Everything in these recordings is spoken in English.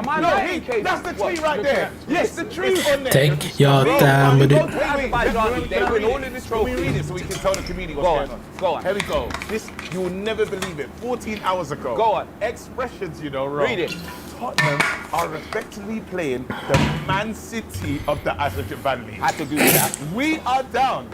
That's the tweet right there. Yes, the truth on there. Take your time with it. They win all of this trophy. We read it so we can tell the community what's going on. Go on. Here we go. This, you will never believe it. 14 hours ago. Go on. Expressions, you know, wrong. Read it. Tottenham are effectively playing the Man City of the Azerbaijan League. Had to do that. We are down.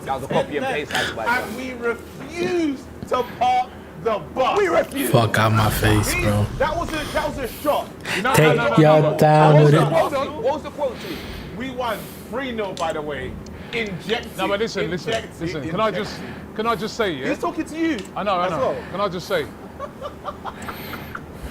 That was a copy and paste. And we refuse to park the bus. We refuse. Fuck out my face, bro. That was a shot. Take your time with it. What was the quote to? We won 3-0, by the way. Injected. No, but listen. Can I just say, yeah? He's talking to you. I know. Well. Can I just say?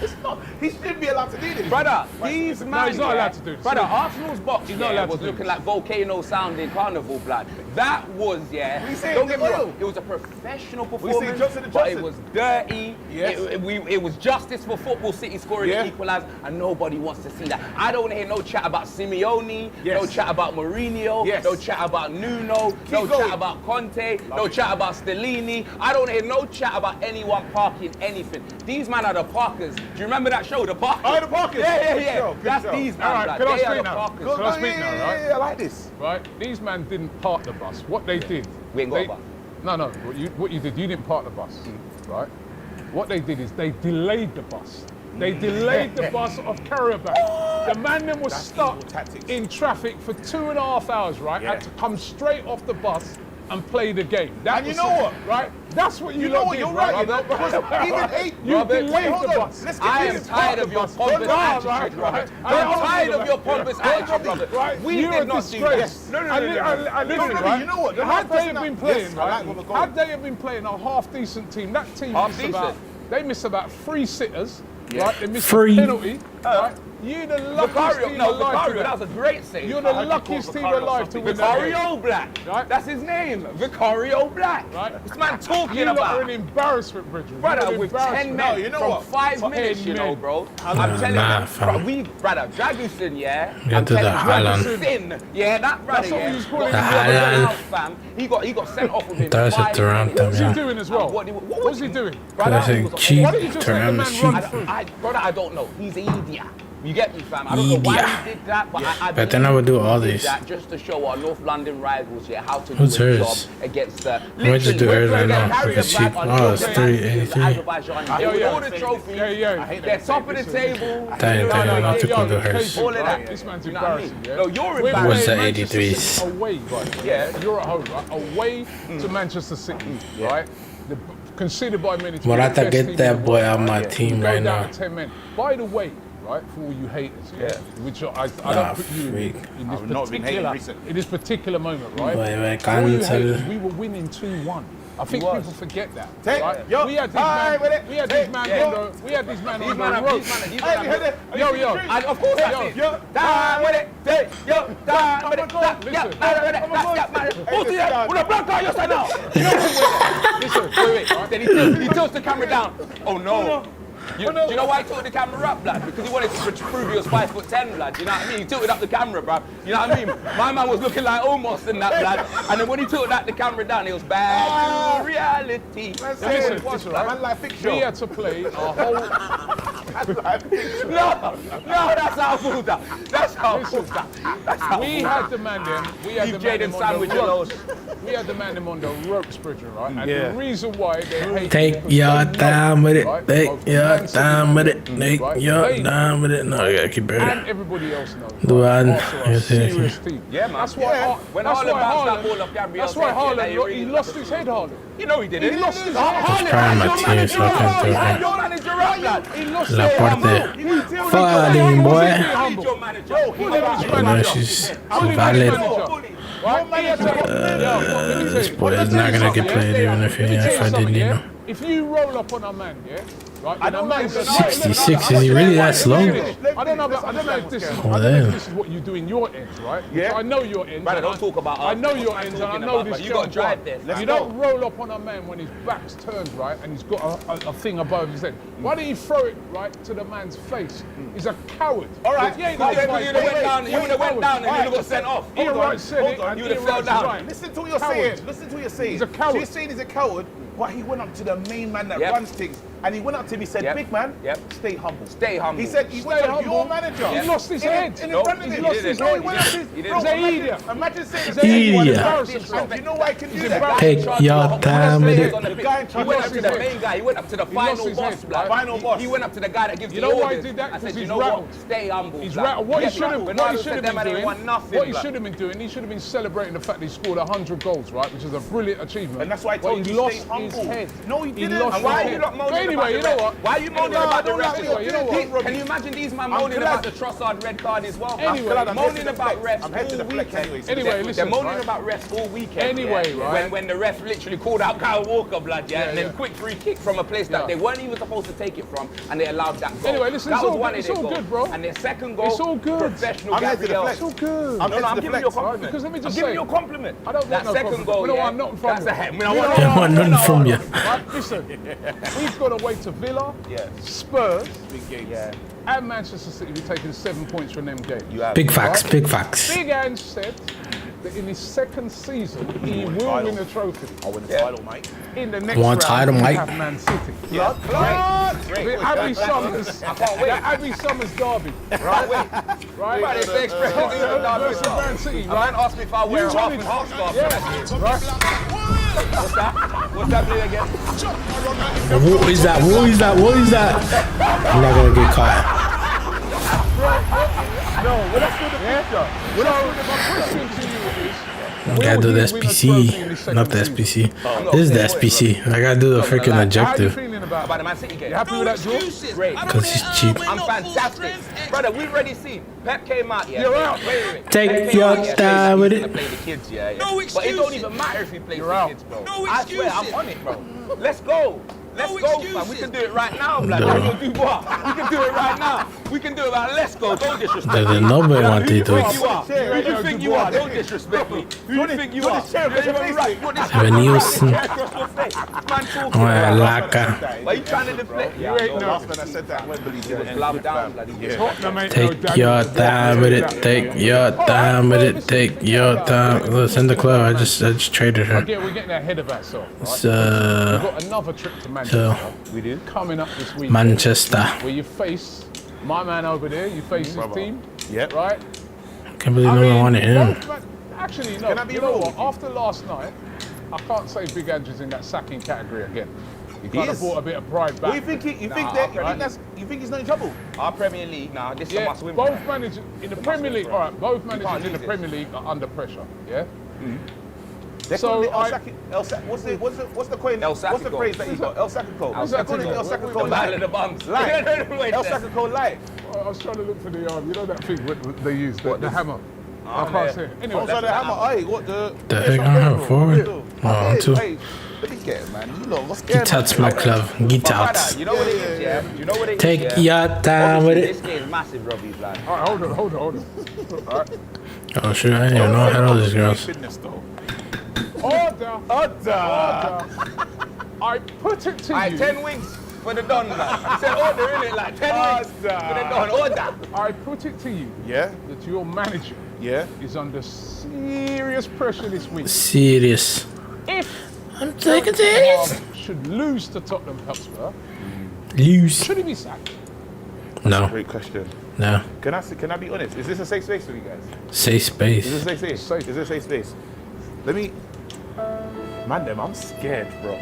It's not. He shouldn't be allowed to do this. Brother, these man. No, he's not allowed to do this. Brother, Arsenal's box not allowed to was do looking this. like volcano sounding carnival blood. That was, don't get me wrong, it was a professional performance, but it was dirty. Yes. It was justice for Football City scoring the equaliser, and nobody wants to see that. I don't want to hear no chat about Simeone, no chat about Mourinho, no chat about Nuno, chat about Conte, chat about Stellini. I don't want to hear no chat about anyone parking anything. These men are the parkers. Do you remember that show, The Parkers? Oh, The Parkers. Yeah. That's these men. All right, can I speak now? Parkers. Can I speak now, right? Yeah, I like this. Right? These men didn't park the bus. What they did... We ain't got a bus. No. What you did, you didn't park the bus, right? What they did is they delayed the bus. They delayed the bus of Karabakh. The man then was stuck in traffic for 2.5 hours, right? Had to come straight off the bus and play the game. And you know what? Right? That's what you know lot what? did, You're right. You delayed the bus. I am tired of your pompous attitude, Robert. I'm tired of your pompous attitude, Robert. Right? We did not do this. No. You know what? Had they have been playing, right? Had they have been playing a half-decent team, that team missed about 3 sitters, right? They missed a penalty, right? You're the luckiest team alive. That was a great save. You're the luckiest team alive to win that game. Vicario Black. Right? That's his name. Vicario Black. Right? This man talking you about. You're an embarrassment, Bridget. Brother, with 10 men from 5 minutes, you know, bro. I'm telling you, brother, Dragusin, I'm telling you, Sin, that brother, the he got sent off with him. That's a Toronto, What was he doing as well? What was he doing? That's a cheap Toronto sheep. Brother, I don't know. He's an idiot. You get me, fam? I don't know why he did that, but but then I would do all these. That just to show our North London rivals here how to Who's do a hers? job against the. I might just do hers right now. If it's cheap. Oh, it's 383. All the trophies, they're top of the table. I'm not too cool to hers. All of that. This man's embarrassing. No, you're What's embarrassing. the 83s? Away, right? Yeah, you're at home, right? Away to Manchester City, right? Considered by many. Morata, get that boy out of my team right now. 10 men. By the way, right, for all you haters, which I don't put you in this particular moment, right? For all you haters, we were winning 2-1. I think people forget that. Right? We had this man on the ropes. Yo. Of course I did. Down with it. Down with it. Listen, wait. Then he tilts the camera down. Oh no. Do you know why he tilted the camera up, blood? Because he wanted to prove he was 5'10", blood. You know what I mean? He tilted up the camera, bruv. You know what I mean? My man was looking like almost in that, blood. And then when he tilted the camera down, it was bad reality. Listen, we had to play a whole... No, that's how fooled that. That's how fooled that. We had the man then. We had the man on the ropes. We had the man on the ropes, Bridget, right? And the reason why they hate... Take your time with it. Take your time with it. Take your time with it. No, you gotta keep it. And everybody else knows. Do I? A serious team. Yeah, man. That's why when Haaland bounced that ball off Gabriel, that's why Haaland, he lost his head, Haaland. You know he didn't. He lost his head. Trying my team so I can't do it. Your manager up, lad. He lost Laporte. Falling, boy. No, she's valid. This boy is not gonna get played even if I didn't, you know. If you roll up on a man, right? And a man 66, is he really that slow? I don't know if this is what you do in your ends, right? Yeah. I know your ends. Brother, don't talk about us. I know your ends and I know this. You got to drive this. You don't roll up on a man when his back's turned, right, and he's got a thing above his head. Why don't you throw it right to the man's face? He's a coward. All right. You would have went down and you would have got sent off. He said it and you would have fell down. Listen to what you're saying. Listen to what you're saying. He's a coward. So you're saying he's a coward, but he went up to the main man that runs things and he went up to me and said, big man, stay humble. Stay humble. He said, he went to your manager. He lost his head. In front of him. He lost his head. Imagine saying that. You know why I can do that? Take your time with it. He went up to the main guy. He went up to the final boss. Final boss. He went up to the guy that gives the orders. You know why he did that? I said, Because you know what? Stay humble. He's rattled. What he should have been doing, he should have been celebrating the fact that he scored 100 goals, right? Which is a brilliant achievement. And that's why I told you to stay humble. No, he didn't. And why are you not moaning about you know what? Why are you moaning about the ref? You know what? Can you imagine these man moaning about the Trossard red card as well? Anyway, moaning about refs all weekend. Anyway, listen. They're moaning about refs all weekend. Anyway, right? When the ref literally called out Kyle Walker, blood, and then quick free kick from a place that they weren't even supposed to take it from, and they allowed that goal. Anyway, listen, that it's all good, bro. And their second goal, it's all good. Professional Gabriel. It's all good. I'm giving you a compliment. Because let me just I'm giving you a compliment. I don't that want second goal, no, I'm not from you. I want nothing from you. Listen, we've got away to Villa, Spurs, and Manchester City. We've taken 7 points from them games. Big facts, big facts. Big Ange said that in his second season, he will win a trophy. I'll win the title, mate. In the next round, we have Man City. Great. Abbey Summers. The Abbey Summers derby. Right? Versus Man City. Man asked me if I wear a half and half scarf. What's that play again? What is that? What is that? What is that? I'm not gonna get caught. No, well, let's do the picture. My question to you is, I gotta do the SPC, not the SPC. This is the SPC. I gotta do the freaking how are you objective. feeling about About the Man City game. You happy with that draw? Great. Because he's cheap. I'm fantastic. Brother, we've already seen. Pep came out, You're out. Wait. Take your time with it. Play the kids, But it don't even matter if he plays the kids, bro. I swear, I'm on it, bro. Let's go. Let's go, fam. We can do it right now, blood. We can do it right now. We can do it right. Let's go. Don't disrespect me. Nobody want to do it. Who do you think you are? Don't disrespect me. Who do you think you are? Venilson. Laca. Why are you trying to deflect? You ain't last man that said that Wembley didn't Take your time with it. Take your time with it. Take your time. Let's in the club. I just traded her. Again, we're getting ahead of ourselves. Right? So, we've got another trip to Manchester. We do. Coming up this week. Manchester. Where you face my man over there. You face his team. Yep. Right? Can't believe no one wanted him. Actually, no. You know what? After last night, I can't say Big Andrew's in that sacking category again. He kind of brought a bit of pride back. What do you think? You think he's not in trouble? Our Premier League, this is a must win. Both managers in the Premier League. All right, both managers in the Premier League are under pressure. Yeah. So what's the coin? What's the phrase that he got? El Sacco. El Sacco Battle of the Bums. El Sacco light. I was trying to look for the you know that thing they use, the hammer. I can't say it. Anyway, the hammer. Aye, what the heck? I don't have a forward. Oh, two. Let me get it, man. You know what's going on? Get out, my club. Get out. You know what it is, yeah? You know what it is. Take your time with This it. game is massive, Robbie, lad. All right, hold on. All right. Oh, sure. I didn't even know I had all these girls. Order. I put it to you. 10 wings for the Don, man. I said order, innit? Like 10 wings for the Don. Order. I put it to you. Yeah. That your manager. Is under serious pressure this week. Serious. If I'm taking serious. Should lose to Tottenham Hotspur. Lose. Should he be sacked? No. Great question. No. Can I be honest? Is this a safe space for you guys? Safe space. Is this a safe space? Is this a safe space? Let me. Man, I'm scared, bro.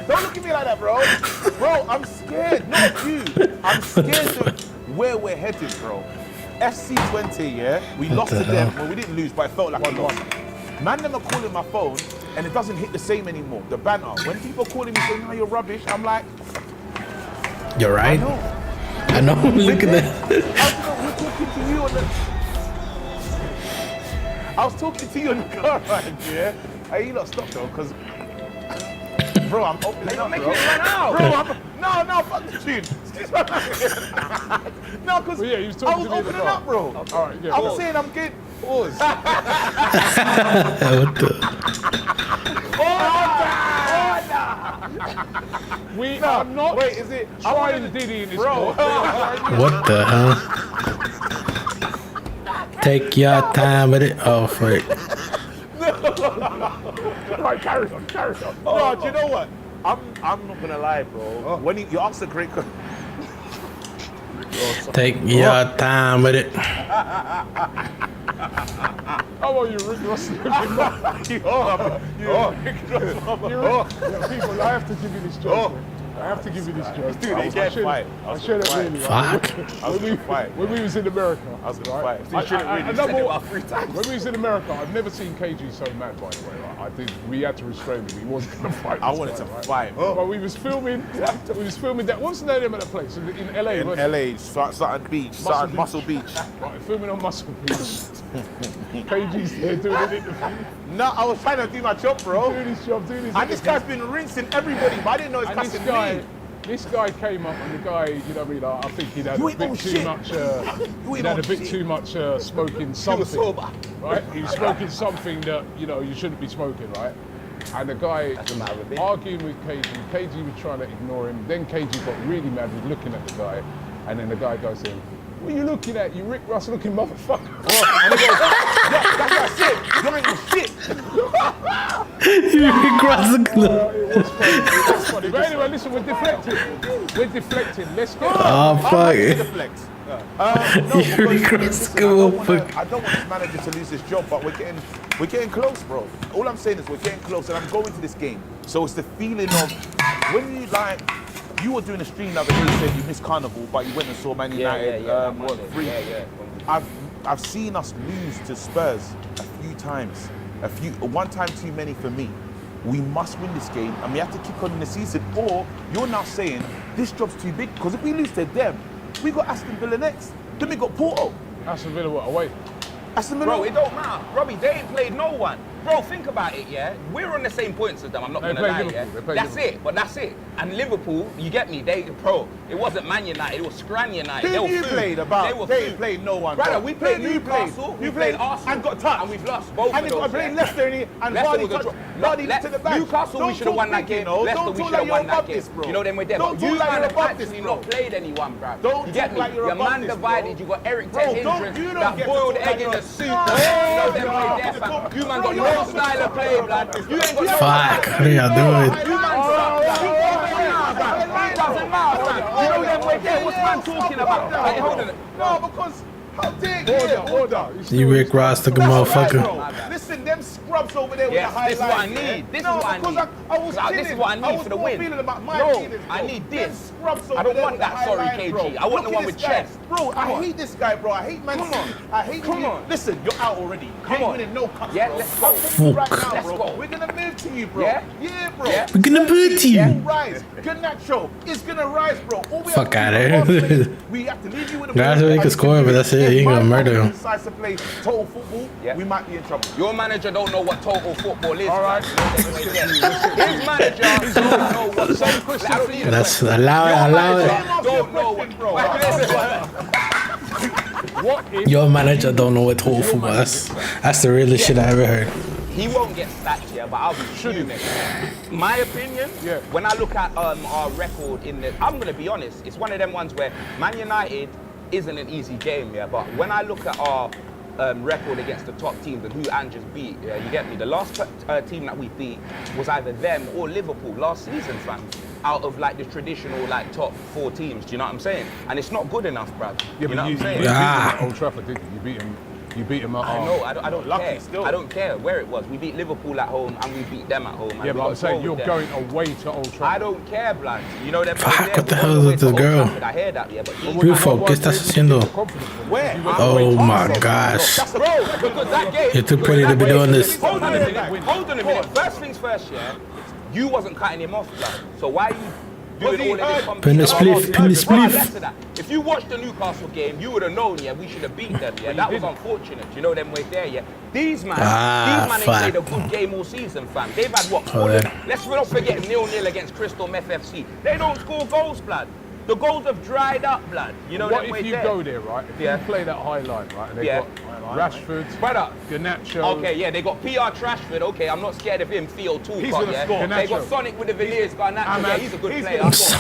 Don't look at me like that, bro. Bro, I'm scared. Not you. I'm scared of where we're headed, bro. FC20, we lost to them. Well, we didn't lose, but it felt like we lost. Man, them are calling my phone, and it doesn't hit the same anymore. The banter. When people are calling me saying, "No, you're rubbish," I'm like, "You're right." I know. Look at that. We're talking to you on the. I was talking to you in the car ride, yeah? Hey, you lot stop though, because... Bro, I'm opening up, bro. No, fuck the tune. Excuse me. No, because I was opening up, bro. All right, I'm saying I'm getting... Pause. What the? We are not... Wait, is it... trying Diddy in this bro. What the hell? Take your time with it. Oh, frick. Right, carry on. No, do you know what? I'm not gonna lie, bro. When you asked a great question. Take your time with it. How about you, Rick Ross? People, I have to give you this job. I have to give you this job. Dude, they can't fight. I share that really. Fuck. When we was in America, I was gonna fight. When we was in America, I've never seen KG so mad, by the way. Right? We had to restrain him. He wasn't gonna fight. I wanted to fight. But we was filming that. What's the name of that place in LA? In LA, Sutton Beach, Muscle Beach. Right, filming on Muscle Beach. KG's there doing an interview. No, I was trying to do my job, bro. Doing his job. And this guy's been rinsing everybody, but I didn't know he's cussing me. This guy came up, and the guy, you know what I mean? I think he'd had a bit too much. He'd had a bit too much smoking something. Right? He was smoking something that you shouldn't be smoking, right? And the guy arguing with KG. KG was trying to ignore him. Then KG got really mad. He was looking at the guy, and then the guy goes to him, "What are you looking at, you Rick Ross looking motherfucker?" And he goes, "Yeah, that's what I said. You ain't no shit." You Rick Ross looking It was funny. But anyway, listen, we're deflecting. Let's get. Oh fuck. Deflect. No, because, I don't want this manager to lose his job, but we're getting close, bro. All I'm saying is we're getting close, and I'm going to this game. So it's the feeling of when you were doing a stream the other day, you said you missed Carnival, but you went and saw Man United. I've seen us lose to Spurs a few times. One time too many for me. We must win this game, and we have to kick on in the season. Or you're now saying this job's too big, because if we lose to them, we got Aston Villa next. Then we got Porto. Aston Villa what, away? Aston Villa. Bro, it don't matter. Robbie, they ain't played no one. Bro, think about it, yeah? We're on the same points as them, I'm not going to lie, yeah? That's it, but that's it. And Liverpool, you get me, it wasn't Man United, it was Scran United. Who you played about? They ain't played no one. Brother, we played Newcastle, we played Arsenal, and got touched. And we've lost both and of those. And played Leicester and Vardy to the back. Newcastle, we should have won that game. Leicester, we should have won that game. You know, then we're there. But you man have actually not played anyone, bro. You get me? Your man divided, you got Eric Ten Hindrance, that boiled egg in the soup. You know, then we're there, fam. You man got no style of play. You ain't got no fuck, what are y'all doing? What's man talking about? No, because how dare order. You Rick Ross looking motherfucker. Listen, them scrubs over there with the highlights. This is what I need. This is what I need. This is what I need for the win. No, I need this. I don't want that sorry KG. I want the one with chest. Bro, I hate this guy, bro. I hate Man City. I hate you. Listen, you're out already. Come on. Winning no cups, yeah, bro. let's go. Right now, let's bro. go. We're gonna move to you, bro. Yeah, bro. Yeah. We're gonna move to you. Rise. Good Nacho. It's gonna rise, bro. Fuck out of here. We have to leave you with a Guys, we can score, but that's it. He ain't gonna murder him. Decides to play total football. We might be in trouble. Your manager don't know what total football is. All right. His manager don't know what. That's allow it. Don't know what, bro. Your manager don't know what total football is. That's the realest shit I ever heard. He won't get sacked here, but I'll be fuming. My opinion, when I look at our record I'm going to be honest, it's one of them ones where Man United isn't an easy game, but when I look at our record against the top teams and who Andrew's beat, you get me? The last team that we beat was either them or Liverpool last season, fam. Out of like the traditional like top 4 teams, do you know what I'm saying? And it's not good enough, bruv. Yeah, you know what I'm saying? You beat him at Old Trafford, didn't you? You beat him at I know, I don't care. Still. I don't care where it was. We beat Liverpool at home and we beat them at home. Yeah, but I'm saying you're going away to Old Trafford. I don't care, blood. You know them. Fuck, what the hell is this girl? I hear that, yeah, but Rufo, ¿qué estás haciendo? Where? Oh my gosh. Bro, because that game. You're too pretty to be doing this. Hold on a minute. First things first, yeah. You wasn't cutting him off, blood. So why are you doing all of this? Pin the spliff. If you watched the Newcastle game, you would have known, we should have beat them, That was unfortunate, you know them way there, These man ain't played a good game all season, fam. They've had what? Let's not forget 0-0 against Crystal FC. They don't score goals, blood. The goals have dried up, blood. You know what them if way you there. go there, right? If you play that high line, right? And they got Rashford, Garnacho. Okay, yeah, they got PR Trashford. Okay, I'm not scared of him. Theo Tool. He's gonna score. They got Sonic with the Villiers. Garnacho. Yeah, he's a good player. What's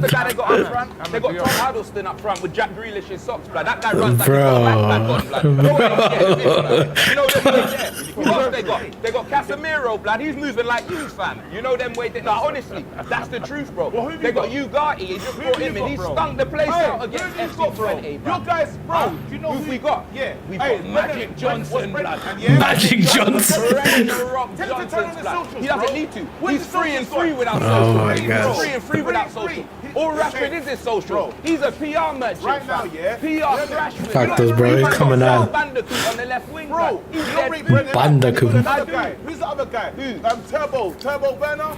the guy they got up front? They got Tom Huddleston up front with Jack Grealish's socks, blood. That guy runs like he's got a backpack on, blood. Nobody's scared of him, blood. You know them way there. Who else they got? They got Casemiro, blood. He's moving like you, fam. You know them way there. No, honestly, that's the truth, bro. They got Ugarte. He just brought him in. He stunk the place out against FC20, bro. Your guys, bro. Do you know who we got? Yeah. We've got Magic Johnson, blood. Magic Johnson. Rob Johnson's blood. He doesn't need to. He's 3 and 3 without Oh social. my God. 3 and 3 without social. All Rashford is social. He's a PR merchant. Right now, yeah. PR Rashford. Factors, bro. He's coming out. Bandicoot on the left wing, Bro, he's Bandicoot. Who's the other guy? Who? Turbo Werner?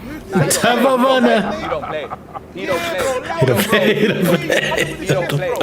Turbo Werner. He don't play. He don't play. He don't play. He don't play.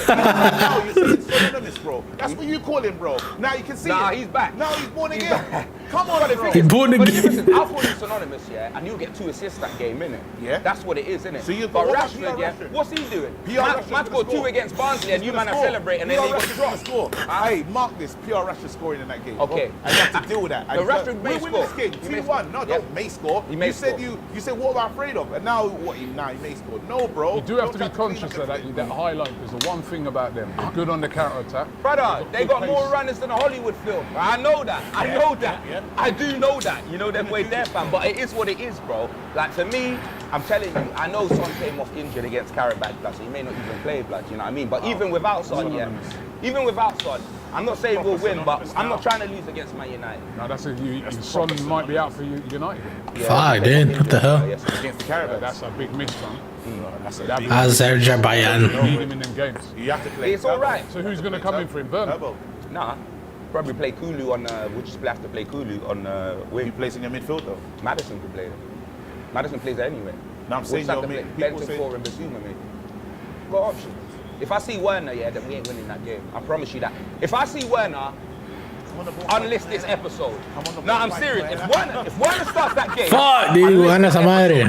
Now you see it's synonymous, bro. That's what you call him, bro. Now you can see Nah, it. he's back. Now he's born again. Come on, bro. He's born But again. listen, I'll call him synonymous, yeah, and you'll get 2 assists that game, innit? Yeah. That's what it is, innit? So But what about Rashford, PR yeah, Rashford? what's he doing? PR Man Rashford's scored 2 gonna against Barnsley, and you man are celebrating, and then he got dropped. Score. Hey, mark this. PR Rashford scoring in that game. Okay. I have to deal with that. The Rashford may we win score. this game. He may 2-1. No, score. don't may score. He may you said score. you said what am I afraid of? And now what? Now he may score. No, bro. You do have to be Don't try conscious clean of up that high line, because the one thing about them, they're good on the counter attack. Brother, they got good more pace. runners than a Hollywood film. I know that. I know that. yeah. I do know that. You know them way there, fam. But it is what it is, bro. Like, for me, I'm telling you, I know Son came off injured against Carabag, blood, so he may not even play, blood, you know what I mean? But even without Son, yeah. Even without Son, I'm not saying we'll win, but I'm not trying to lose against Man United. No, that's it. Son might be out for United. Fuck, dude. What the hell? Yes, against the Carabao. That's a big miss, man. That's a big. Azerbaijan. Need him in them games. You have to play. It's all right. So who's going to come in for him? Werner? Turbo. Nah, probably play Kulu on, we'll just have to play Kulu on Who wing. plays in your midfield though? Madison could play there. Madison plays there anyway. No, I'm We'll saying just have your to play mid. People Benton say. 4 and Basuma, mate. Got options. If I see Werner, yeah, then we ain't winning that game. I promise you that. If I see Werner, unlist this episode. No, I'm serious. If Werner starts that game, Fuck, dude. Buena esa madre.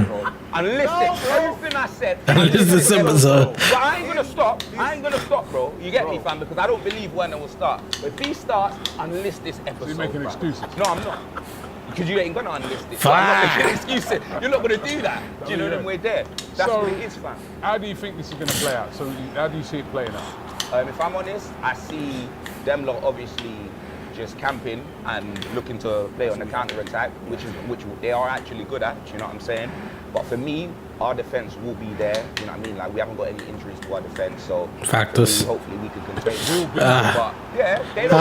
unlist it. Everything I said. Unlist this episode. But I ain't gonna stop. I ain't gonna stop, bro. You get me, fam? Because I don't believe Werner will start. But if he starts, unlist this episode. So you're making fam. excuses? No, I'm not. Because you ain't gonna unlist it. So Fuck. I'm not making excuses. You're not gonna do that. Do you know them way there? That's So- what it is, fam. How do you think this is going to play out? So how do you see it playing out? If I'm honest, I see them lot obviously just camping and looking to play on the counter attack, which they are actually good at. Do you know what I'm saying? But for me, our defense will be there. You know what I mean? Like, we haven't got any injuries to our defense, so Factors. hopefully we can contain it. But yeah, they don't.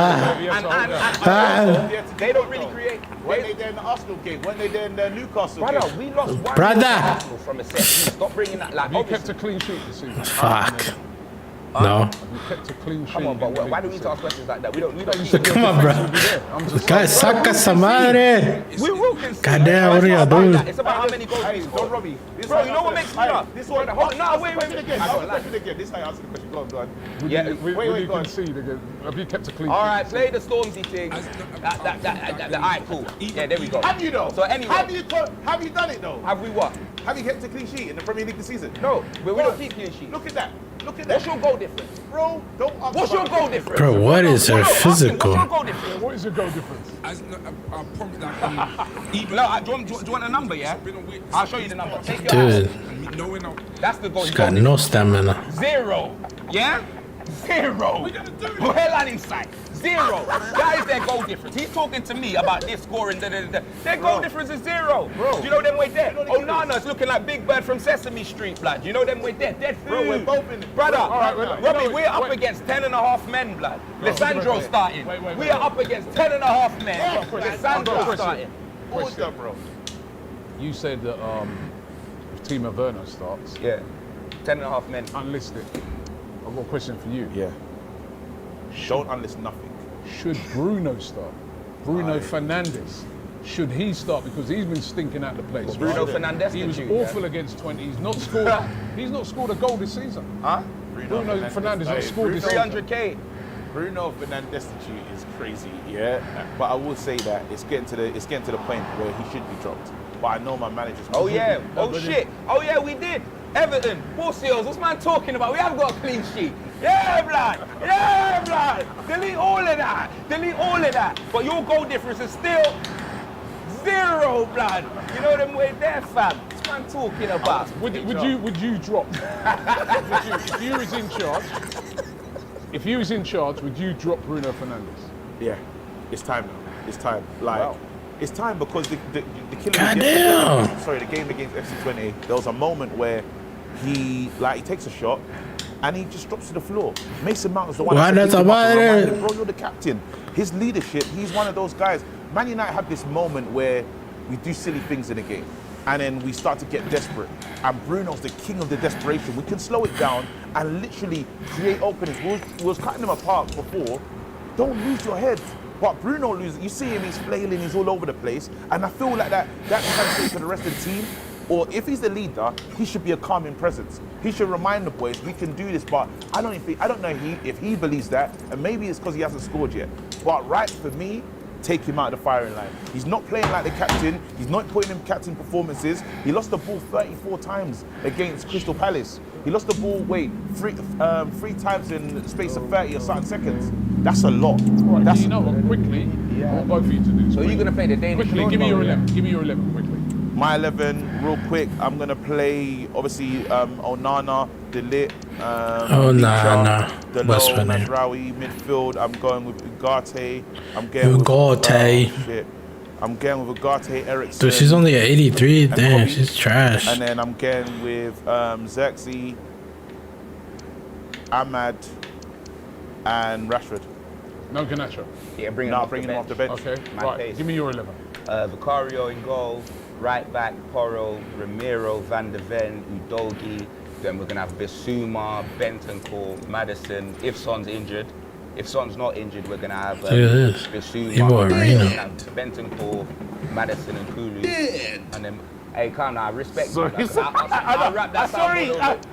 And they don't really create. When they there in the Arsenal game, when they there in the Newcastle Brother, game. we lost one Brother. to Arsenal from a set piece. Stop bringing that. Like, Have you kept obviously. a clean sheet this season? Fuck. No. Have you kept a clean sheet? Come on, but in the why do league we this need to ask questions like that? We don't. Come on, bro. Guys, saca esa madre. We will concede. Goddamn, what are y'all It's not about doing? that. It's about how many goals we Hey, score. don't rob me. Bro, you know what makes me laugh? This one. Hold on, no, wait. Again. I Ask don't the like question again. This time answer the question. Go on. Yeah, Will wait, you go on. concede again? Have you kept a clean all sheet? right, play the Stormzy thing. All right, cool. Yeah, there we go. Have you though? So anyway, have you done it though? have we what? Have you kept a clean sheet in the Premier League this season? No, we don't keep clean sheets. Look at that. Look at that. What's your goal difference? Bro, don't ask What's your about goal it. difference? Bro, what is her What's your physical? goal difference? What is your goal difference? No, do you want a number, yeah? I'll show you the number. Take your Dude, That's the goal. she's got no stamina. 0. Yeah? 0. Well, headline inside. 0. That is their goal difference. He's talking to me about this scoring. Their goal difference is 0. Bro. Do you know them way there? Onana's looking like Big Bird from Sesame Street, blood. You know them way there? Dead food. Bro, we're both in it. Brother, Right, Robbie, we're up against 10.5 men, blood. Lissandro starting. We are up against 10.5 men. Lissandro starting. Order, bro. You said that if Timo Werner starts, Yeah. 10.5 men. unlist it. I've got a question for you. Yeah. Don't unlist nothing. Should Bruno start? Bruno Fernandes. Should he start? Because he's been stinking out the place. Bruno right? Fernandes He did was you, awful against 20. He's not scored. He's not scored a goal this season. Huh? Bruno Fernandes not scored this season. 300k. Bruno Fernandes is crazy, yeah. But I will say that it's getting to the point where he should be dropped. but I know my manager's. Oh yeah. Oh shit. Oh yeah, we did. Everton, Paul Seals, what's man talking about? We haven't got a clean sheet. Yeah, blood. Yeah, blood. Delete all of that. Delete all of that. But your goal difference is still 0, blood. You know them way there, fam. What's man talking about? Would you drop? If you was in charge, would you drop Bruno Fernandes? Yeah, it's time now. It's time. Like, Wow. it's time because the killing. Goddamn. Sorry, the game against FC20. There was a moment where he takes a shot and he just drops to the floor. Mason Mount is the one. Why that's that's about it? Bro, you're the captain. His leadership. He's one of those guys. Man United have this moment where we do silly things in the game, and then we start to get desperate. And Bruno's the king of the desperation. We can slow it down and literally create openings. We was cutting them apart before. Don't lose your head. But Bruno loses. You see him, he's flailing, he's all over the place. And I feel like that translates to the rest of the team. Or if he's the leader, he should be a calming presence. He should remind the boys, we can do this. But I don't know if he believes that. And maybe it's because he hasn't scored yet. But right for me, take him out of the firing line. He's not playing like the captain. He's not putting in captain performances. He lost the ball 34 times against Crystal Palace. He lost the ball, three times in the space of 30 or something seconds. That's a lot. Right, that's you know what? Quickly, I want both of you to do this. So you're going to play the Danish quickly, give me your 11. Give me your 11 quickly. My 11, real quick, I'm going to play, obviously, Onana, Delit, Onana. What's her name? Nasraoui, midfield. I'm going with Ugarte. I'm going with Ugarte, Ericsson. Dude, she's only at 83. Damn, she's trash. And then I'm going with Xerxes, Ahmad, and Rashford. No Garnacho. Yeah, bring him off the bench. Okay, right. Give me your 11. Vicario in goal, right back, Porro, Ramiro, Van de Ven, Udogi. Then we're going to have Bissouma, Bentancur, Maddison. If Son's injured. If Son's not injured, we're going to have Bissouma, Bentancur, Maddison, and Kulu. And then, hey, calm now, I respect you. I'll wrap that. Sorry,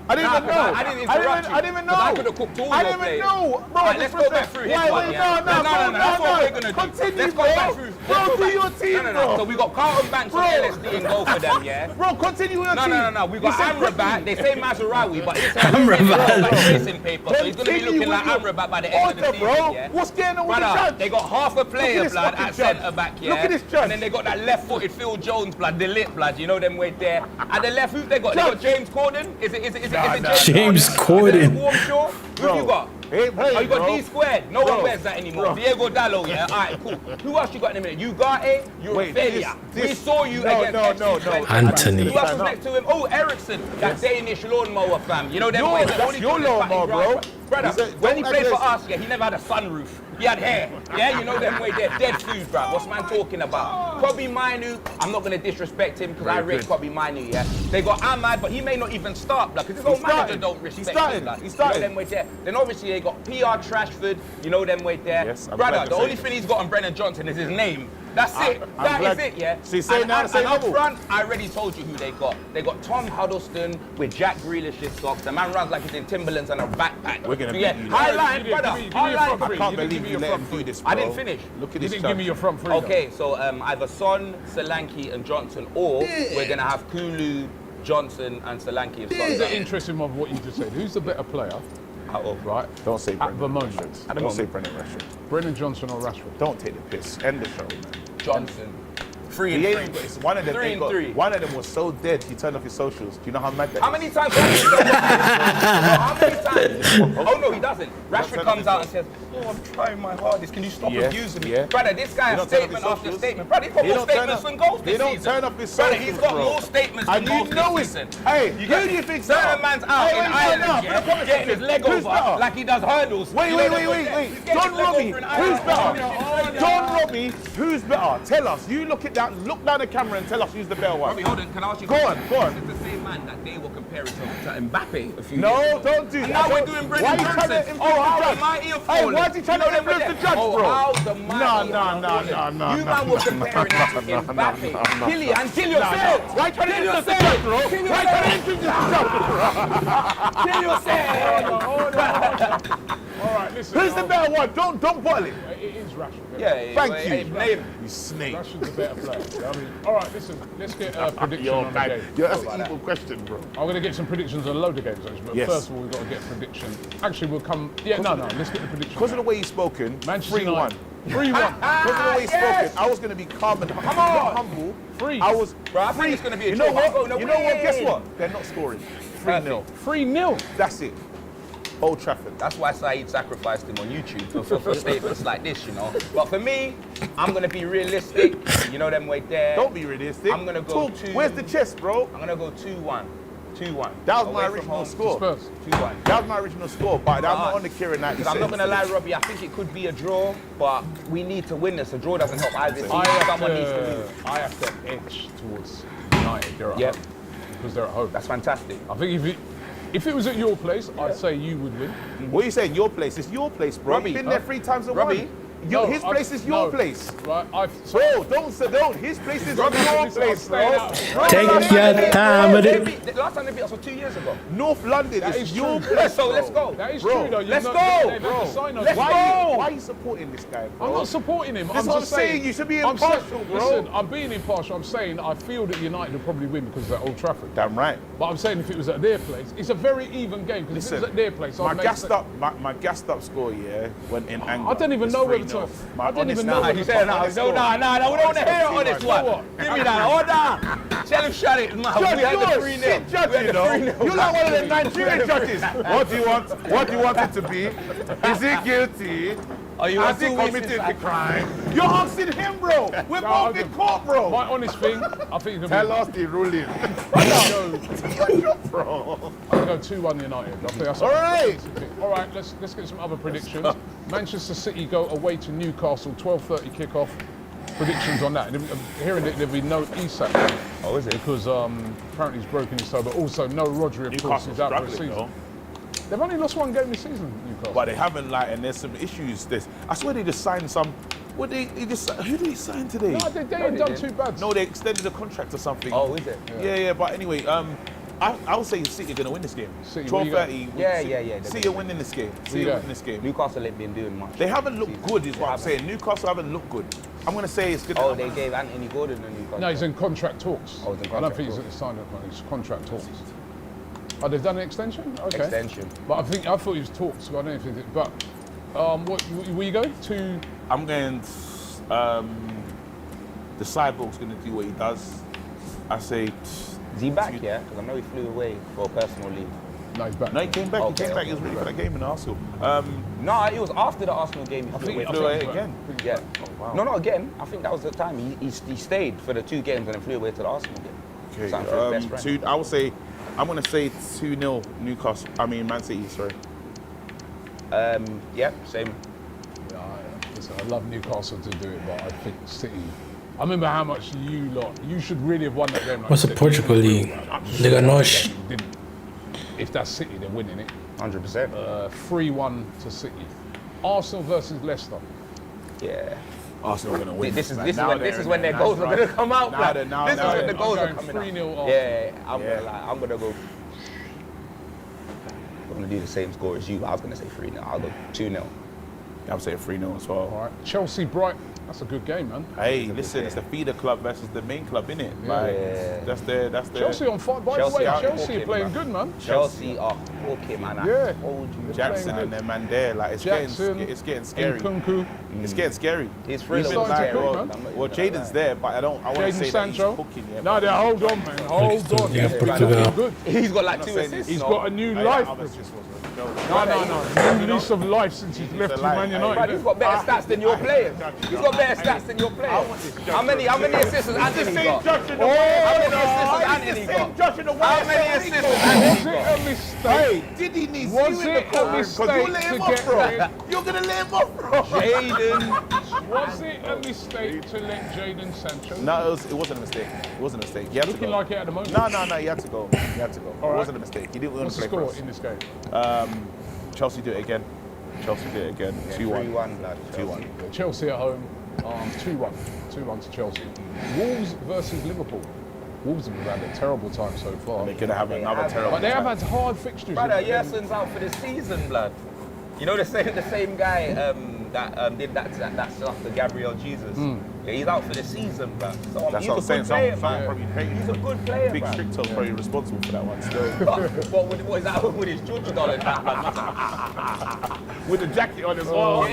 I didn't even know. I didn't interrupt you. I didn't even know. I could have cooked all your didn't even know. Bro, right, let's go back through his one. No, that's what we're going to do. Continue, let's go back through. Bro, do your team, bro. So we got Carlton Banks and LSD in goal for them, yeah? Bro, continue your team. No. We got Amrabat. They say Mazraoui, but it's like tracing paper, so he's going to be looking like Amrabat by the end of the season, yeah? What's going on with the judge? They got half a player, blood, at centre-back, yeah? Look at this judge. And then they got that left-footed Phil Jones, blood, the lit, blood, you know them way there. At the left, who they got? They got James Corden? Is it James Corden? Who you got? Hey, Oh, you got D squared. No one wears that anymore. Diego Dallo, yeah? All right, cool. Who else you got in a minute? Ugarte, you're a failure. We saw you against No. Anthony. Who else was next to him? Oh, Ericsson, that Danish lawnmower fam. You know them boys. That's your lawnmower, bro. Brother, when he played for us, yeah, he never had a sunroof. He had hair. Yeah, you know them way there. Dead food, bro. What's man talking about? Kobe Mainu, I'm not going to disrespect him because I rate Kobe Mainu, yeah? They got Ahmad, but he may not even start, blood, because his own manager don't respect him, blood. He started. You know them way there. Then obviously they got PR Trashford, you know them way there. Yes, brother, the only thing he's got on Brennan Johnson is his name. That's it. That is it, yeah? So you say now the same up level? front, I already told you who they got. They got Tom Huddleston with Jack Grealish's socks. The man runs like he's in Timberlands and a backpack. We're going to beat you. Highline, brother. Highline. I can't believe you let him do this, bro. I didn't finish. Look at this. You didn't give me your front three. Okay, so either Son, Solanke, and Johnson, or we're going to have Kulu, Johnson, and Solanke if Son's It's out. interesting of what you just said. Who's the better player? Out of. Right. Don't say At Brendan the moment. Rashford. Don't say Brendan Rashford. Brennan Johnson or Rashford? Don't take the piss. End the show, man. Johnson. 3 He and ain't 3. got, it's one of them. 3 and 3. One of them was so dead he turned off his socials. Do you know how mad that How is? many times? How many times? Oh no, he doesn't. Rashford comes out and says, "Oh, I'm trying my hardest. Can you stop abusing me, brother?" This guy has statement after statement, brother. He's got more statements than goals this season. He don't turn up his brother, socials, he's got bro. more statements than And goals you know this it. season. Hey, You who do you think certain man's out in Ireland, yeah, getting his leg over like he does hurdles. Wait. Don Robbie, who's better? Don Robbie, who's better? Tell us. You look down the camera and tell us who's the better one. Robbie, hold on. Can I ask you? Go on. It's the same man that they were comparing to Mbappe a few years No, ago. don't do that. And now we're doing Brendan Johnson. Oh, how the mighty have fallen. Hey, why is he trying to influence the judge, bro? Oh, how the mighty No. You man were comparing that to Mbappe. Kylian, kill yourself. Why trying to influence the judge, bro? Why trying to influence the judge? Kill yourself. All right, listen. Who's the better one? Don't bottle it. It is Rashford. Yeah, Thank you. Name. You snake. Rashford's a better player. I mean, all right, listen, let's get a prediction on the game. Yo, that's an evil question, bro. I'm going to get some predictions on a load of games, actually, but first of all, we've got to get a prediction. Actually, we'll come... Yeah, let's get the prediction. Because of the way he's spoken, Manchester 3-1. 3-1. Because of the way he's spoken, I was going to be calm and humble. I was... Bro, I think it's going to be a You know draw. what? You know what? Guess what? They're not scoring. 3-0. 3-0. That's it. Old Trafford. That's why Saeed sacrificed him on YouTube for statements like this, you know. But for me, I'm going to be realistic. You know them way there. Don't be realistic. I'm going to go 2. Where's the chest, bro? I'm going to go 2-1. 2-1. That was my original score. 2-1. That was my original score, but I'm not on the Kieran 96. I'm not going to lie, Robbie, I think it could be a draw, but we need to win this. A draw doesn't help either. Someone needs to lose. I have to edge towards United. They're at home. Because they're at home. That's fantastic. I think if it was at your place, I'd say you would win. What are you saying? Your place? It's your place, bro. Robbie, You've been there 3 times a Robbie, one. His place is your place. Right, Bro, don't. His place is your place, bro. Take your time with it. The last time they beat us was 2 years ago. North London is your place. So let's go. That is true, though. Let's go. Let's go. Why are you supporting this guy, bro? I'm not supporting him. That's what I'm saying. You should be impartial, bro. Listen, I'm being impartial. I'm saying I feel that United will probably win because they're at Old Trafford. Damn right. But I'm saying if it was at their place, it's a very even game. Because if it was at their place, my gassed up score, went in anger. I don't even know whether to. I don't even know whether to. We don't want to hear it on this one. Give me that. Hold on. Tell him shut it. We had the 3-0. You're like one of the Nigerian judges. What do you want? What do you want it to be? Is he guilty? Has he committed the crime? You're asking him, bro. We're both in court, bro. My honest thing, I think it's tell us the ruling. Bro. I'm going to go 2-1 United. I think that's all right. All right, let's get some other predictions. Manchester City go away to Newcastle, 12:30 kickoff. Predictions on that. I'm hearing that there'll be no Isak. Oh, is it? Because apparently he's broken his toe, but also no Rodri, of course, is out for the season. Though. They've only lost 1 game this season, Newcastle. But they haven't, and there's some issues. I swear they just signed some. Who did they sign today? No, they ain't done too bad. No, they extended the contract or something. Oh, is it? Yeah. But anyway, I would say City are going to win this game. 12:30. Yeah. City are winning this game. City are winning this game. Newcastle ain't been doing much. They haven't looked good, is what I'm saying. Newcastle haven't looked good. I'm going to say it's good. Oh, they gave Anthony Gordon a Newcastle. No, he's in contract talks. Oh, he's in contract I don't think talks. he's signed up. He's contract talks. Oh, they've done an extension? Okay. Extension. But I thought he was talks. So I don't think. But where you going to? I'm going. The Cyborg's going to do what he does. I say. Is he back? Yeah, because I know he flew away for a personal leave. No, he's back. No, he came back. Okay, he came back. He was ready for that game in Arsenal. No, it was after the Arsenal game. He flew away again. Yeah. Oh, wow. No, not again. I think that was the time he stayed for the 2 games and then flew away to the Arsenal game. Okay. I would say. I'm going to say 2-0 Newcastle. Man City. Sorry. Yeah, same. Listen, I love Newcastle to do it, but I think City. I remember how much you should really have won that game. What's the Portugal league? Liga Norte. If that's City, they're winning it. 100%. 3-1 to City. Arsenal versus Leicester. Yeah. Arsenal are going to win. This is when their goals are going to come out. This is when the goals are coming out. 3-0 Yeah, I'm going to go. I'm going to do the same score as you. I was going to say 3-0. I'll go 2-0. I'm saying 3-0 as well. All right. Chelsea Brighton. That's a good game, man. Hey, listen, it's the feeder club versus the main club, innit? That's their. Chelsea on fire. By the way, Chelsea are playing good, man. Chelsea are okay, man. Yeah. Jackson and them man there, it's getting scary. Nkunku. It's getting scary. He's really well, Jaden's there, but I want to say Sancho. that he's cooking. No, hold on, man. Hold on. He's got like 2 assists. He's got a new life. No. New lease of life since he's left Man United. But he's got better stats than your players. He's got better stats than your players. How many assists has Anthony got? How many assists has Anthony got? Hey, did he need you in the comments? Because you let him off, bro. You're going to let him off, bro. Jaden. Was it a mistake to let Jaden Sancho? No, it wasn't a mistake. It wasn't a mistake. He had to go. Like it at the moment. No, he had to go. It wasn't a mistake. He didn't want to play for us. What's the score in this game? Chelsea do it again. 2-1. 2-1. Chelsea at home. 2-1. 2-1 to Chelsea. Wolves versus Liverpool. Wolves have had a terrible time so far. And they're going to have another terrible time. But they have had hard fixtures. Brother, Yersen's out for the season, blood. You know the same guy that did that stuff to Gabriel Jesus. Yeah, he's out for the season, bro. So That's what I'm saying. Some player, fan probably hating he's a good player, Big bro. Stricto's probably responsible for that one still. What is that with his Georgia dollar? With the jacket on as well.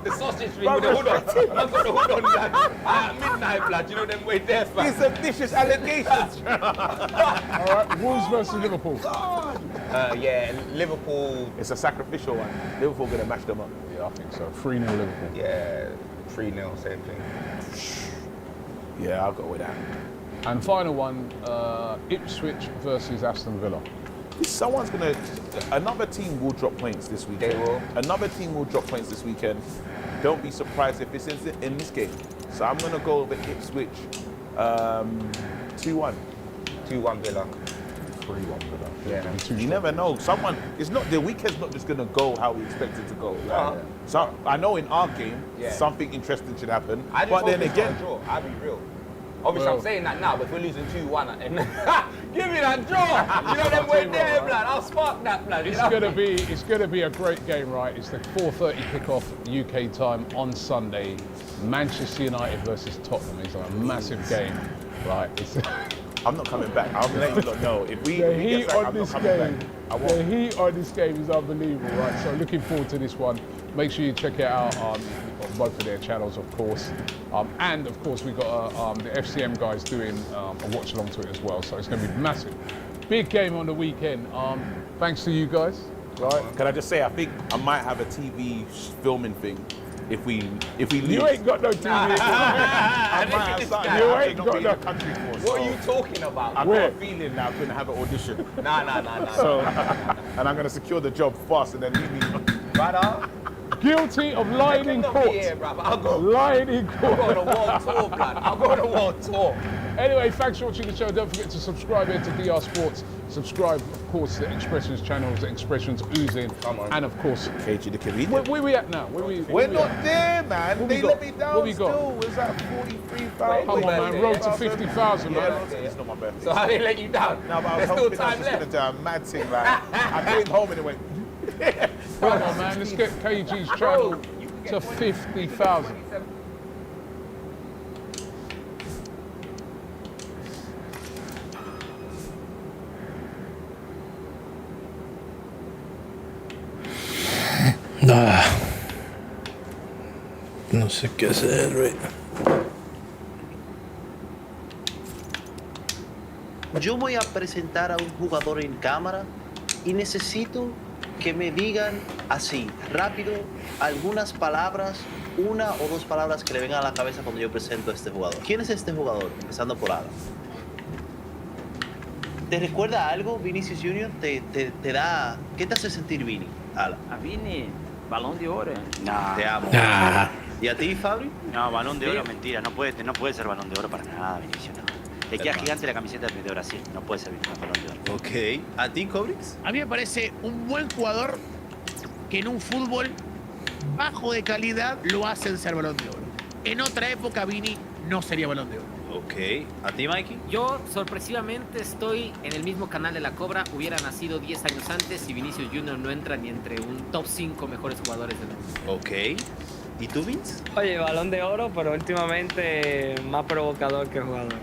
The sausage thing with the hood on. I've got the hood on, lad. At midnight, lad. You know them way there, fam. These are vicious allegations. All right, Wolves versus Liverpool. Yeah, Liverpool. It's a sacrificial one. Liverpool gonna mash them up. Yeah, I think so. 3-0 Liverpool. Yeah, 3-0, same thing. Yeah, I'll go with that. And final one, Ipswich versus Aston Villa. Another team will drop points this weekend. They will. Another team will drop points this weekend. Don't be surprised if it's in this game. So I'm gonna go with Ipswich 2-1. 2-1 Villa. 3-1 Villa. Yeah. You never know. The weekend's not just gonna go how we expect it to go. So I know in our game, something interesting should happen. But then again, I'll be real. Obviously, I'm saying that now, but if we're losing 2-1, give me that draw. You know them way there, blood. I'll spark that, blood. It's gonna be a great game, right? It's the 4:30 kickoff UK time on Sunday. Manchester United versus Tottenham is a massive game, right? I'm not coming back. I'm letting you lot know. If we The get heat back, on I'm not this coming game, back. I won't. the heat on this game is unbelievable, right? So looking forward to this one. Make sure you check it out on both of their channels, of course. And of course, we've got the FCM guys doing a watch along to it as well. So it's going to be massive. Big game on the weekend. Thanks to you guys. Right? Can I just say, I think I might have a TV filming thing. If we lose. You ain't got no TV. I might have something. You I ain't think I'll got be in no- the country for. What are you talking about? I've got a feeling that I'm going to have an audition. Nah. So, and I'm going to secure the job fast and then leave me. Brother, Guilty of lying in not court. be here, bruv. I'll go. Lying in I'll go court. on a world tour, blood. I'll go on a world tour. Anyway, thanks for watching the show. Don't forget to subscribe here to DR Sports. Subscribe, of course, to the Expressions channels, the Expressions oozing. Come on. And of course, KG the comedian. where we at now? Where We're we not at? there, man. What we They got? let me down What we got? still. Was that 43,000? Come on, man. Road to 50,000, Yeah, man. it's not my birthday. So how they let you down? No, but I was There's still hoping I time was just left. going to do a mad thing. Like, I came home and it went, Come on, man. Let's get KG's channel to 50,000. No sé qué hacer, güey. Yo voy a presentar a un jugador en cámara y necesito que me digan así, rápido, algunas palabras, una o dos palabras que le vengan a la cabeza cuando yo presento a este jugador. ¿Quién es este jugador? Empezando por Adam. ¿Te recuerda algo, Vinicius Junior? ¿Te da... ¿Qué te hace sentir, Vini? Alan. A Vini, balón de oro. No, Te amo. Ah, ¿Y a ti, Fabri? no, balón de oro, mentira. No puede ser balón de oro para nada, Vinicius. No. Le queda gigante la camiseta de Brasil. No puede ser balón de oro. Ok. ¿A ti, Cobrix? A mí me parece un buen jugador que en un fútbol bajo de calidad lo hacen ser balón de oro. En otra época, Vini no sería balón de oro. Ok. ¿A ti, Mikey? Yo, sorpresivamente, estoy en el mismo canal de la Cobra. Hubiera nacido 10 años antes y Vinicius Junior no entra ni entre un top 5 mejores jugadores del mundo. Ok. ¿Y tú, Vince? Oye, balón de oro, pero últimamente más provocador que jugador.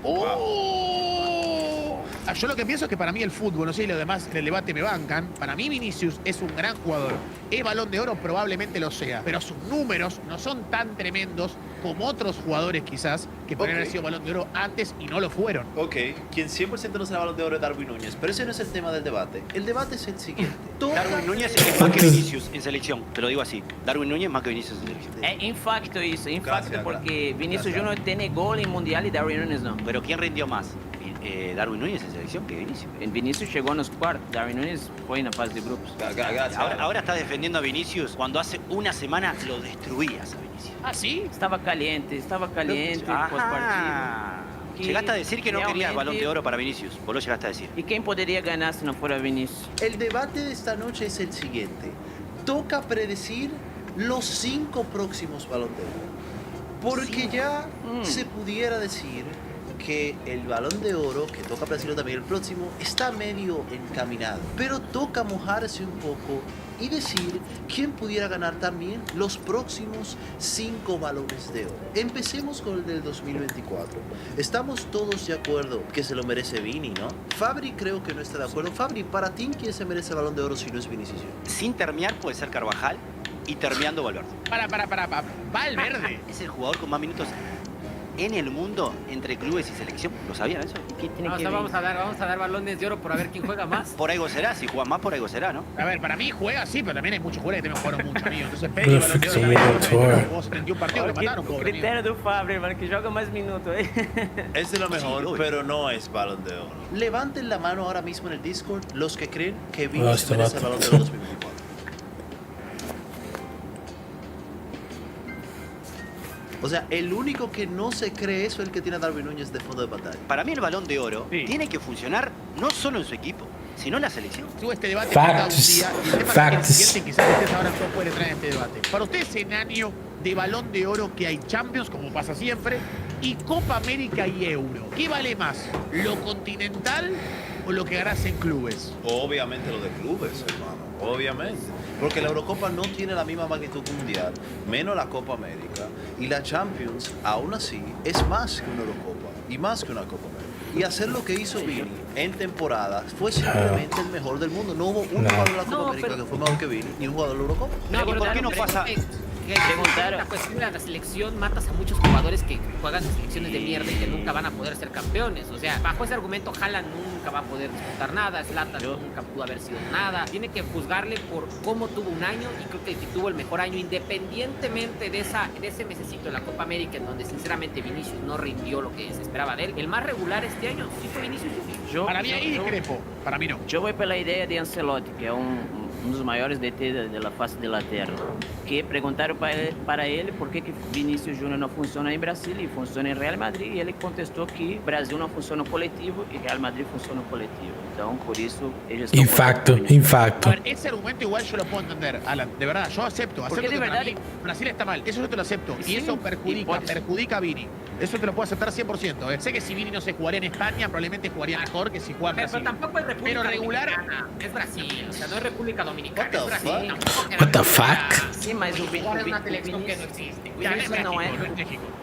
Yo lo que pienso es que para mí el fútbol, no sé si los demás en el debate me bancan, para mí Vinicius es un gran jugador. Es balón de oro, probablemente lo sea, pero sus números no son tan tremendos como otros jugadores quizás que podrían haber sido balón de oro antes y no lo fueron. Ok, quien 100% no será balón de oro es Darwin Núñez, pero ese no es el tema del debate. El debate es el siguiente. Darwin Núñez es más que Vinicius en selección. Te lo digo así. Darwin Núñez más que Vinicius en selección. É infacto isso, infacto Gracias, porque Vinicius gracias. Junior tiene gol en Mundial y Darwin Núñez no. Pero ¿quién rindió más? Darwin Núñez en selección que Vinicius. Vinicius chegou nos quartos, Darwin Núñez foi na fase de grupos. Gracias. Ahora está defendiendo a Vinicius cuando hace una semana lo destruías a Vinicius. ¿Ah, sí? Estava caliente pós-partido. Llegaste a decir que no querías realmente- balón de oro para Vinicius. Vos lo llegaste a decir. ¿Y quién podría ganar si no fuera Vinicius? El debate de esta noche es el siguiente. Toca predecir los 5 próximos balón de oro. Porque ya se pudiera decir que el Balón de Oro, que toca Brasil también el próximo, está medio encaminado. Pero toca mojarse un poco y decir quién pudiera ganar también los próximos 5 balones de oro. Empecemos con el del 2024. Estamos todos de acuerdo que se lo merece Vini, ¿no? Fabri creo que no está de acuerdo. Fabri, para ti, ¿quién se merece el Balón de Oro si no es Vinicius? Sin terminar puede ser Carvajal y terminando Valverde. Valverde. Es el jugador con más minutos en el mundo entre clubes y selección. ¿Lo sabían eso? ¿Qué tiene que ver? Vamos a dar balones de oro por a ver quién juega más. Por algo será, si juega más por algo será, ¿no? A ver, para mí juega sí, pero también hay muchos jugadores que también jugaron mucho, amigo. Entonces Pedri, Balón de Oro, jugó 71 partidos, lo mataron, O critério do Fabri, hermano, que joga más minutos. Es de lo mejor, pero no es Balón de Oro. Levanten la mano ahora mismo en el Discord los que creen que Vini se merece el Balón de Oro 2024. O sea, el único que no se cree eso es el que tiene a Darwin Núñez de fondo de pantalla. Para mí el Balón de Oro tiene que funcionar no solo en su equipo, sino en la selección. Tuve este debate cada un día y el tema es que siguiente quizás ustedes ahora no pueden entrar en este debate. Para ustedes en año de Balón de Oro que hay Champions, como pasa siempre, y Copa América y Euro, ¿qué vale más? ¿Lo continental o lo que ganas en clubes? Obviamente lo de clubes, hermano. Obviamente. Porque la Eurocopa no tiene la misma magnitud mundial, menos la Copa América. Y la Champions, aún así, es más que una Eurocopa y más que una Copa América. Y hacer lo que hizo Vini en temporada fue simplemente el mejor del mundo. No hubo un jugador de la Copa América que fue mejor que Vini, ni un jugador de la Eurocopa. No, ¿Y por qué no pasa? La cuestión de la selección, matas a muchos jugadores que juegan en selecciones de mierda y que nunca van a poder ser campeones. O sea, bajo ese argumento, Haaland nunca va a poder disputar nada, Zlatan nunca pudo haber sido nada. Tiene que juzgarle por cómo tuvo un año, y creo que el que tuvo el mejor año, independientemente de ese mesecito en la Copa América, en donde sinceramente Vinicius no rindió lo que se esperaba de él. El más regular este año sí fue Vinicius. Para mí ahí discrepo, para mí no. Yo voy por la idea de Ancelotti, que es um dos maiores DT da face da Terra, que perguntaram para ele por que Vinícius Júnior não funciona em Brasil e funciona em Real Madrid, e ele contestou que Brasil não funciona no coletivo e Real Madrid funciona no coletivo. Então, por isso, eles estão... Infacto. A ver, ese argumento igual yo lo puedo entender, Alan, de verdad, yo acepto Porque de que verdad... Brasil está mal, eso yo te lo acepto, y eso perjudica a Vini. Eso te lo puedo aceptar 100%. Sé que si Vini no se jugaría en España, probablemente jugaría mejor que si juega en Brasil. Pero tampoco es República Dominicana, es Brasil, o sea, no es República Dominicana, es Brasil. What the fuck? Sim, mas o Vinicius que no existe.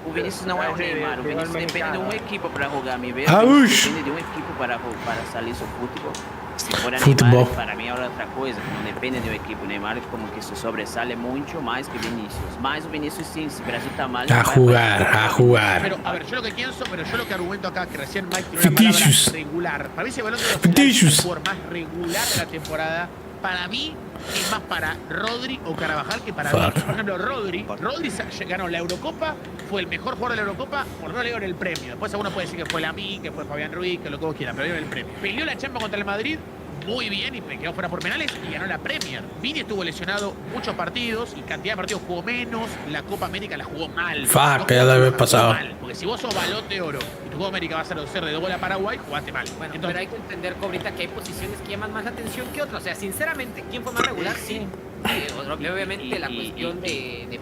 O Vinícius não é o Neymar, o Vinícius depende de uma equipe para jogar, me vê? Depende de uma equipe para salir su fútbol. Si fuera Neymar, para mí ahora otra cosa, no depende de un equipo. Neymar como que se sobresale mucho más que Vinicius. Más o Vinicius sí, si Brasil está mal... A jugar. Pero, a ver, yo lo que pienso, yo lo que argumento acá, que recién Mike tiró la palabra regular. Para mí ese balón de los el jugador más regular de la temporada. Para mí es más para Rodri o Carvajal que para Vini. Por ejemplo, Rodri ganó la Eurocopa, fue el mejor jugador de la Eurocopa, por no le dieron el premio. Después alguno puede decir que fue Lamine, que fue Fabián Ruiz, que lo que vos quieras, pero le dieron el premio. Peleó la Champions contra el Madrid muy bien y quedó fuera por penales y ganó la Premier. Vini estuvo lesionado muchos partidos y cantidad de partidos jugó menos. La Copa América la jugó mal. Ya debe haber pasado. Mal, porque si vos sos Balón de Oro y tu Copa América va a ser de gol a Paraguay, jugaste mal. Bueno, entonces, pero hay que entender, Cobrita, que hay posiciones que llaman más la atención que otras. O sea, sinceramente, ¿quién fue más regular? Sí. Obviamente la cuestión de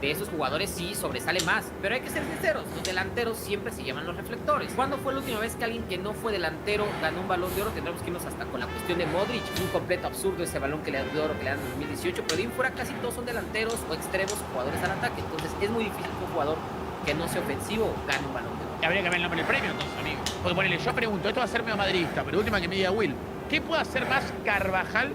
esos jugadores sí sobresale más, pero hay que ser sinceros, los delanteros siempre se llaman los reflectores. ¿Cuándo fue la última vez que alguien que no fue delantero ganó un balón de oro? Tendremos que irnos hasta con la cuestión de Modric, un completo absurdo ese balón de oro que le dan en 2018, pero de ahí fuera casi todos son delanteros o extremos o jugadores al ataque, entonces es muy difícil que un jugador que no sea ofensivo gane un balón de oro. Habría que ver el nombre del premio entonces, amigo. Porque ponele, yo pregunto, esto va a ser medio madridista, pero última que me diga Will, ¿qué puede hacer más Carvajal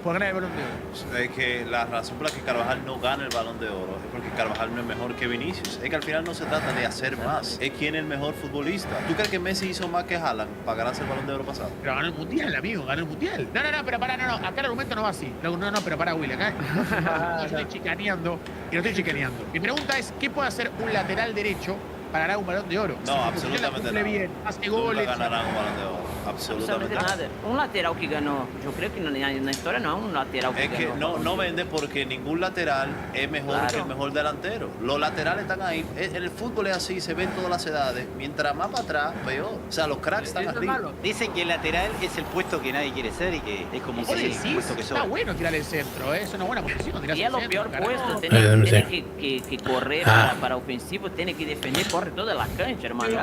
por ganar el Balón de Oro? Es que la razón por la que Carvajal no gana el Balón de Oro es porque Carvajal no es mejor que Vinicius. Es que al final no se trata de hacer más, es quién es el mejor futbolista. ¿Tú crees que Messi hizo más que Haaland para ganarse el Balón de Oro pasado? Pero ganó el Mundial, amigo, ganó el Mundial. No, pero pará, no, acá el argumento no va así. No, pero pará, Will, acá yo estoy chicaneando y no estoy chicaneando. Mi pregunta es, ¿qué puede hacer un lateral derecho para ganar un Balón de Oro? No, absolutamente no. Bien, hace goles. Nunca ganarán un Balón de Oro. Absolutamente nada. Un lateral que ganó, yo creo que en la historia no es un lateral que es que ganó. no vende porque ningún lateral es mejor que el mejor delantero. Los laterales están ahí. En el fútbol es así, se ven todas las edades. Mientras más para atrás, peor. O sea, los cracks están arriba. Dicen que el lateral es el puesto que nadie quiere ser y que es como que Sí, el puesto que está bueno tirar el centro, es una buena posición. Y es lo peor puesto, Déjame tiene ver. que correr para ofensivo, tiene que defender, corre toda la cancha, hermano.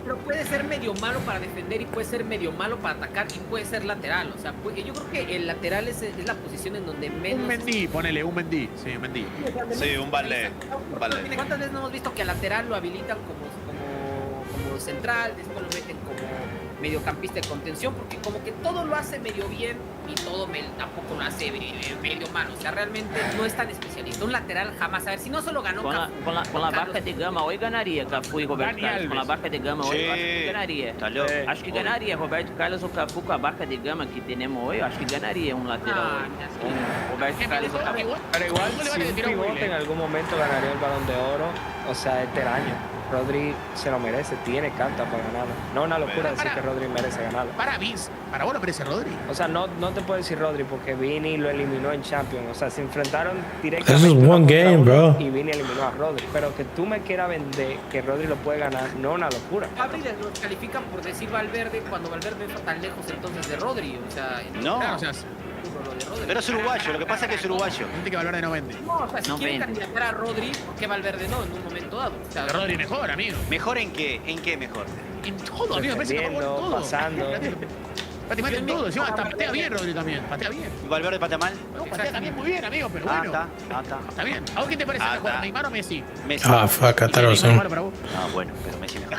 Pero puede ser medio malo para defender y puede ser medio malo para atacar y puede ser lateral. O sea, yo creo que el lateral es la posición en donde menos... Un Mendy, ponele, un Mendy. Sí, un Mendy. Sí, un ballet. ¿Cuántas veces no hemos visto que al lateral lo habilitan como central, después lo meten como mediocampista de contención, porque como que todo lo hace medio bien y todo tampoco lo hace medio mal, o sea, realmente no es tan especialista. Un lateral jamás, a ver, si no solo ganó con la baja de gama hoy ganaría Cafu y Roberto Carlos, con la baja de gama hoy acho que ganaría. Acho que ganaría Roberto Carlos o Cafu con la baja de gama que tenemos hoy, acho que ganaría un lateral hoy. Un Roberto Carlos o Cafu. Pero igual si un pivote en algún momento ganaría el Balón de Oro, o sea, este año. Rodri se lo merece, tiene carta para ganarlo. No es una locura decir que Rodri merece ganarlo. Para vos lo merece Rodri. O sea, no te puedo decir Rodri porque Vini lo eliminó en Champions. O sea, se enfrentaron directamente. This is one game, bro. Y Vini eliminó a Rodri. Pero que tú me quieras vender que Rodri lo puede ganar, no es una locura. Gabriel los califican por decir Valverde cuando Valverde está tan lejos entonces de Rodri. O sea, no. Claro, o sea, Pero es uruguayo, lo que pasa es que es uruguayo. gente que Valverde no vende. no, o sea, si No quieren vende. candidatar a Rodri, ¿por qué Valverde no en un momento dado? O sea, Rodri mejor, amigo. ¿Mejor en qué? ¿En qué mejor? En todo, amigo. Me parece que mejor en todo. Pasando. Prácticamente en todo. Encima hasta patea bien, Rodri también. Patea bien. ¿Y Valverde patea mal? No, patea también muy bien, amigo, pero bueno. Está. Está bien. ¿A vos qué te parece mejor, Neymar o Messi? Messi. Ah, fuck, I thought it was him. Neymar para vos. Bueno, pero Messi mejor.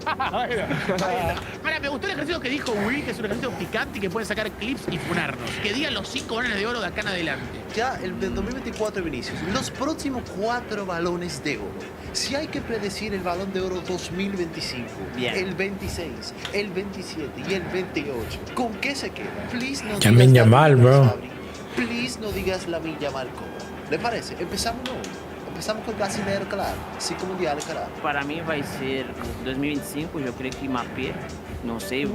Ahora, me gustó el ejercicio que dijo Will, que es un ejercicio picante y que puede sacar clips y funarnos. Que digan los 5 balones de oro de acá en adelante. Ya el del 2024, Vinicius, los próximos 4 balones de oro. Si hay que predecir el balón de oro 2025, Bien. el 26, el 27 y el 28, ¿con qué se queda? Please no Lamine digas Yamal, bro. Sabri. Please no digas Lamine Yamal como. ¿Le parece? Empezamos hoy. Empezamos con el brasileiro, claro. 5 mundiales, claro. Para mí va a ser 2025, yo creo que Mbappé, no sé,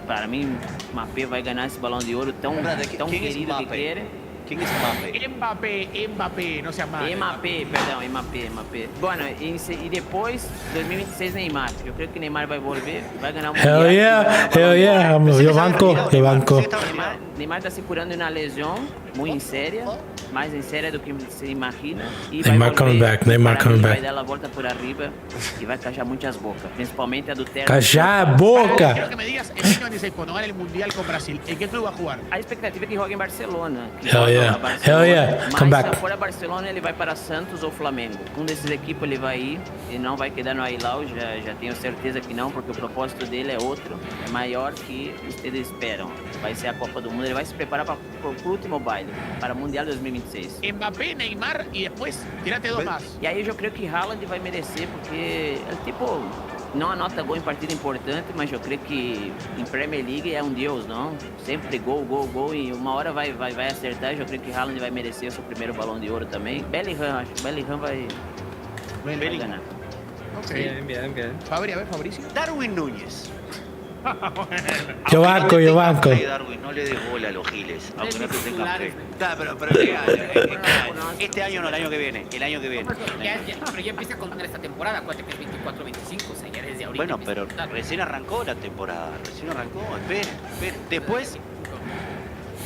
para mí Mbappé va a ganar ese balón de oro tão ¿Quién es querido que Mbappé? quiere. ¿Quién es Mbappé? Mbappé, no seas mal. Mbappé. Bueno, y después 2026 Neymar. Yo creo que Neymar va a volver, va a ganar un Hell mundial. yeah, yo banco. Neymar está se curando de una lesión muy seria, más en seria do que se imagina. Y Neymar coming back, Neymar para mí coming vai back. dar la vuelta por arriba y va a callar muchas bocas, principalmente a do técnico. Callar a Quiero boca. que me digas, el 2026, cuando gane el mundial con Brasil, ¿en qué club va a jugar? A expectativa é que jogue em Barcelona. Que Hell joga yeah. a Barcelona. Hell yeah. Mas Come back. se for a Barcelona, ele vai para Santos ou Flamengo. Um desses equipes ele vai ir e não vai quedar no Ailau, já tenho certeza que não, porque o propósito dele é outro, é maior que vocês esperam. Vai ser a Copa do Mundo, ele vai se preparar para o último baile, para o Mundial 2026. Mbappé, Neymar y después tirate 2 más. E aí eu creio que Haaland vai merecer, porque ele tipo não anota gol em partida importante, mas eu creio que em Premier League é um deus, não? Sempre gol, e uma hora vai acertar, eu creio que Haaland vai merecer o seu primeiro balão de ouro também. Bellingham, acho que Bellingham vai ganar. Ok. Bien. Fabri, a ver, Fabricio. Darwin Núñez. Yo banco. Darwin, no le des bola a los giles, aunque no te tengan fe. Claro, pero este año no, el año que viene. El año que viene. Pero ya empieza a contar esta temporada, acuérdate que es 24-25, o sea, ya desde ahorita. Bueno, empieza pero a contar. recién arrancó la temporada, esperen. Después,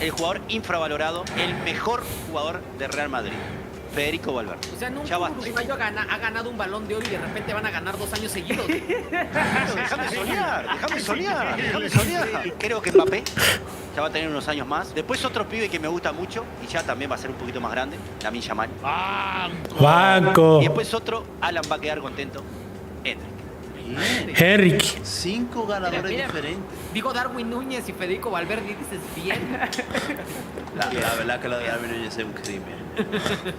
el jugador infravalorado, el mejor jugador de Real Madrid, Federico Valverde. O sea, nunca Ya un basta. uruguayo ha ganado un balón de oro y de repente van a ganar 2 años seguidos. Déjame soñar. Creo que Mbappé ya va a tener unos años más. Después otro pibe que me gusta mucho y ya también va a ser un poquito más grande, Lamine Yamal. Banco. Y después otro, Alan va a quedar contento, Henrik. 5 ganadores Mira, diferentes. Digo Darwin Núñez y Federico Valverde y dices bien. La verdad que lo de Darwin Núñez es un crimen.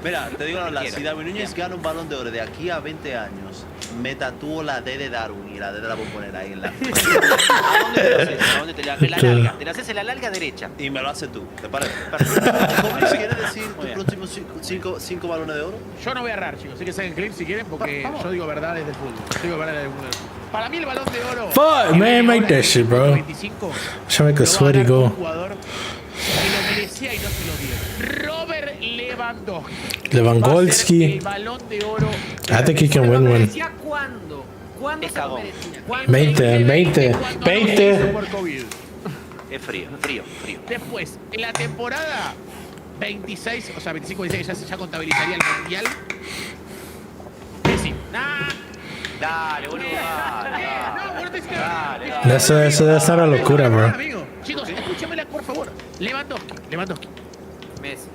Mira, te digo la verdad, si Darwin Núñez gana un balón de oro de aquí a 20 años, me tatúo la D de Darwin y la D de la voy a poner ahí en la... ¿A dónde te lo haces? ¿A dónde te la larga? Te la haces en la larga derecha. Y me lo haces tú, ¿te parece? ¿Cómo quieres decir tus próximos 5 balones de oro? Yo no voy a errar, chicos. Así que saquen clips si quieren, porque yo digo verdades del fútbol. Yo digo verdades del fútbol. Para mí el Balón de Oro. Fuck, man, make that shit, bro. 25, Should make a sweaty un goal. jugador que lo merecía y no se lo dio. Robert Lewandowski. Lewandowski. El Balón de Oro. I think he can win one. ¿Cuándo? ¿Cuándo se lo merecía? 20. Por COVID. Es frío. Después, en la temporada 26, o sea, 25-26 ya contabilizaría el Mundial. Messi. Dale, boludo. Esa era locura, bro. Amigo, chicos, escúchamela, por favor. Lewandowski.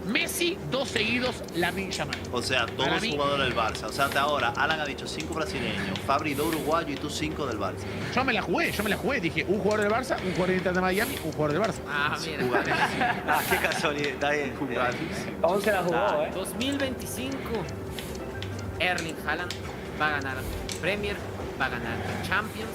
Messi, 2 seguidos, Lamine Yamal. O sea, todos jugadores del Barça. O sea, hasta ahora, Alan ha dicho 5 brasileños, Fabri 2 uruguayos y tú 5 del Barça. Yo me la jugué. Dije, un jugador del Barça, un jugador del Inter de Miami, un jugador del Barça. Ah, mira. Qué casualidad. Está bien. ¿Cómo se la jugó, 2025, Erling Haaland va a ganar Premier, va a ganar Champions,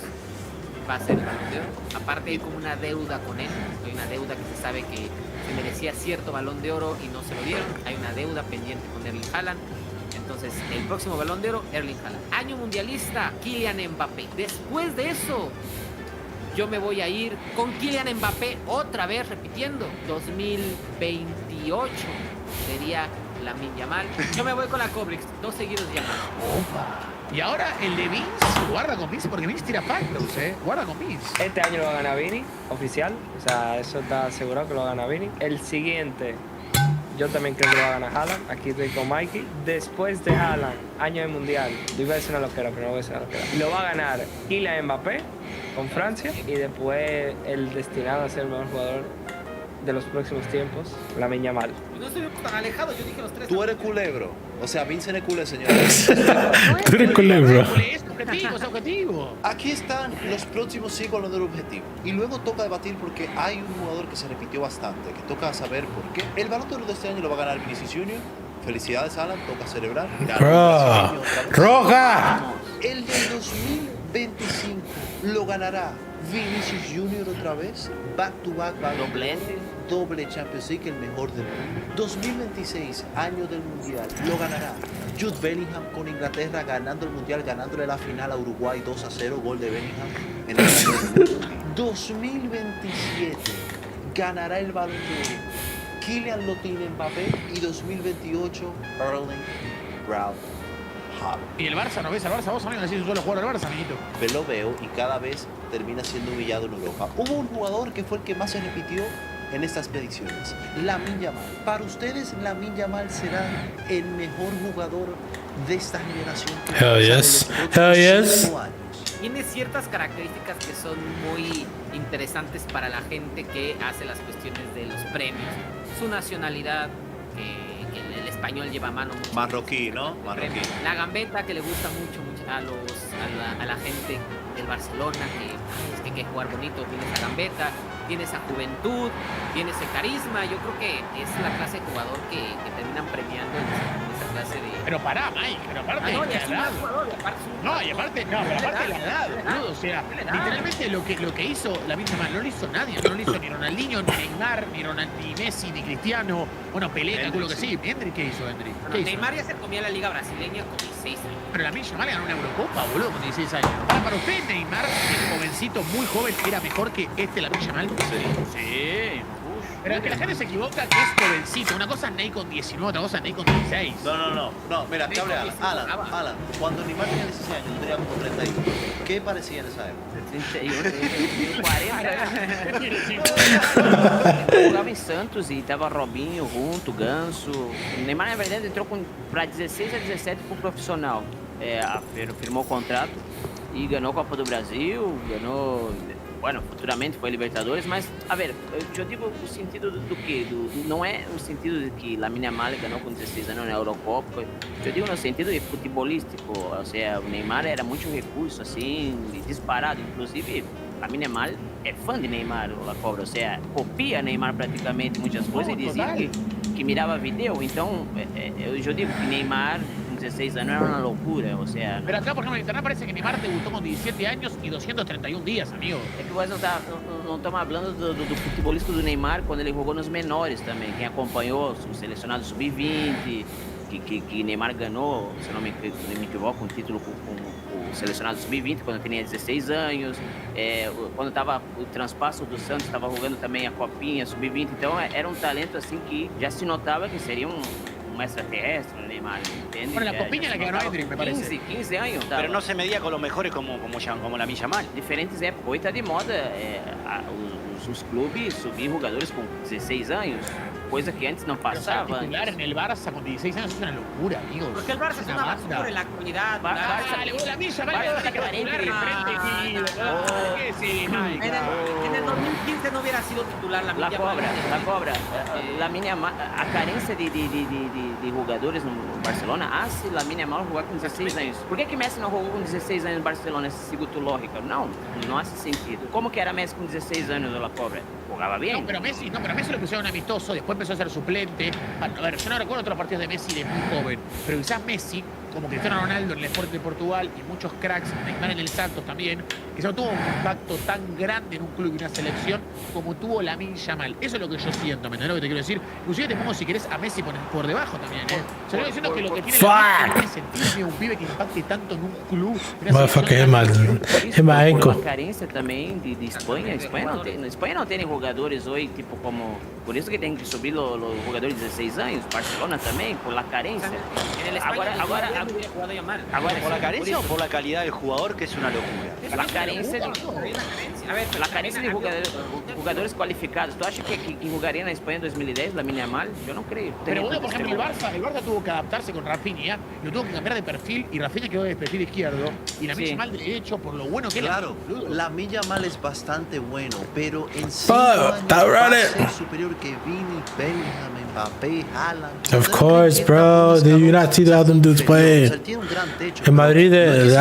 va a ser el Balón de Oro. Aparte hay como una deuda con él, hay una deuda que se sabe que se merecía cierto Balón de Oro y no se lo dieron, hay una deuda pendiente con Erling Haaland. Entonces, el próximo Balón de Oro, Erling Haaland. Año mundialista, Kylian Mbappé. Después de eso, yo me voy a ir con Kylian Mbappé otra vez repitiendo. 2028 sería Lamine Yamal. Yo me voy con la Cobrix, 2 seguidos Yamal. Opa. Y ahora el de Vince, guarda con Vince, porque Vince tira pactos, guarda con Vince. Este año lo va a ganar Vini, oficial. O sea, eso está asegurado que lo va a ganar Vini. El siguiente, yo también creo que lo va a ganar Haaland. Aquí estoy con Mikey. Después de Haaland, año de mundial, yo iba a decir una loquera, pero no voy a decir una loquera. Lo va a ganar Kylian Mbappé con Francia. Y después el destinado a ser el mejor jugador de los próximos tiempos, Lamine Yamal. No estoy tan alejado, yo dije los 3. Tú eres culebro. O sea, Vince es culé, señor. Tú eres culebro. Es objetivo. Aquí están los próximos 5 los del objetivo. Y luego toca debatir porque hay un jugador que se repitió bastante, que toca saber por qué. El Balón de Oro de este año lo va a ganar Vinicius Junior. Felicidades, Alan, toca celebrar. Bro, roja. El del 2025 lo ganará Vinicius Junior otra vez. Back to back, doble Champions League, el mejor del mundo. 2026, año del Mundial, lo ganará Jude Bellingham con Inglaterra ganando el Mundial, ganándole la final a Uruguay 2-0, gol de Bellingham en el año del mundo. 2027 ganará el Balón de Oro Kylian lo tiene Mbappé y 2028 Erling Braut Haaland. Y el Barça, ¿no ves al Barça? Vos no decís un solo jugador del Barça, amiguito. Lo veo y cada vez termina siendo humillado en Europa. Hubo un jugador que fue el que más se repitió en estas predicciones, Lamine Yamal. Para ustedes, Lamine Yamal será el mejor jugador de esta generación. Hell yes. Hell yes. Tiene ciertas características que son muy interesantes para la gente que hace las cuestiones de los premios. Su nacionalidad, que el español lleva a mano mucho. Marroquí, ¿no? Marroquí. La gambeta que le gusta mucho a la gente del Barcelona, que hay que jugar bonito, tiene esa gambeta, tiene esa juventud, tiene ese carisma. Yo creo que es la clase de jugador que terminan premiando en esa clase de... Pero pará, Mike, pero aparte no, de la edad. Y aparte de la edad, boludo. O sea, literalmente lo que hizo Lamine Yamal no lo hizo nadie. No lo hizo ni Ronaldinho, ni Neymar, ni Messi, ni Cristiano. Bueno, Pelé, calculo que sí. ¿Hendrik qué hizo, Hendrik? Neymar ya se comía la liga brasileña con 16 años. Pero Lamine Yamal ganó una Eurocopa, boludo, con 16 años. Para usted, Neymar, el jovencito, muy joven, era mejor que Lamine Yamal. Sí. Pero es que la gente se equivoca que es jovencito. Una cosa es Ney con 19, otra cosa es Ney con 16. No, mira, te hablé Alan, cuando Neymar tenía 16 años, yo tenía como 31. ¿Qué parecía en esa época? 40. Jogava em Santos e tava Robinho junto, Ganso. O Neymar, na verdade, entrou para 16 a 17 pro profissional. Firmou o contrato e ganhou a Copa do Brasil, ganhou... Bueno, futuramente foi Libertadores, mas, a ver, eu digo o sentido do quê? Não é o sentido de que Lamine Yamal ganhou com 16 anos na Eurocopa, eu digo no sentido de futebolístico, ou seja, o Neymar era muito recurso, assim, disparado, inclusive Lamine Yamal é fã de Neymar, a cobra, ou seja, copia Neymar praticamente muitas coisas e dizia que mirava vídeo, então eu digo que Neymar... 16 años era una locura, o sea... Pero acá, por ejemplo, en internet parece que Neymar debutó con 17 años y 231 días, amigo. É que nós não estamos falando do futebolista do Neymar quando ele jogou nos menores também. Quem acompanhou o selecionado sub-20, que Neymar ganhou, se não me equivoco, um título com selecionado sub-20 quando tinha 16 anos, quando estava o transpasso do Santos, estava jogando também a Copinha sub-20, então era um talento assim que já se notava que seria um extraterrestre, Neymar, ¿entiendes? Bueno, la Copinha la que ganó Hendrik, me parece. 15 años. Pero no se medía con los mejores como la Yamal. Diferentes épocas. Hoje está de moda os clubes subir jogadores com 16 anos. Coisa que antes no pasaba. Titular en el Barça con 16 años es una locura, amigos. Porque el Barça es una basura en la actualidad. La Milla Mal va a titular en frente, tío. ¿Qué sí, Mike? En el 2015 no hubiera sido titular la Milla Mal. La cobra. A carência de jogadores no Barcelona hace la Yamal jogar com 16 anos. Por que Messi não jogou com 16 anos no Barcelona? Segundo lógica. Não hace sentido. Como que era Messi com 16 anos de la cobra? Jugaba bien. No, pero Messi lo pusieron amistoso, después empezó a ser suplente. A ver, yo no recuerdo otros partidos de Messi de muy joven, pero quizás Messi, como Cristiano Ronaldo en el Sport de Portugal y muchos cracks, Neymar en el Santos también, quizás no tuvo un impacto tan grande en un club y una selección como tuvo Lamine Yamal. Eso es lo que yo siento, ¿me entendés lo que te quiero decir? Inclusive te pongo, si querés, a Messi por debajo también, ¿eh? O sea, yo diciendo que lo que tiene no tiene sentido un pibe que impacte tanto en un club. Motherfucker, a carência também de Espanha. Espanha não tem jogadores hoje, tipo como... Por isso que tem que subir os jogadores de 16 anos. Barcelona também, por la carencia. Ahora, ¿por la carencia o por la calidad del jugador, que es una locura? La carencia de jugadores qualificados. ¿Tú achas que jugaría en España en 2010 la Yamal? Yo no creo. Pero bueno, por ejemplo, el Barça tuvo que adaptarse con Rafinha, lo tuvo que cambiar de perfil y Rafinha quedó de perfil izquierdo y la Yamal de derecho por lo bueno que claro, la Yamal es bastante bueno, pero en sí va a ser superior que Vini, Bellingham, Mbappé, Haaland. Of course, bro. Did you not see the other dudes play? El Madrid del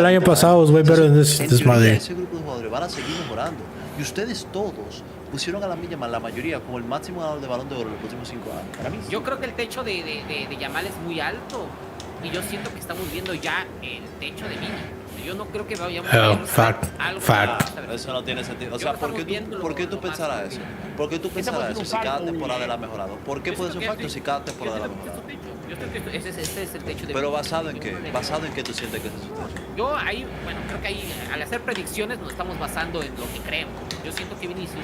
año pasado was way better than this Madrid. Ese grupo de jugadores van a seguir mejorando. Y ustedes todos pusieron a la Yamal, la mayoría, como el máximo ganador de Balón de Oro en los próximos 5 años. Para mí, yo creo que el techo de Yamal es muy alto. Y yo siento que estamos viendo ya el techo de Vini. Yo no creo que vayamos a ver algo. Fact. Eso no tiene sentido. O sea, ¿por qué tú pensarás eso? ¿Por qué tú pensarás eso si cada temporada la ha mejorado? ¿Por qué puede ser un facto si cada temporada la ha mejorado? Yo creo que ese es el techo de ¿Pero basado en qué? ¿Basado en qué tú sientes que ese es el techo? Yo ahí, bueno, creo que ahí al hacer predicciones nos estamos basando en lo que creemos. Yo siento que Vinicius,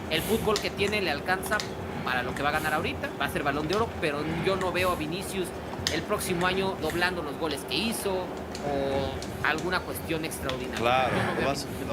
el fútbol que tiene le alcanza para lo que va a ganar ahorita, va a ser Balón de Oro, pero yo no veo a Vinicius el próximo año doblando los goles que hizo o alguna cuestión extraordinaria. Claro,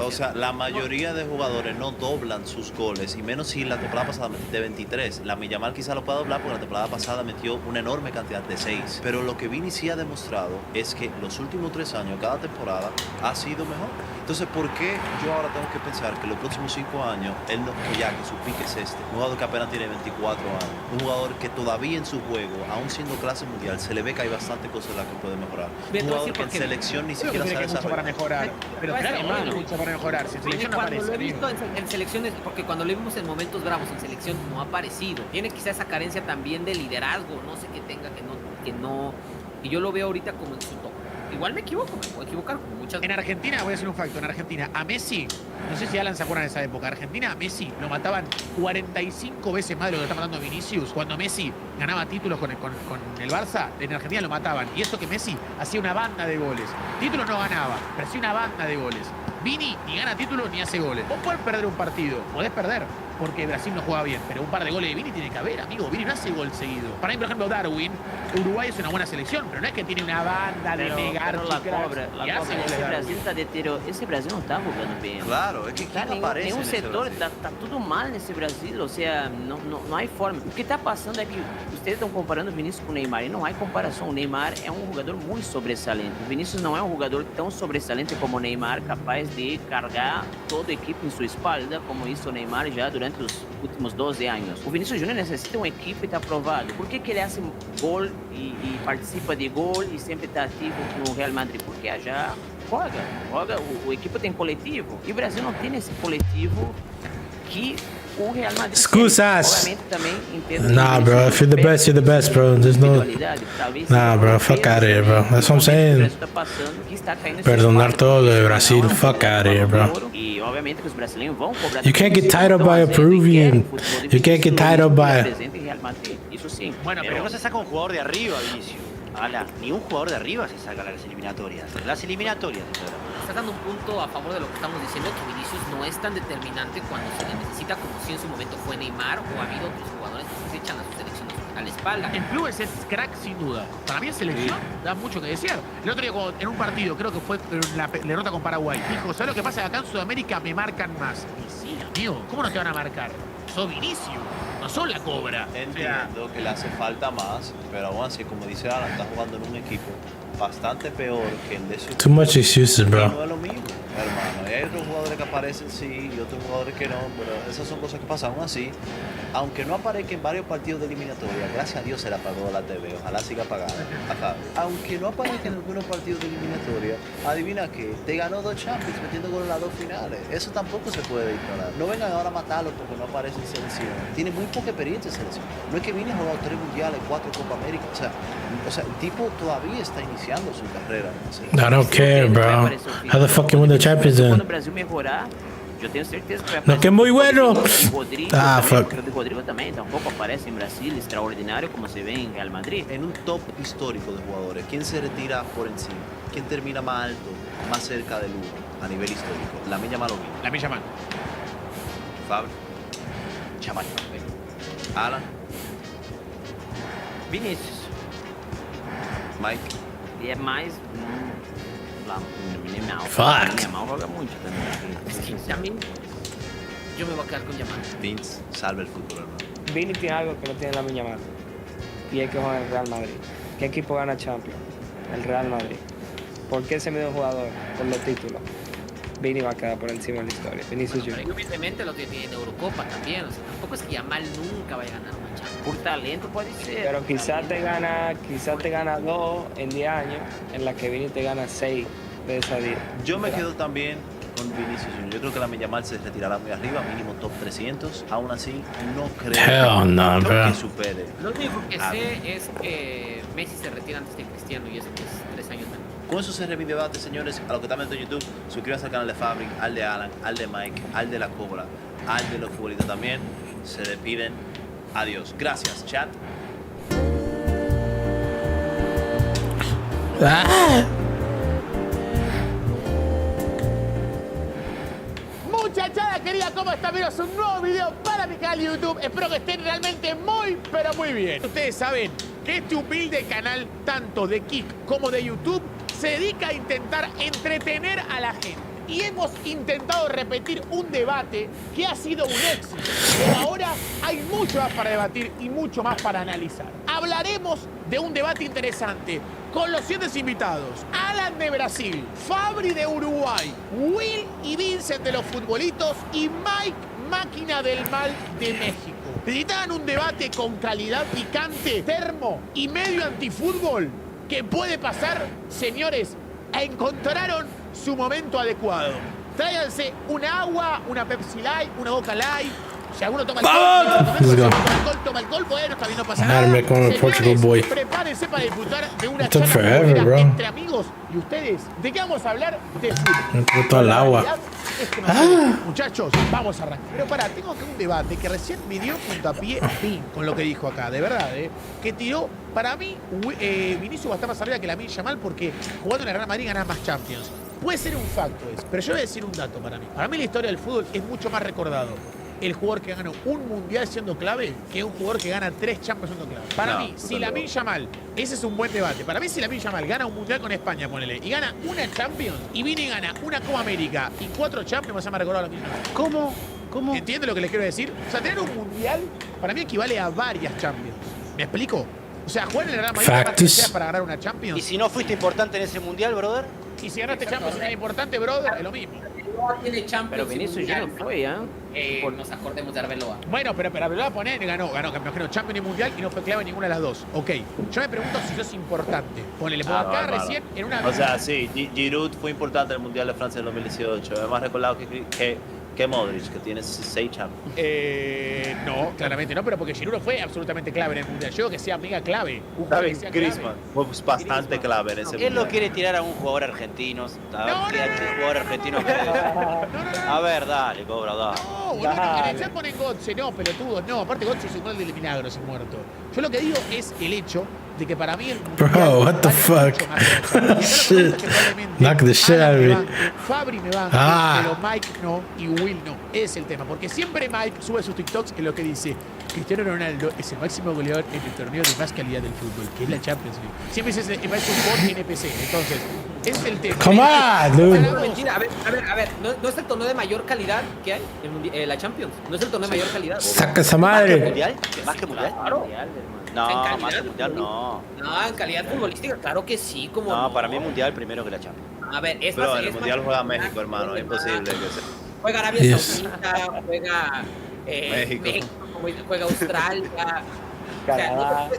o sea, la mayoría de jugadores no doblan sus goles, y menos si la temporada pasada de 23. La Yamal quizá lo pueda doblar porque la temporada pasada metió una enorme cantidad de 6. Pero lo que Vini sí ha demostrado es que los últimos 3 años, cada temporada, ha sido mejor. Entonces, ¿por qué yo ahora tengo que pensar que los próximos 5 años, él no, que su pique es este? Un jugador que apenas tiene 24 años. Un jugador que todavía en su juego, aún siendo clase mundial, se le ve que hay bastante cosas en las que puede mejorar. Un jugador que en selección ni siquiera sabe mucho para mejorar. Pero claro, hay mucho para mejorar. Si en selección no aparece. Lo he visto en selecciones, porque cuando lo vimos en momentos bravos en selección no ha aparecido. Tiene quizá esa carencia también de liderazgo, no sé qué tenga, que no. Y yo lo veo ahorita como en su toque. Igual me equivoco, me puedo equivocar con muchas. En Argentina, voy a hacer un facto, en Argentina, a Messi, no sé si Alan se acuerdan de esa época, Argentina a Messi lo mataban 45 veces más de lo que está matando Vinicius. Cuando Messi ganaba títulos con el Barça, en Argentina lo mataban. Y eso que Messi hacía una banda de goles. Títulos no ganaba, pero hacía una banda de goles. Vini ni gana títulos ni hace goles. Vos podés perder un partido, podés perder, porque Brasil no juega bien, pero un par de goles de Vini tiene que haber, amigo. Vini no hace gol seguido. Para mí, por ejemplo, Darwin, Uruguay es una buena selección, pero no es que tiene una banda de negar. Esse Brasil não tá jogando bem. Claro, é que nenhum setor, tá tudo mal nesse Brasil, ou seja, não há forma. O que tá passando é que vocês estão comparando o Vinícius com o Neymar, e não há comparação. O Neymar é um jogador muito sobressalente. O Vinícius não é um jogador tão sobressalente como o Neymar, capaz de carregar toda a equipe em sua espalda, como isso o Neymar já durante os últimos 12 anos. O Vinícius Júnior necessita uma equipe, está provado. Por que ele hace gol e participa de gol e sempre está ativo no Real Madrid? Porque já joga, o equipe tem coletivo. E o Brasil não tem esse coletivo que o Real Madrid Excusas. Nah, bro. If you're the best, you're the best, bro. There's no. Nah, bro. Fuck out of here, bro. That's what I'm saying. Perdonar todo lo de Brasil. Fuck out of here, bro. You can't get tied up by a Peruvian. You can't get tied up by. Bueno, pero no se saca un jugador de arriba, Vinicius. Ala, ni un jugador de arriba se saca las eliminatorias. Las eliminatorias, señora. Estás dando un punto a favor de lo que estamos diciendo, que Vinicius no es tan determinante cuando se le necesita como si en su momento fue Neymar o ha habido otros jugadores que se echan a sus selecciones a la espalda. En clubes es crack sin duda. Para mí en selección da mucho que desear. El otro día en un partido, creo que fue la derrota con Paraguay, dijo, ¿sabes lo que pasa? Acá en Sudamérica me marcan más. Y sí, amigo, ¿cómo no te van a marcar? Sos Vinicius, no sos la Cobra. Entiendo que le hace falta más, pero aún así, como dice Alan, está jugando en un equipo bastante peor que el de su... Too much excuses, bro. No es lo mismo, hermano. Y hay otros jugadores que aparecen, sí, y otros jugadores que no, pero esas son cosas que pasan. Aún así, aunque no aparezca en varios partidos de eliminatoria, gracias a Dios se la pagó la TV, ojalá siga pagada. Ajá. Aunque no aparezca en algunos partidos de eliminatoria, adivina qué, te ganó 2 Champions metiendo con las 2 finales. Eso tampoco se puede ignorar. No vengan ahora a matarlo porque no aparece en selección. Tiene muy poca experiencia en selección. No es que viene a jugar 3 mundiales, 4 Copa América. O sea, el tipo todavía está iniciando su carrera. I don't care, bro. How the fuck you win the Champions then? Quando o Brasil melhorar, eu tenho certeza que vai No, que es muy bueno. Rodrigo, Fuck. creo que Rodrigo también tampoco aparece en Brasil, extraordinario como se ve en Real Madrid. En un top histórico de jugadores, ¿quién se retira por encima? ¿Quién termina más alto, más cerca del 1 a nivel histórico? Lamine Yamal o Vini. Lamine Yamal. Fabio. Chaval. Alan. Vinícius. Mike. E é mais Yamal. Fuck. Yamal joga muito também. Es que también yo me voy a quedar con Yamal. Vince, salve el fútbol, hermano. Vini tiene algo que no tiene la Lamine Yamal. Y es que juega en el Real Madrid. ¿Qué equipo gana Champions? El Real Madrid. ¿Por qué se mide un jugador por los títulos? Vini va a quedar por encima de la historia. Vinicius Junior. Pero humildemente lo tiene en Eurocopa también. O sea, tampoco es que Yamal nunca vaya a ganar una Champions. Por talento pode ser. Pero quizás te gana 2 en 10 años, en la que Vini te gana 6 de esa 10. Yo me quedo también con Vinicius Junior. Yo creo que Lamine Yamal se retirará muy arriba, mínimo top 300. Aún así, no creo que supere. Lo único que sé es que Messi se retira antes que Cristiano y eso que es 3 años menos. Con eso cerré mi debate, señores. A los que están viendo en YouTube, suscríbanse al canal de Fabric, al de Alan, al de Mike, al de la Cobra, al de los futbolistas también. Se despiden. Adiós. Gracias, chat. Muchachada querida, ¿cómo están? Bienvenidos a un nuevo video para mi canal de YouTube. Espero que estén realmente muy, pero muy bien. Ustedes saben que este humilde canal, tanto de Kick como de YouTube, se dedica a intentar entretener a la gente. Y hemos intentado repetir un debate que ha sido un éxito. Pero ahora hay mucho más para debatir y mucho más para analizar. Hablaremos de un debate interesante con los siguientes invitados: Alan de Brasil, Fabri de Uruguay, Will y Vincent de los futbolitos y Mike Máquina del Mal de México. Necesitaban un debate con calidad picante, termo y medio antifútbol. ¿Qué puede pasar? Señores, encontraron su momento adecuado. Tráiganse una agua, una Pepsi Light, una Coca Light. Si alguno toma toma alcohol, bueno, está bien, no pasa nada. Señores, prepárense para disfrutar de una charla entre amigos y ustedes. ¿De qué vamos a hablar? De fútbol. Todo el agua. Muchachos, vamos a arrancar. Pero pará, tengo que un debate que recién me dio puntapié a fin con lo que dijo acá, de verdad, que tiró, para mí, Vinicius va a estar más arriba que Lamine Yamal porque jugando en el Real Madrid gana más Champions. Puede ser un facto eso, pero yo voy a decir un dato para mí. Para mí la historia del fútbol es mucho más recordado el jugador que gana un mundial siendo clave que un jugador que gana 3 Champions siendo clave. Para mí, si Lamine Yamal, ese es un buen debate. Para mí, si Lamine Yamal gana un mundial con España, ponele, y gana una Champions, y viene y gana una Copa América y 4 Champions, me ha recordado a Lamine Yamal. ¿Cómo? ¿Entiendes lo que les quiero decir? O sea, tener un mundial para mí equivale a varias Champions. ¿Me explico? O sea, jugar en el Real Madrid para ganar una Champions. ¿Y si no fuiste importante en ese mundial, brother? Y si ganaste Champions y no es importante, brother, es lo mismo. Tiene Champions. Pero Vinicius ya no fue, Por nos acordemos de Arbeloa. Bueno, pero Arbeloa ganó campeón Champions y Mundial y no fue clave en ninguna de las dos. Ok, yo me pregunto si eso es importante. Ponele, por acá recién en una... O sea, sí, Giroud fue importante en el Mundial de Francia del 2018. Además, recordado que que Modric, que tiene 6 Champions. No, claramente no, pero porque Giroud no fue absolutamente clave en el Mundial. Yo creo que sea mega clave. Griezmann fue bastante clave en ese Mundial. Él lo quiere tirar a un jugador argentino. Jugador argentino. A ver, dale, Cobra, dale. No, boludo, en el chat ponen Götze, no, pelotudo, no. Aparte Götze es un gol del milagro, ese muerto. Yo lo que digo es el hecho de que para mí el Mundial... Bro, what the fuck? Shit. Knock the shit out of me. Fabri me banca, pero Mike no y Will no. Ese es el tema, porque siempre Mike sube sus TikToks en lo que dice: Cristiano Ronaldo es el máximo goleador en el torneo de más calidad del fútbol, que es la Champions League. Siempre dice es un bot NPC, entonces, ese es el tema. Come on, dude. Mentira, a ver, ¿no es el torneo de mayor calidad que hay? La Champions. ¿No es el torneo de mayor calidad? Saca esa madre. ¿Más que mundial? Claro. No, más que mundial no. No, en calidad futbolística, claro que sí. Como no, para mí mundial primero que la Champions. A ver, es pero más... en el mundial juega México, hermano, es imposible que sea. Juega Arabia Saudita, juega México, juega Australia. O sea,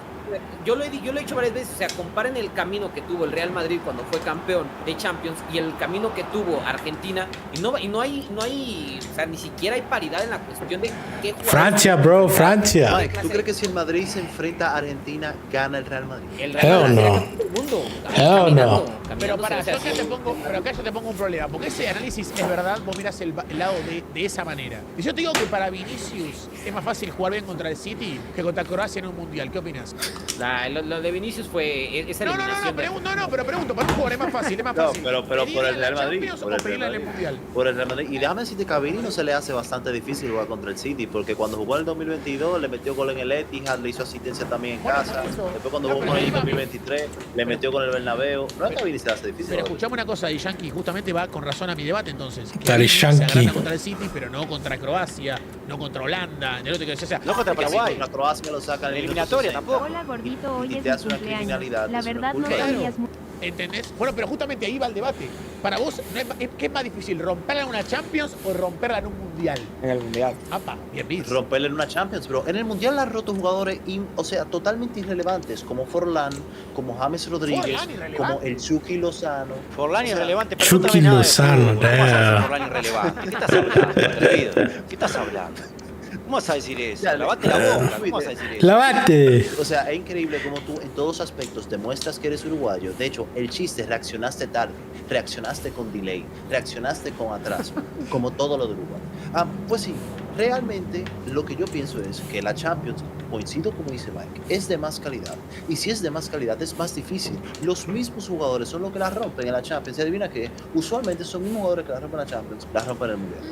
yo lo he dicho varias veces, o sea, comparen el camino que tuvo el Real Madrid cuando fue campeón de Champions y el camino que tuvo Argentina y no hay, o sea, ni siquiera hay paridad en la cuestión de qué jugador. Francia, bro, Francia. Mike, ¿tú crees que si el Madrid se enfrenta a Argentina, gana el Real Madrid? El Real Madrid no. el mundo. Hell no. Pero para, yo acá te pongo un problema, porque ese análisis es verdad, vos mirás el lado de esa manera. Y yo te digo que para Vinicius es más fácil jugar bien contra el City que contra Croacia en un mundial. ¿Qué opinas? Lo de Vinicius fue esa eliminación. Pero pregunto, para un jugador es más fácil, No, pero por el Real Madrid. Por el Real Madrid. Y déjame decirte que a Vini no se le hace bastante difícil jugar contra el City, porque cuando jugó en el 2022 le metió gol en el Etihad, le hizo asistencia también en casa. Después cuando jugó con el 2023 le metió con el Bernabéu. No es que a Vini se le hace difícil. Pero escuchame una cosa, y Yankee justamente va con razón a mi debate entonces. Dale, Yankee. Se agarra contra el City, pero no contra Croacia, no contra Holanda, no contra Paraguay. Contra Croacia lo sacan en eliminatoria tampoco. Hola gordito, hoy y te hace una criminalidad. La verdad no Claro. sabías mucho. ¿Entendés? Bueno, pero justamente ahí va el debate. Para vos, ¿qué es más difícil, romperla en una Champions o romperla en un Mundial? En el Mundial. Apa, bien visto. Romperla en una Champions, bro. En el Mundial la han roto jugadores, totalmente irrelevantes, como Forlán, como James Rodríguez, como el Chucky Lozano. Forlán irrelevante, pero Chucky no Lozano, ¿Cómo vas a decir Forlán irrelevante? ¿Qué estás hablando, atrevido? ¿Qué estás hablando? ¿Cómo vas a decir eso? Lavate la boca, ¿cómo vas a decir eso? ¡Lavate! O sea, es increíble como tú en todos aspectos demuestras que eres uruguayo. De hecho, el chiste, reaccionaste tarde, reaccionaste con delay, reaccionaste con atraso, como todo lo de Uruguay. Pues sí, realmente lo que yo pienso es que la Champions, coincido como dice Mike, es de más calidad. Y si es de más calidad, es más difícil. Los mismos jugadores son los que la rompen en la Champions. ¿Y adivina qué? Usualmente son los mismos jugadores que la rompen en la Champions, la rompen en el Mundial.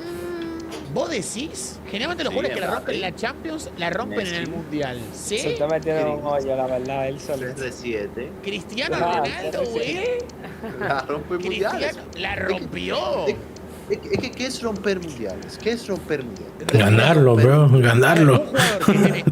¿Vos decís? Generalmente los jugadores que la rompen en la Champions la rompen en el Mundial. ¿Sí? Se está metiendo un hoyo, la verdad, él solo. 3-7. Cristiano Ronaldo, güey. La rompe en mundiales. La rompió. ¿Qué es romper mundiales? ¿Qué es romper mundiales? Ganarlo, bro, ganarlo. Un jugador que tiene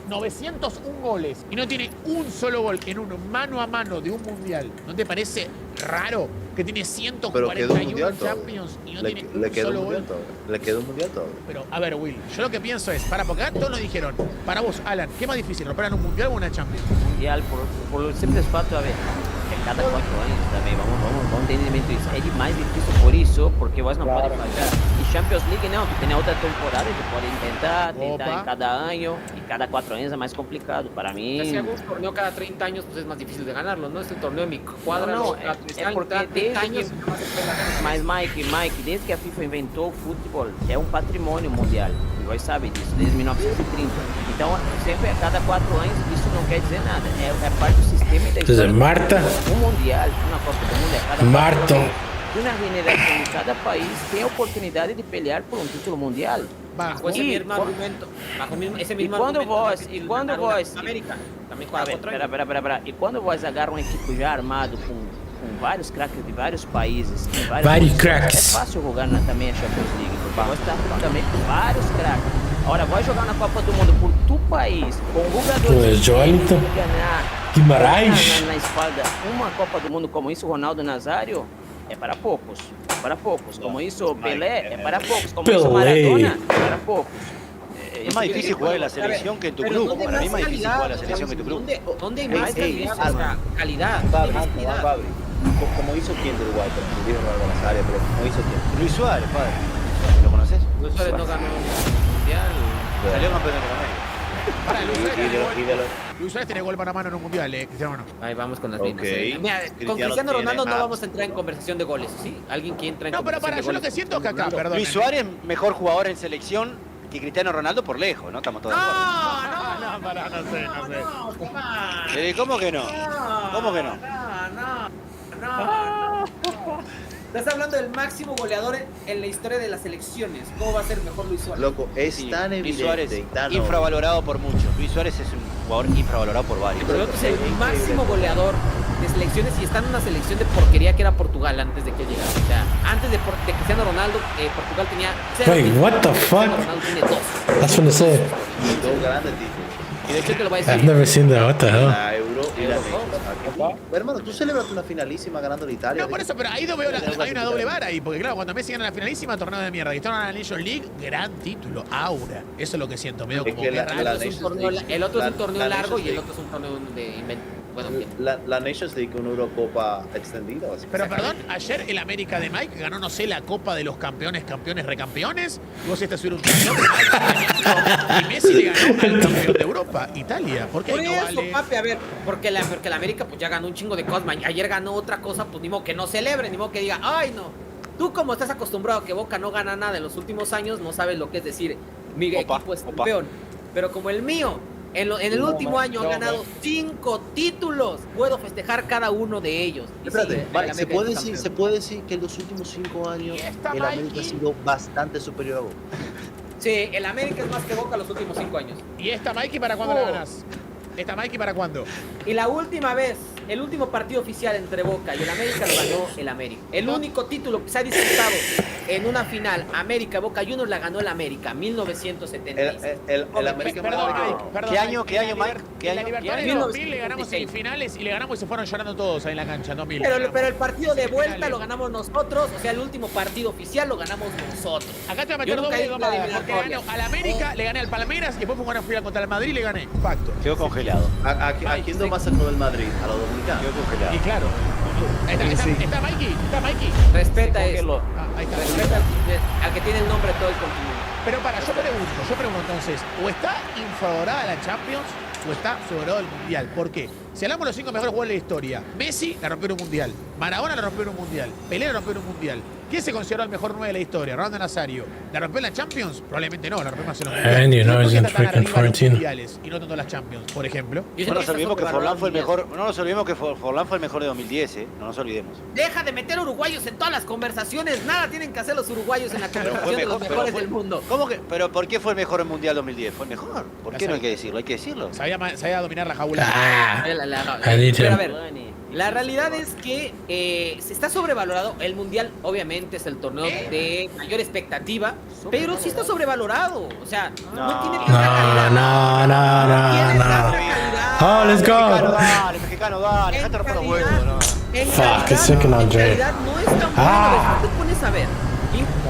901 goles y no tiene un solo gol en un mano a mano de un mundial, ¿no te parece raro que tiene 141 Champions y no tiene un solo gol? Le quedó un mundial todo. Pero, a ver, Will, yo lo que pienso es, porque acá todos nos dijeron, para vos, Alan, ¿qué más difícil, romper en un mundial o una Champions? Mundial, por el simple fato, a ver, que cada 4 años também, vamos ter entendimento isso. É mais difícil por isso, porque vós não podem falhar. E Champions League não, tu tem outra temporada, tu pode tentar em cada año, y cada 4 años es más complicado. Para mí... Si hago un torneo cada 30 años, pues es más difícil de ganarlo, ¿no? Este torneo en mi cuadra, no, cada 30 años... Mas Mike, desde que a FIFA inventou o futebol, é um patrimônio mundial. E vós sabem disso, desde 1930. Então, sempre a cada 4 anos, isso não quer dizer nada. É parte do sistema e da história. Marta. Um mundial, uma Copa do Mundo, cada Marta. Uma generação de cada país tem a oportunidade de pelear por um título mundial. Bajo ese mismo argumento. E quando vós... América, também com Pera. E quando vós agarram um equipe já armado com vários craques de vários países, vários craques. É fácil jogar também a Champions League, porque vós está também com vários craques. Agora, vai jogar na Copa do Mundo por tu país, com jogadores que ganhar Guimarães na espalda uma Copa do Mundo como isso, Ronaldo Nazário, é para poucos. Como isso, Pelé, é para poucos. Como isso, Maradona, é para poucos. Es más difícil jugar en la selección que en tu club. Para mí es más difícil jugar en la selección que en tu club. ¿Dónde hay más calidad? Fabri, como hizo quien de Uruguay, dijo Ronaldo Nazario, pero como hizo quien. Luis Suárez, padre. Luis Suárez no ganó un mundial. Salió campeón de América. Para, Luis Suárez tiene gol para mano en un mundial, Cristiano no. Ahí vamos con las mismas. Mira, con Cristiano Ronaldo no vamos a entrar en conversación de goles, ¿sí? Alguien que entra en No, pero conversación para, de yo goles. lo que siento es que acá, perdón. Luis Suárez, mejor jugador en selección que Cristiano Ronaldo por lejos, ¿no? Estamos todos de acuerdo. No, para, no sé. ¿Cómo que no? ¿Cómo que no? No. Estás hablando del máximo goleador en la historia de las selecciones. ¿Cómo va a ser mejor Luis Suárez? Loco, es tan Luis evidente. Suárez, tan infravalorado por muchos. Luis Suárez es un jugador infravalorado por varios. Pero el otro es el máximo goleador de selecciones y está en una selección de porquería que era Portugal antes de que llegara. O sea, antes de Cristiano Ronaldo, Portugal tenía 0. Wait, what the fuck? Ronaldo tiene 2. That's what I said. Dos grandes títulos. Y de hecho te lo voy a decir. I've never seen that. What the hell? La Euro y la Nations. Hermano, tú celebraste una finalísima ganando la Italia. No, por eso, pero ahí veo hay una doble vara ahí. Porque claro, cuando Messi gana la finalísima, torneo de mierda. Y está en la Nations League, gran título, aura. Eso es lo que siento, medio como que que la- raro. la- El otro es un torneo la largo Nations y el League. otro es un torneo de invento. Bueno, bien. La Nations League, una Eurocopa extendida. Pero perdón, ayer el América de Mike ganó, no sé, la Copa de los Campeones, recampeones. Y vos este subir un campeón. Y Messi le ganó al campeón de Europa, Italia. ¿Por qué Por no eso, vale? papi, a ver, porque la América pues ya ganó un chingo de cosas. Ayer ganó otra cosa, pues ni modo que no celebre, ni modo que diga, ay no. Tú como estás acostumbrado a que Boca no gana nada en los últimos años, no sabes lo que es decir, mi equipo es campeón. Pero como el mío, en el último año ha ganado 5 títulos, puedo festejar cada uno de ellos. Y Espérate, sí, el Mike, ¿se América puede, es decir, campeón. se puede decir que en los últimos 5 años el América ha sido bastante superior a Boca. Sí, el América es más que Boca los últimos 5 años. ¿Y esta Mikey para cuándo la ganas? ¿Esta Mikey para cuándo? Y la última vez, el último partido oficial entre Boca y el América lo ganó el América. El único título que se ha disputado en una final, América-Boca Juniors, la ganó el América, 1976. El América. Perdón, ¿Qué año, Mike? ¿Qué En la año? Libertadores año? 2000 le ganamos 1976. semifinales y le ganamos y se fueron llorando todos ahí en la cancha en 2000. Pero el partido de vuelta lo ganamos nosotros, o sea, el último partido oficial lo ganamos nosotros. Acá te voy a meter Yo nunca doble he ido a la domada, porque eliminatoria. ganó al América, le gané al Palmeiras y después fue una final contra el Madrid y le gané. Facto. Quedó congelado. ¿A quién no más sacó del Madrid? A los dominicanos. Quedó congelado. Y claro. Está Mikey. Respeta eso. Ahí está. Respeta al que tiene el nombre de todo el continente. Pero para, yo pregunto entonces, o está infravalorada la Champions o está sobrevalorado el Mundial. ¿Por qué? Si hablamos de los 5 mejores jugadores de la historia, Messi la rompió en un Mundial, Maradona la rompió en un Mundial, Pelé la rompió en un Mundial. ¿Quién se consideró el mejor 9 de la historia? Ronaldo Nazario. ¿La rompió en la Champions? Probablemente no, la rompió más en los Mundiales. And you know ¿Por he's qué in está tan freaking arriba en los 14. Mundiales y no tanto en las Champions, por ejemplo? No nos olvidemos que Forlán fue el mejor. No nos olvidemos que Forlán fue el mejor de 2010, No nos olvidemos. Deja de meter uruguayos en todas las conversaciones. Nada tienen que hacer los uruguayos en la conversación de los mejores del mundo. ¿Cómo que? ¿Pero por qué fue el mejor en Mundial 2010? Fue el mejor. ¿Por qué no hay que decirlo? Hay que decirlo. Sabía dominar la jaula. Ah, Pero I need a him. ver, la realidad es que se está sobrevalorado. El Mundial obviamente es el torneo de mayor expectativa, pero sí está sobrevalorado. O sea, no tiene tanta calidad. Tiene tanta calidad. Oh, let's go. Mexicano, dale, dejate romper los huevos, ¿no? Fuck, it's second on Jay. En realidad no es tan bueno. Tú te pones a ver,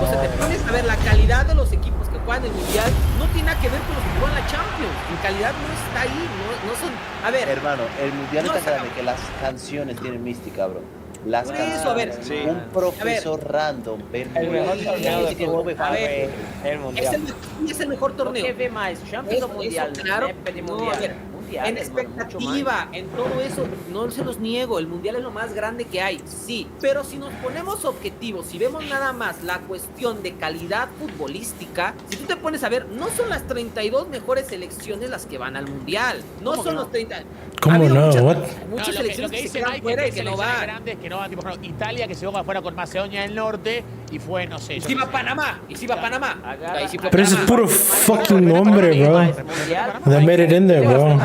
o sea, te pones a ver la calidad de los equipos que juegan el Mundial, no tiene nada que ver con los que juegan la Champions. En calidad no está ahí, no son. A ver, Hermano, el Mundial no está saca- grande que las canciones tienen mística, bro. Las Por canciones. eso, a ver, sí. Un profesor random. El mejor torneo de fútbol a ver, el Mundial. es el mejor torneo. ¿Qué ve más? ¿Champions o Eso, Mundial? claro. Nepe de No, Mundial. a ver, Mundial, en hermano, mucho expectativa, en todo eso, no se los niego, el Mundial es lo más grande que hay, sí, pero si nos ponemos objetivos, si vemos nada más la cuestión de calidad futbolística, si tú te pones a ver, no son las 32 mejores selecciones las que van al Mundial, no son los 30. ¿Cómo Ha habido no? muchas, What? muchas No, lo selecciones que que se dice quedan Mike fuera es y que que no selecciones van. grandes que no van, tipo, por ejemplo, Italia que se va afuera con Macedonia del Norte y fue, no sé. Y yo si no va sé. Panamá, y si va Panamá. Agarra- Ahí sí fue Pero ese es Panamá. puro fucking nombre, bro. Mundial. They made it in there, bro.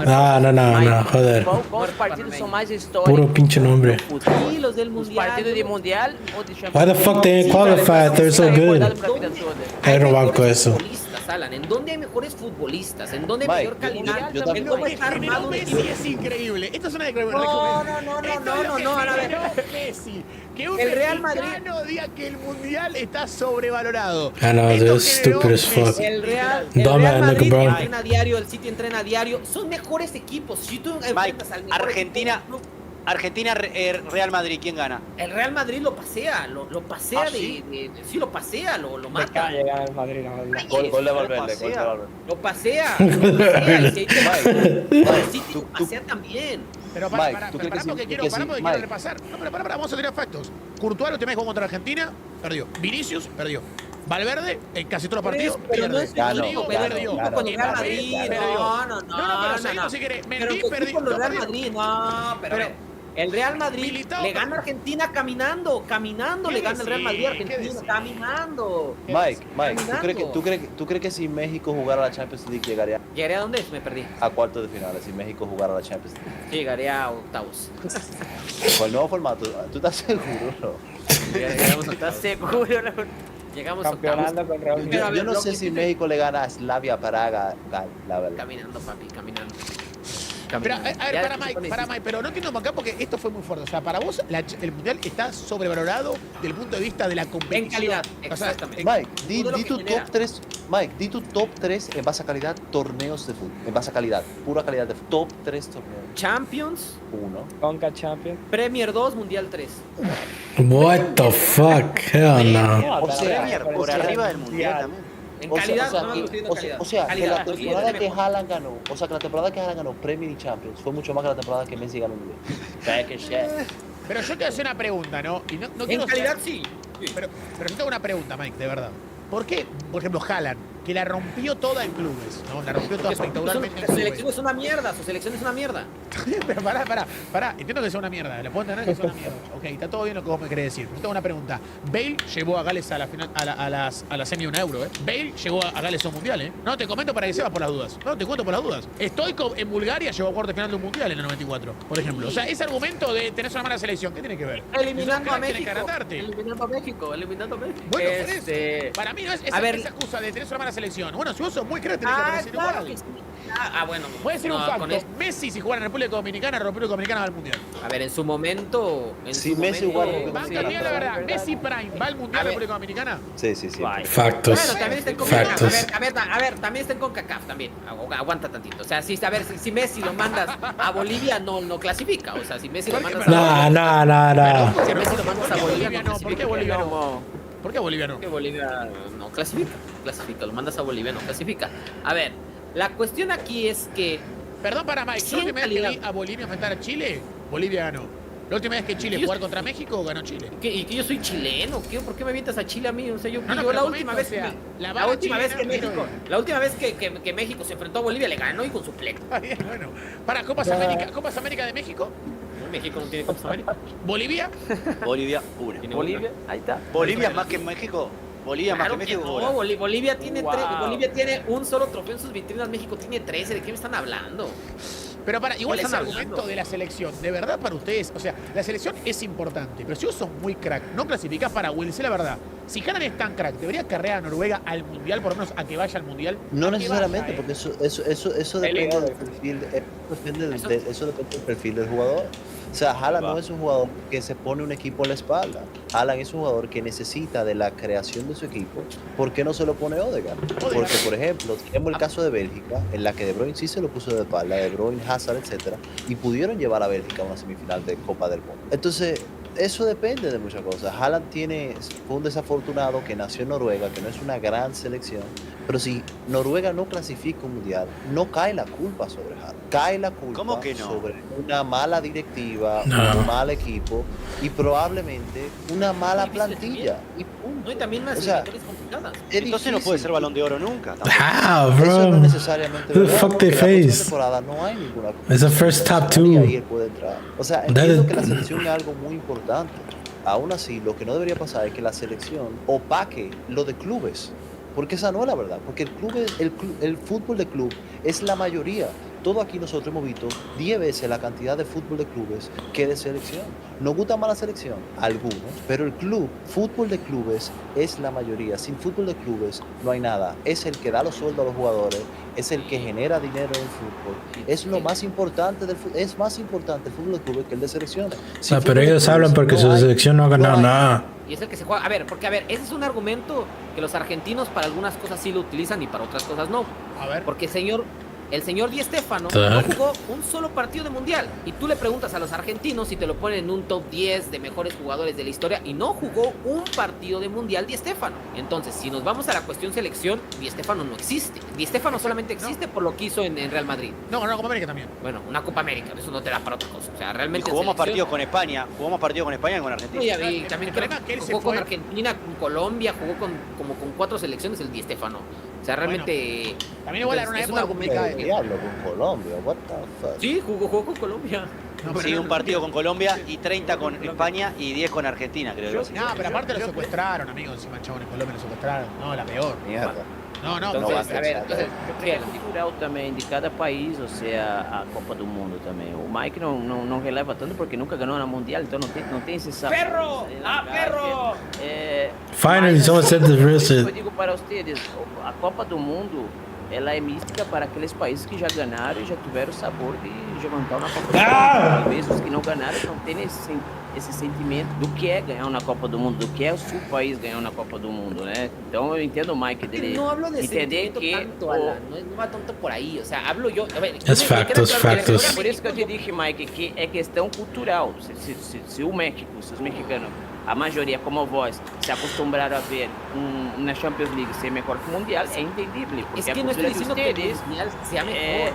Ah, no, joder. Quais partidos são mais históricos? Puro pinche nombre. do fútbol? Sí, los del Os Mundial. partidos de Mundial ou de Champions? Why the fuck they ain't qualified? They're so good. Recordado pra vida toda. Ahí no banco eso. Futbolistas, Alan, ¿en dónde hay mejores futbolistas? ¿En dónde hay Mike, mayor calidad? yo ¿En también- cómo Lo que está generó armado un Messi equipo? es increíble. Esto es una declaración. No, a ver. Messi. Que un El Real Madrid- mexicano diga que el Mundial está sobrevalorado. I know, Esto this is generó stupid as fuck. Messi. El Real Dumbass Madrid nigga, bro. entrena a diario, el City entrena a diario. Son mejores equipos. Si tú enfrentas al mejor Argentina- equipo, Argentina, Real Madrid, ¿quién gana? El Real Madrid lo pasea, lo pasea ¿sí? sí, lo pasea, lo Me mata. cae llegar al Madrid, la verdad. Gol de Valverde, Lo pasea, lo pasea. El City lo pasea también. Pero para porque quiero repasar. No, pero para, vamos a tirar factos. Courtois lo tenés contra Argentina, perdió. Vinicius, perdió. Valverde, en casi todos los partidos, Pero no pierde. es Rodrigo, perdió. con el Real Madrid. Pero seguimos si querés. Mendy perdió. Con el Real Madrid, no, pero el Real Madrid Militao, le gana a Argentina caminando le gana el Real Madrid a Argentina, caminando. Mike, ¿tú crees que si México jugara a la Champions League llegaría ¿Llegaré a dónde? Me perdí. a cuartos de finales? Si México jugara a la Champions League. Llegaría a octavos. Con el nuevo formato, ¿tú estás seguro? ¿Estás seguro? Llegamos a octavos. Campeonando con Real Madrid. Yo no sé si México le gana a Slavia Praga, la verdad. Caminando, papi, caminando. Pero, a ver, para Mike, pero no entiendo acá porque esto fue muy fuerte. O sea, para vos el Mundial está sobrevalorado desde el punto de vista de la competición. En calidad, o sea, exactamente. Mike, di tu top 3. Mike, di tu top 3 en base a calidad torneos de fútbol. En base a calidad, pura calidad de fútbol. Top 3 torneos. Champions, 1. Conca Champions. Premier 2, Mundial 3. What the fuck? Hell no. O sea, Premier, por arriba del Mundial también. En calidad, o sea, que la temporada que Haaland ganó, Premier y Champions fue mucho más que la temporada que Messi ganó Mundial. Pero yo te voy a hacer una pregunta, ¿no? Y no quiero En calidad, ser- sí. Pero yo tengo una pregunta, Mike, de verdad. ¿Por qué, por ejemplo, Haaland, que la rompió toda en clubes, ¿no? La rompió toda espectacularmente en Su clubes. selección es una mierda, su selección es una mierda. Pero pará. Entiendo que sea una mierda. Le puedo entender que sea una mierda. Ok, está todo bien lo que vos me querés decir. Pero tengo una pregunta. Bale llevó a Gales a la final, a la semi de un euro, ¿eh? Bale llevó a Gales a un mundial, ¿eh? No, te comento para que sepas por las dudas. No, te cuento por las dudas. Stoico en Bulgaria llevó a cuarto de final de un mundial en el 94, por ejemplo. O sea, ese argumento de tenés una mala selección, ¿qué tiene que ver? Eliminando a Tenés que México. agradarte. Eliminando a México. Bueno, por eso. Para mí no es esa excusa de tenés una mala selección. Bueno, si vos sos muy crack, tenés que aparecer claro igual. que sí. Bueno. Voy a decir un no, facto. con esto- Messi, si jugara en República Dominicana, República Dominicana va al mundial. A ver, en su momento. Si Messi jugara en Va a Dominicana, cambiar la verdad. Messi Prime va al mundial A de ver. República Dominicana. Sí. Factos. Bueno, también está en CONCACAF. Factos. A ver, también está en CONCACAF también. Aguanta tantito. O sea, si Messi lo mandas a Bolivia, no clasifica. O sea, si Messi lo mandas No. Si Messi lo mandas a Bolivia, no ¿Por qué clasifica. Bolivia no? ¿Por qué Bolivia no? Porque Bolivia no clasifica. Lo mandas a Bolivia, no clasifica. A ver, la cuestión aquí es que. Perdón para Mike, Sí, la última vez que calidad. vi a Bolivia enfrentar a Chile, Bolivia ganó. La última vez que Chile Yo- jugar contra México, ganó Chile. ¿Y que yo soy chileno? ¿Por qué me avientas a Chile a mí? O sea, yo No, yo pero la comento, última o vez sea, que la la vara última vez que chilena, México, la última vez que México se enfrentó a Bolivia le ganó y con suplente. Bueno, para Copas América de México, México no tiene Copa América. Bolivia, Bolivia, 1. Bolivia, ahí está. Bolivia más que México. Bolivia más Claro que que México. no, Bolivia tiene Wow. Bolivia tiene un solo trofeo en sus vitrinas, México tiene 13. ¿De qué me están hablando? pero para, igual ¿Qué ese están argumento hablando? de la selección, de verdad para ustedes, o sea, la selección es importante, pero si vos sos muy crack, no clasificás para Will, sé la verdad. Si Haaland es tan crack, ¿debería cargar a Noruega al mundial, por lo menos a que vaya al mundial? No A que necesariamente, vaya, porque eso depende del perfil, eso depende del perfil del jugador. O sea, Haaland no es un jugador que se pone un equipo en la espalda. Haaland es un jugador que necesita de la creación de su equipo. ¿Por qué no se lo pone Odegaard? Porque, por ejemplo, tenemos el caso de Bélgica, en la que De Bruyne sí se lo puso de espalda, De Bruyne, Hazard, etcétera, y pudieron llevar a Bélgica a una semifinal de Copa del Mundo. Entonces, eso depende de muchas cosas. Haaland fue un desafortunado que nació en Noruega, que no es una gran selección, pero si Noruega no clasifica un mundial, no cae la culpa sobre Haaland. Cae la culpa ¿Cómo que no? sobre una mala directiva, No. un mal equipo y probablemente una mala plantilla. Y punto. No, y también las O sea, eliminatorias complicadas. es Entonces no puede ser difícil. Balón de Oro nunca. tampoco. How, Eso no es bro? necesariamente Who the verdad, fuck porque they la próxima face? temporada no hay ninguna It's the first top y two. ahí él puede entrar. O sea, That entiendo is- que la selección es algo muy importante. Aún así, lo que no debería pasar es que la selección opaque lo de clubes. Porque esa no es la verdad. Porque el fútbol de club es la mayoría. Todo aquí nosotros hemos visto 10 veces la cantidad de fútbol de clubes que de selección. Nos gusta más la selección, algunos, pero el fútbol de clubes es la mayoría. Sin fútbol de clubes no hay nada. Es el que da los sueldos a los jugadores, es el que genera dinero en el fútbol. Es lo más importante del fútbol. Es más importante el fútbol de clubes que el de selecciones. Sin Pero fútbol de ellos clubes hablan porque no su hay- selección no ha ganado hay- nada. Y es el que se juega. A ver, ese es un argumento que los argentinos para algunas cosas sí lo utilizan y para otras cosas no. A ver. Porque, señor, El señor Di Stéfano no jugó un solo partido de mundial. Y tú le preguntas a los argentinos si te lo ponen en un top 10 de mejores jugadores de la historia y no jugó un partido de mundial Di Stéfano. Entonces, si nos vamos a la cuestión selección, Di Stéfano no existe. Di Stéfano solamente existe por lo que hizo en Real Madrid. No, una Copa América también. Bueno, una Copa América, eso no te da para otra cosa. O sea, realmente. Y jugamos partidos con España y con Argentina. No, ya vi, también creo que jugó con Argentina, con Colombia, jugó como con 4 selecciones el Di Stéfano. O sea, realmente. Bueno, también igual era una época complicada. Diablo con Colombia, what the fuck. Sí, jugó con Colombia. No, sí, un partido con Colombia y 30 con España y 10 con Argentina, creo. No, pero aparte lo secuestraron, amigos. Encima el chabón en Colombia lo secuestraron. No, la peor. Mierda. No, entonces, a ver, entonces, cultural também de cada país, ou seja, a Copa do Mundo também. O Mike não releva tanto porque nunca ganhou na Mundial, então não tem esse sabor. ¡Perro! ¡Ah, perro! Finally, someone said the real shit. Eu digo para vocês, a Copa do Mundo, ela é mística para aqueles países que já ganharam e já tiveram o sabor de levantar na Copa do Mundo. Talvez os que não ganharam não tenham esse sentimento do que é ganhar na Copa do Mundo, do que é o seu país ganhar na Copa do Mundo, né? Então eu entendo o Mike dele. No hablo de entender que tanto, Alan, no va tanto por ahí, o sea, hablo yo. A ver, factos. Por isso que eu te dije, Mike, que é questão cultural. Se o México, se os mexicanos, a maioria como vós, se acostumbraram a ver na Champions League ser mejor que o Mundial, é entendível. Es que no estoy diciendo que el Mundial sea mejor,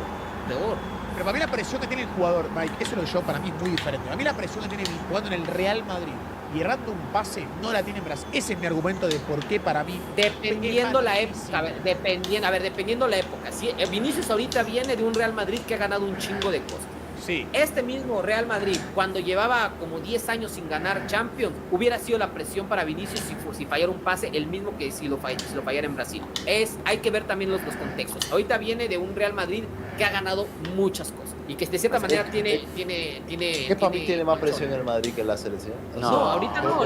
peor. Pero para mí la presión que tiene el jugador, Mike, eso es lo que yo, para mí es muy diferente. Para mí la presión que tiene jugando en el Real Madrid y errando un pase, no la tiene en Brasil. Ese es mi argumento de por qué para mí. Dependiendo la época, dependiendo la época. Si Vinicius ahorita viene de un Real Madrid que ha ganado un chingo de cosas. Sí. Este mismo Real Madrid, cuando llevaba como 10 años sin ganar Champions, hubiera sido la presión para Vinicius si fallara un pase, el mismo que si lo fallara en Brasil. Hay que ver también los contextos. Ahorita viene de un Real Madrid que ha ganado muchas cosas y que de cierta manera tiene ¿Qué para mí tiene más presión el Madrid que la selección? No, ahorita no.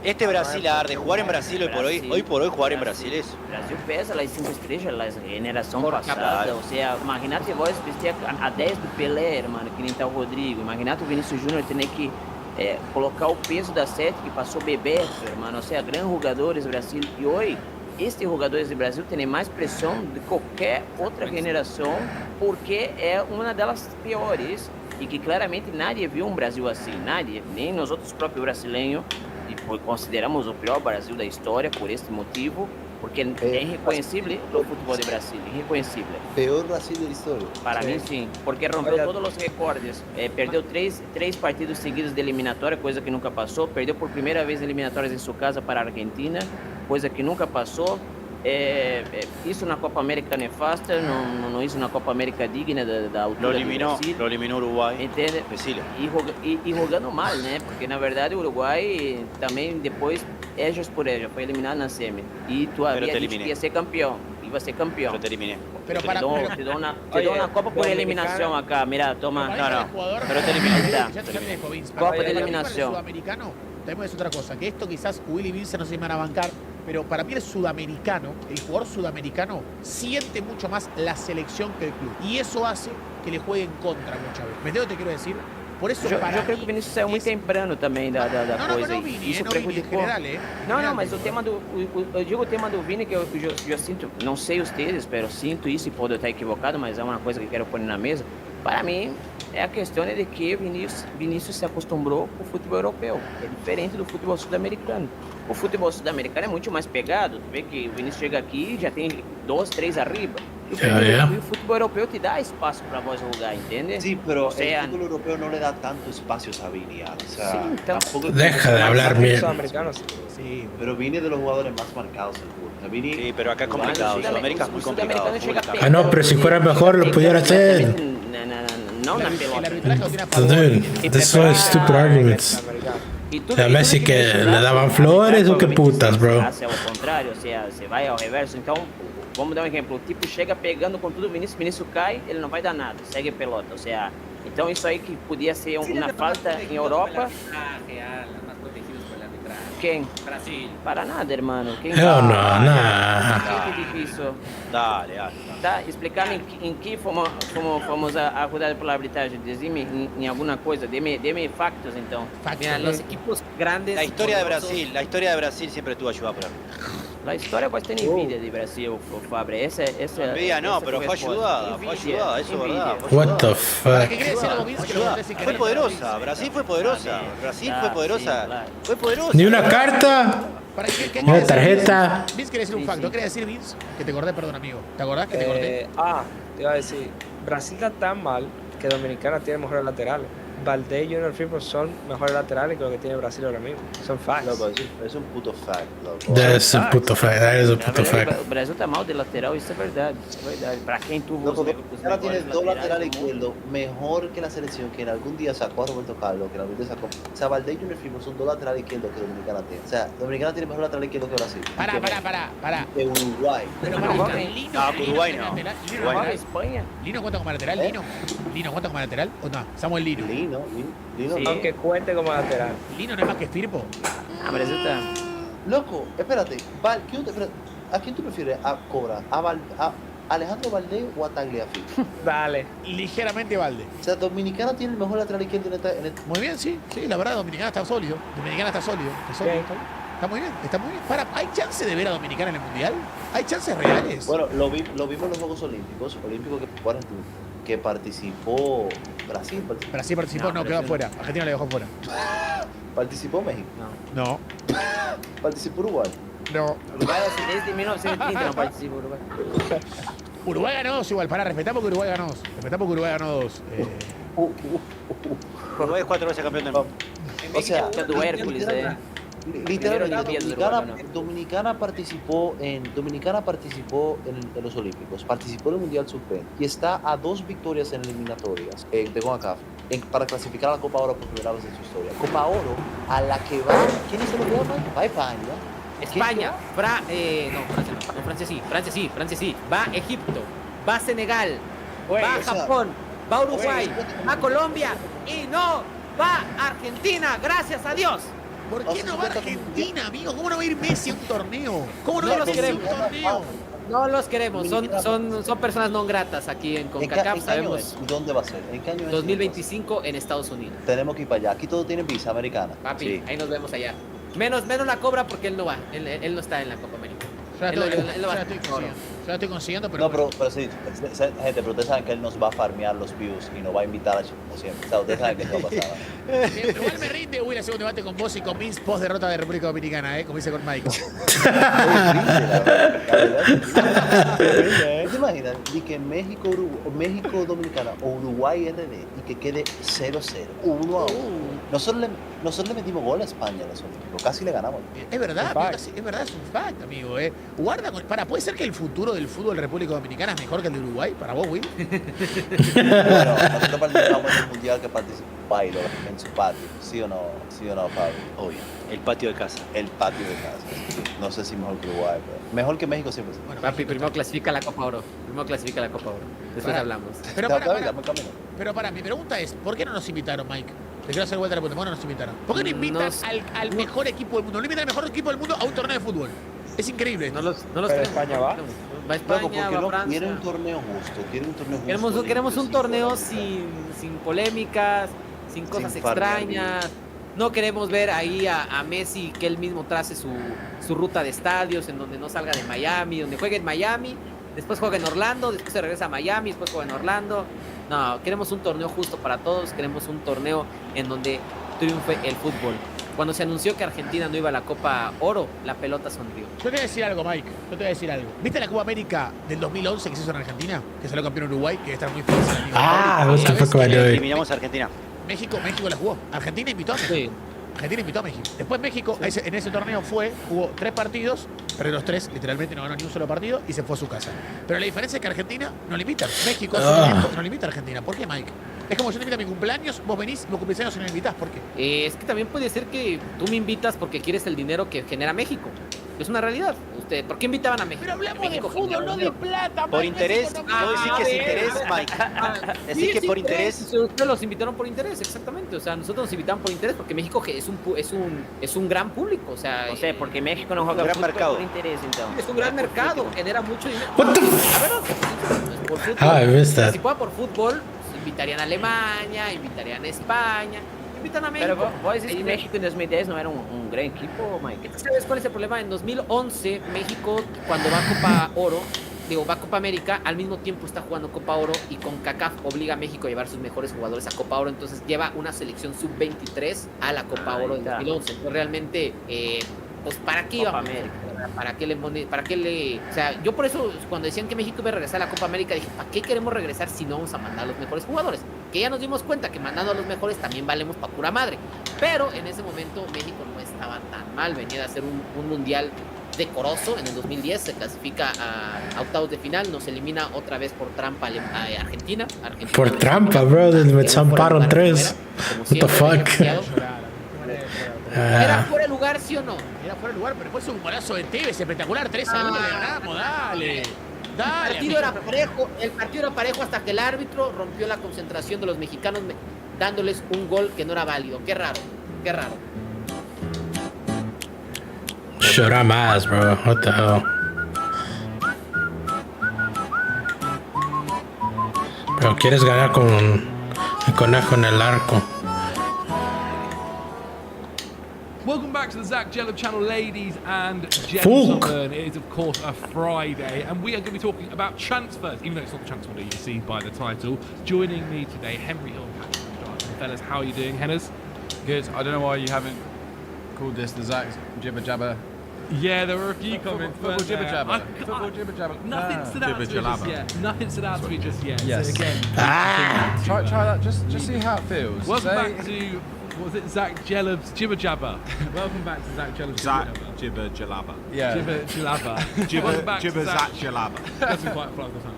Este Brasil, de jugar en Brasil hoy por hoy jugar en Brasil es. Brasil pesa las 5 estrellas, la generación pasada. O sea, imagínate vos vestir a 10 do Pelé, hermano, que nem tá o Rodrigo. Imagínate o Vinícius Júnior ter que colocar o peso da 7 que passou Bebeto, hermano. O sea, grandes jogadores do Brasil. E hoje, estes jogadores do Brasil têm mais pressão de qualquer outra geração porque é uma das piores e que claramente nadie viu um Brasil assim, nadie, nem nós outros próprios brasileiros, e consideramos o pior Brasil da história por este motivo, porque é irreconhecível o futebol de Brasil, irreconhecível. Peor Brasil da história. Para mim sim, porque rompeu todos os recordes, perdeu três partidos seguidos de eliminatória, coisa que nunca passou, perdeu por primeira vez eliminatórias em sua casa para a Argentina, coisa que nunca passou. Isso na Copa América nefasta, não isso na Copa América digna da altura do Brasil. Lo eliminó Uruguai. Entende? E jogando mal, né? Porque na verdade o Uruguai também depois, ellos por ellos, foi eliminado na semi. E tu havia dito que ia ser campeão. Iba a ser campeão. Yo te eliminé. Pero te dou una Copa por eliminación acá, mira, toma. Pero te eliminé. Copa de eliminación. Sudamericano, también es otra cosa, que esto quizás Willy Vince no se van a bancar, pero para mí el sudamericano, el jugador sudamericano, siente mucho más la selección que el club. Y eso hace que le juegue en contra muchas veces. ¿Me entiendes lo que te quiero decir? Por eso eu creio que o Vinícius saiu muito temprano também da coisa. Não, Vini, isso prejudicou. Não, mas o tema do. Eu digo o tema do Vini que eu sinto, não sei vocês, mas sinto isso e pode estar equivocado, mas é uma coisa que quero pôr na mesa. Para mim, é a questão de que Vinícius se acostumou com o futebol europeu. É diferente do futebol sul-americano. O futebol sul-americano é muito mais pegado. Tu vê que o Vinícius chega aqui e já tem 2, 3 arriba. E o futebol europeu te dá espaço para vos jogar, entende? Sí, pero el fútbol europeo no le da tanto espacio a Vini. O sea, sí, tampoco deja de hablar bien. Sí, pero Vini es de los jugadores más marcados del fútbol. Vini, sí, pero acá es complicado. Sudamérica es muy complicado. Ah, no, pero si fuera mejor lo pudiera hacer. No, na pelota. Dude, this is so stupid arguments. A Messi que le daban flores o que putas, bro. Ao contrário, você vai ao reverso, então vamos dar um exemplo, o tipo chega pegando com tudo, Vinícius cai, ele não vai dar nada, segue pelota, ou seja, então isso aí que podia ser uma falta em Europa. Quem? Brasil. Para nada, hermano. Quem Hell no, nah. Que difícil. Dale. Tá, explicar-me em que fomos ajudados pela arbitragem. Diz-me em alguma coisa, dê-me factos então. Mira, los equipos grandes. La historia de Brasil siempre estuvo ayudada por árbitros. A história pode ter envidia de Brasil, Fabre. Envidia no, pero fue ayudada, eso es verdad. What the fuck? ¿Qué quiere decir algo, Vince? Que lo voté sin Fue querer. poderosa, Brasil fue poderosa. Brasil fue poderosa. Fue poderosa. Ni una carta, ¿Para qué una tarjeta. Vince quiere decir un facto. ¿Qué quiere decir, Vince? Que te acordé, perdón, amigo. ¿Te acordás que te corté? Te iba a decir, Brasil está tan mal que Dominicana tiene mejores laterales. Valdés y Junior Firpo son mejores laterales que lo que tiene Brasil ahora mismo. Son facts. Loco, es un puto fact, loco. That's a puto fact. That is a puto fact. O Brasil tá mal de lateral, isso é verdade. Isso é verdade. Pra quem tu Loco, os Dominicana tiene dos laterales izquierdos mejor que la selección que en algún día sacó a Roberto Carlos, que en algún día sacó. O sea, Valdés y Junior Firpo son dos laterales izquierdos que Dominicana tiene. O sea, Dominicana tiene mejor lateral izquierdo que Brasil. Pará. De Uruguay. Pero para Lino. Uruguay no. Uruguai, Espanha. ¿Lino cuenta como lateral? ¿Lino cuenta como lateral? ¿O no? Samuel Lino. Lino. Sí. Aunque cuente como lateral. Lino no es más que Firpo. Ah, Brasil tá... Loco, espérate. ¿A quién tú prefieres a cobrar? ¿A Alejandro Valdés o a Tagliafico? Dale. Ligeramente Valde. O sea, Dominicana tiene el mejor lateral izquierdo en esta. Muy bien, sí, la verdad, Dominicana está sólido. Está muy bien. ¿Hay chance de ver a Dominicana en el Mundial? ¿Hay chances reales? Bueno, lo vimos en los Juegos Olímpicos que participó Brasil. Brasil participó, no, quedó afuera. Argentina le dejó fuera. ¿Participó México? No. ¿Participó Uruguay? No. Uruguai desde 1930 não participa do Uruguai. Uruguay ganó dos igual, respetamos que Uruguay ganó dos. Uruguay es 4 veces campeón del mundo. O sea, do Hércules, literalmente Dominicana participó en los Olímpicos, participó en el Mundial Sub-20 y está a 2 victorias en eliminatorias de CONCACAF para clasificar a la Copa Oro por primera vez en su historia. Copa Oro a la que va, ¿quiénes se lo llaman? Va España. Francia sí. Va Egipto, va Senegal, Güey, va o sea, Japón, va Uruguay, güey, va Colombia y no va Argentina, gracias a Dios. ¿Por qué no va Argentina, amigo? ¿Cómo no va a ir Messi a un torneo? ¿Cómo no No va los Messi a un queremos. torneo? No los queremos, son personas no gratas aquí en CONCACAF, sabemos. ¿Y dónde va a ser? ¿En qué año es? 2025 en Estados Unidos. Tenemos que ir para allá. Aquí todos tienen visa americana. Papi, Sí. ahí nos vemos allá. Menos la cobra porque él no va, él no está en la Copa América. Ya Él lo va a estoy consiguiendo, pero... No, pero sí, gente, pero ustedes saben que él nos va a farmear los views y nos va a invitar a como siempre. O sea, ustedes saben que esto va a pasar. Igual me rinde, voy a hacer un debate con vos y con Vince post derrota de República Dominicana, como dice con Mike. ¿Te imaginas? Y que México Dominicana o Uruguay RD y que quede 0-0, 1-1. Nosotros le metimos gol a España en los Olímpicos, casi le ganamos. Es verdad, amigo, es verdad, es un fact, amigo. Guarda ¿puede ser que el futuro del fútbol República Dominicana es mejor que el de Uruguay? Para vos, Will. Bueno, nosotros participamos en el mundial que participó Bailo en su patio. ¿Sí o no, Fabio? Obvio. El patio de casa. El patio de casa. Sí. No sé si mejor que Uruguay, pero mejor que México siempre. Bueno, papi, primero clasifica la Copa Oro. Después hablamos. Pero para, mi pregunta es, ¿por qué no nos invitaron, Mike? Te quiero hacer vuelta a la pregunta, ¿por qué no nos invitaron? ¿Por qué no invitan al mejor equipo del mundo? No invitan al mejor equipo del mundo a un torneo de fútbol. Es increíble. No los Pero España va. Va España, va no Francia. quieren un torneo justo, Queremos un torneo sin polémicas, sin cosas extrañas. No queremos ver ahí a Messi que él mismo trace su ruta de estadios en donde no salga de Miami, donde juegue en Miami, después juegue en Orlando, después se regresa a Miami, después juega en Orlando. No, queremos un torneo justo para todos, queremos un torneo en donde triunfe el fútbol. Cuando se anunció que Argentina no iba a la Copa Oro, la pelota sonrió. Yo te voy a decir algo, Mike. ¿Viste la Copa América del 2011 que se hizo en Argentina? Que salió campeón Uruguay, que está muy feliz. What the fuck am I doing? Eliminamos a Argentina. México la jugó. Argentina invitó a México. Sí. Argentina invitó a México. Después México, en ese torneo jugó 3 partidos, pero los 3 literalmente no ganó ni un solo partido y se fue a su casa. Pero la diferencia es que Argentina no le invita. México no le invita a Argentina. ¿Por qué, Mike? Es como yo te invito a mi cumpleaños, vos venís, vos cumpleaños y no me invitás. ¿Por qué? Es que también puede ser que tú me invitas porque quieres el dinero que genera México. Es una realidad. ¿Por qué invitaban a México? Pero hablamos México de fútbol, no de plata. Por interés, puedo decir que es interés, Mike. Decir que por interés. Ustedes los invitaron por interés, exactamente. O sea, nosotros nos invitaban por interés porque México es un gran público. O sea, porque México no juega gran mercado. por interés, então. Es un gran mercado, genera mucho dinero. What the Por fútbol. I missed that. Si fuera por fútbol, invitarían a Alemania, invitarían a España. Invitan a México. Pero vos decís que México en 2010 no era un gran equipo, Mike. ¿Sabes cuál es el problema? En 2011, México, cuando va a Copa Oro, va a Copa América, al mismo tiempo está jugando Copa Oro y con CONCACAF obliga a México a llevar sus mejores jugadores a Copa Oro, entonces lleva una selección sub-23 a la Copa Oro de 2011. Entonces realmente, pues ¿para qué íbamos? ¿Para qué le...? O sea, yo por eso, cuando decían que México iba a regresar a la Copa América, dije, ¿para qué queremos regresar si no vamos a mandar a los mejores jugadores? Que ya nos dimos cuenta que mandando a los mejores también valemos para pura madre. Pero en ese momento México no estaba tan mal, venía de hacer un mundial decoroso. En el 2010 se clasifica a octavos de final, nos elimina otra vez por trampa a Argentina. Por trampa, bro, me zamparon 3. What the fuck? ¿Era fuera de lugar, sí o no? Era fuera de lugar, pero después un golazo de Tevez espectacular. 3-1 le ganamos, dale. El partido era parejo hasta que el árbitro rompió la concentración de los mexicanos dándoles un gol que no era válido. Qué raro. Llora más, bro. What the hell? Pero quieres ganar con el conejo en el arco. Welcome back to the Zach Jello channel, ladies and gentlemen. It is, of course, a Friday, and we are going to be talking about transfers, even though it's not the transfer that you can see by the title. Joining me today, Henry Hill, fellas. How are you doing, Henners? Good. I don't know why you haven't called this the Zach Jibber Jabber. Yeah, there were a few comments. Football Jibber Jabber. Football Jibber Jabber. Nothing stood out to me just yet. Nothing stood out to me just yet. Yes. So again, try that. Just see how it feels. Welcome back to. What was it? Zach Jellab's Jibber Jabber. Welcome back to Zach Jellab's Jibber Jalaba. Yeah. Jibber Jalaba. Jibber Zach Jalaba. Doesn't quite flow the tongue.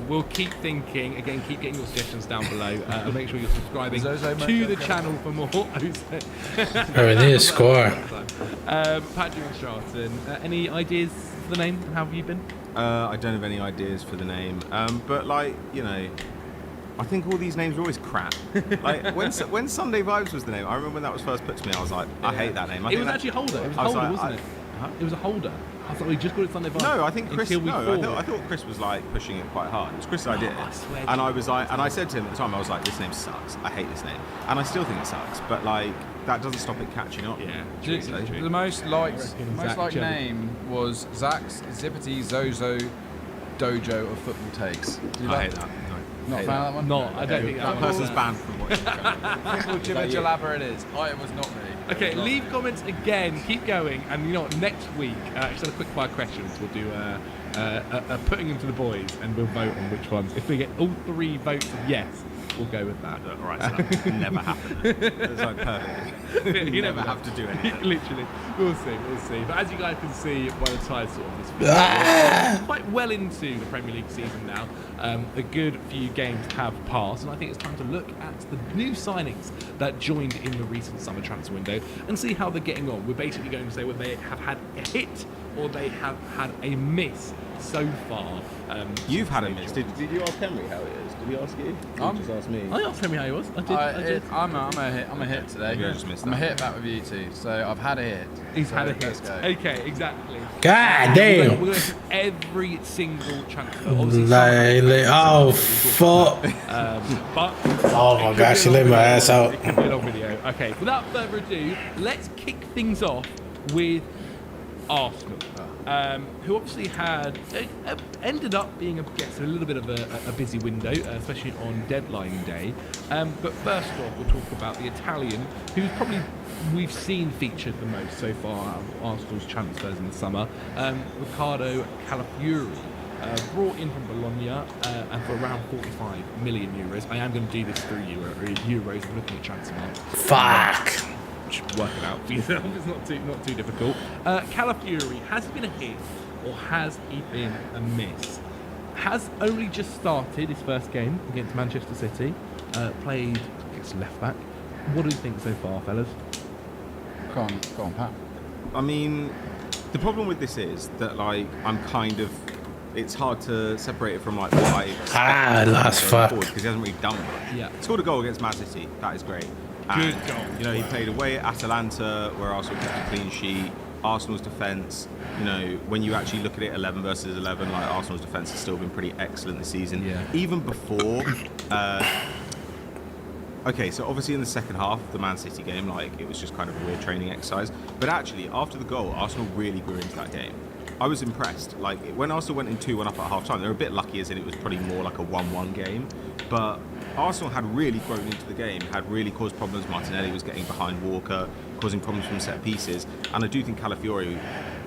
We'll keep thinking. Again, keep getting your suggestions down below. And make sure you're subscribing to the channel for more. We need a score. Patrick and Charlton, any ideas for the name? How have you been? I don't have any ideas for the name. But like, you know, I think all these names are always crap. Like when Sunday Vibes was the name, I remember when that was first put to me, I was like, I hate that name. It was actually Holder. It was a Holder, wasn't it? It was a Holder. I thought we just got it Sunday Vibes. No, I think Chris. No, I thought Chris was like pushing it quite hard. It was Chris' idea, and I was like, and I said to him at the time, I was like, this name sucks. I hate this name, and I still think it sucks. But like, that doesn't stop it catching up. Yeah. The most liked name was Zach's Zippity Zozo Dojo of Football Takes. I hate that. Not fan of that one? No, I don't think that person's banned from watching the channel. Football Jibber Jalabber it is. It was not me. Okay, leave comments again, keep going, and you know what, next week, instead of quick fire questions, we'll do putting them to the boys, and we'll vote on which ones. If we get all 3 votes of yes, we'll go with that. Right, so that will never happen. It's like perfect. You never have to do anything. Literally. We'll see. But as you guys can see by the title of this video, we're quite well into the Premier League season now. A good few games have passed, and I think it's time to look at the new signings that joined in the recent summer transfer window and see how they're getting on. We're basically going to say whether they have had a hit or they have had a miss so far. You've had a miss. Did you ask Henry how it is? Did he ask you? Or just ask me? I asked Henry how he was. I did. I'm a hit today. I'm a hit back with you two. So I've had a hit. He's had a hit. Okay, exactly. God damn. We're going to every single transfer. Oh fuck. But oh my gosh, she laid my ass out. It could be a long video. Okay, without further ado, let's kick things off with Arsenal. Who obviously had ended up being a little bit of a busy window, especially on deadline day. But first off, we'll talk about the Italian, who's probably we've seen featured the most so far out of Arsenal's transfers in the summer. Riccardo Calafiori, brought in from Bologna and for around 45 million euros. I am going to do this through euros. I'm looking at transfer market. Fuck. Work it out for yourself. It's not too difficult. Calafiori, has he been a hit or has he been a miss? Has only just started his first game against Manchester City. Played against left back. What do you think so far, fellas? Go on, Pat. I mean, the problem with this is that like it's hard to separate it from like what I expect last fuck because he hasn't really done much. Yeah. Scored a goal against Man City. That is great. Good and, goal. You know, he played away at Atalanta, where Arsenal kept a clean sheet. Arsenal's defence, you know, when you actually look at it 11 versus 11, like Arsenal's defence has still been pretty excellent this season. Yeah. Even before Okay, so obviously in the second half of the Man City game, like, it was just kind of a weird training exercise. But actually, after the goal, Arsenal really grew into that game. I was impressed. Like, when Arsenal went in 2-1 up at half-time, they were a bit lucky as in it was probably more like a 1-1 game. But Arsenal had really grown into the game, had really caused problems. Martinelli was getting behind Walker, causing problems from set pieces. And I do think Calafiori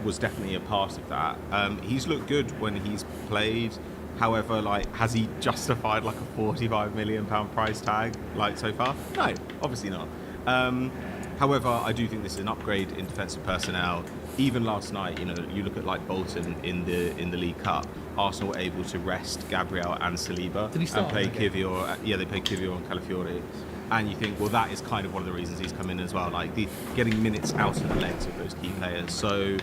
was definitely a part of that. He's looked good when he's played. However, like, has he justified like a £45 million price tag like so far? No, obviously not. However, I do think this is an upgrade in defensive personnel. Even last night, you know, you look at like Bolton in the League Cup. Arsenal were able to rest Gabriel and Saliba and play Kivior. Yeah, they played Kivior and Calafiori. And you think, well, that is kind of one of the reasons he's come in as well, like getting minutes out of the legs of those key players. So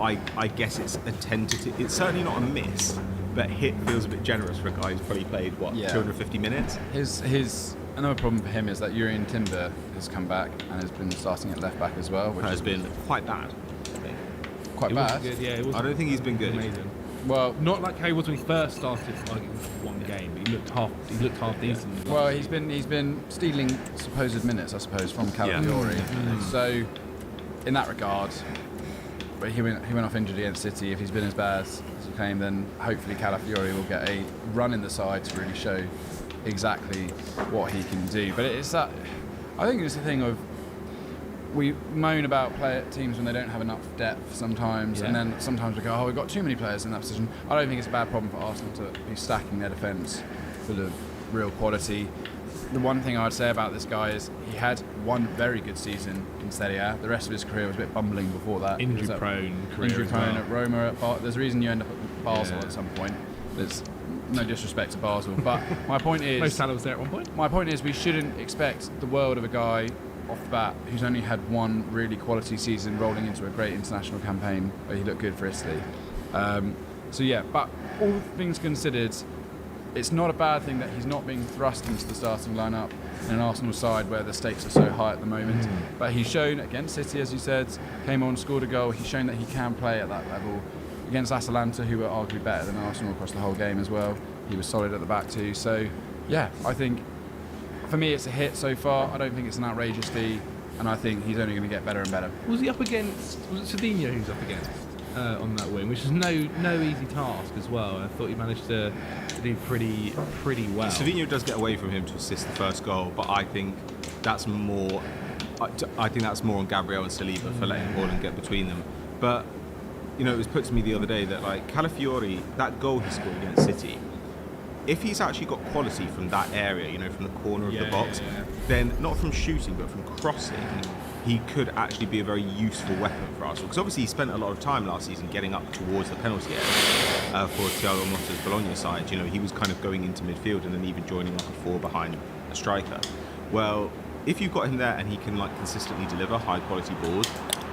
I guess it's a tentative. It's certainly not a miss, but hit feels a bit generous for a guy who's probably played 250 minutes. His another problem for him is that Urian Timber has come back and has been starting at left back as well, which has been quite bad. I think. Quite bad. Good, yeah, it was. I don't think he's been good. Amazing. Well, not like how he was when he first started, like one game. But he looked half decent. Well, he's been stealing supposed minutes, I suppose, from Calafiori. So, in that regard, but he went off injured against City. If he's been as bad as you claim, then hopefully Calafiori will get a run in the side to really show exactly what he can do. But it's that, I think it's the thing of, we moan about teams when they don't have enough depth sometimes, and then sometimes we go, oh, we've got too many players in that position. I don't think it's a bad problem for Arsenal to be stacking their defence full of real quality. The one thing I'd say about this guy is he had one very good season in Serie A. The rest of his career was a bit bumbling before that. Injury-prone career. Injury-prone at Roma. There's a reason you end up at Basel at some point. There's no disrespect to Basel, but my point is... Mo Salah was there at one point. My point is we shouldn't expect the world of a guy off the bat who's only had one really quality season rolling into a great international campaign where he looked good for Italy. So yeah, but all things considered, it's not a bad thing that he's not being thrust into the starting lineup in an Arsenal side where the stakes are so high at the moment. But he's shown against City, as you said, came on, scored a goal. He's shown that he can play at that level. Against Atalanta, who were arguably better than Arsenal across the whole game as well, he was solid at the back too. So yeah, I think for me it's a hit so far. I don't think it's an outrageous fee, and I think he's only going to get better and better. Was he up against, was it Cedinho who's up against on that win, which is no easy task as well. I thought he managed to do pretty well. Cedinho does get away from him to assist the first goal, but I think that's more on Gabriel and Saliba for letting Haaland get between them. But you know, it was put to me the other day that like Calafiori, that goal he scored against City, if he's actually got quality from that area, you know, from the corner of the box, then not from shooting but from crossing, he could actually be a very useful weapon for Arsenal. Because obviously he spent a lot of time last season getting up towards the penalty area for Thiago Motta's Bologna side. You know, he was kind of going into midfield and then even joining like a four behind a striker. Well, if you've got him there and he can like consistently deliver high quality balls,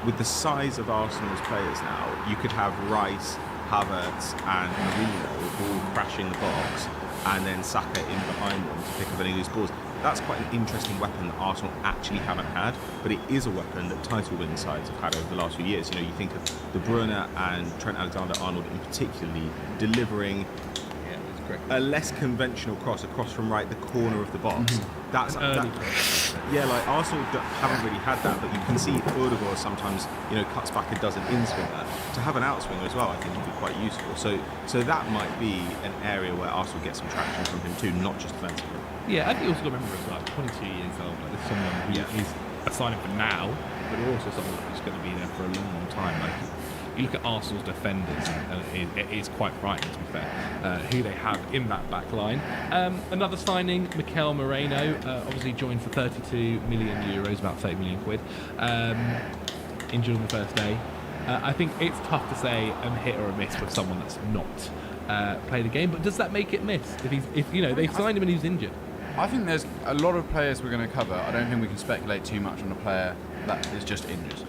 with the size of Arsenal's players now, you could have Rice, Havertz and Mourinho all crashing the box and then Saka in behind them to pick up any loose balls. That's quite an interesting weapon that Arsenal actually haven't had, but it is a weapon that title-winning sides have had over the last few years. You know, you think of De Bruyne and Trent Alexander-Arnold in particularly delivering a less conventional cross across from right the corner of the box. Like Arsenal haven't really had that, but you can see Odegaard sometimes, you know, cuts back a dozen in-swinger. To have an outswinger as well, I think would be quite useful. So that might be an area where Arsenal get some traction from him too, not just defensively. Yeah, I think you also got to remember as well, 22 years old, like there's someone who is a signing for now, but also someone who's going to be there for a long, long time. Like, you look at Arsenal's defenders, it is quite frightening, to be fair, who they have in that back line. Another signing, Mikel Moreno, obviously joined for €32 million, about 30 million quid, injured on the first day. I think it's tough to say a hit or a miss with someone that's not played a game, but does that make it miss? If you know, they signed him and he's injured? I think there's a lot of players we're going to cover. I don't think we can speculate too much on a player that is just injured.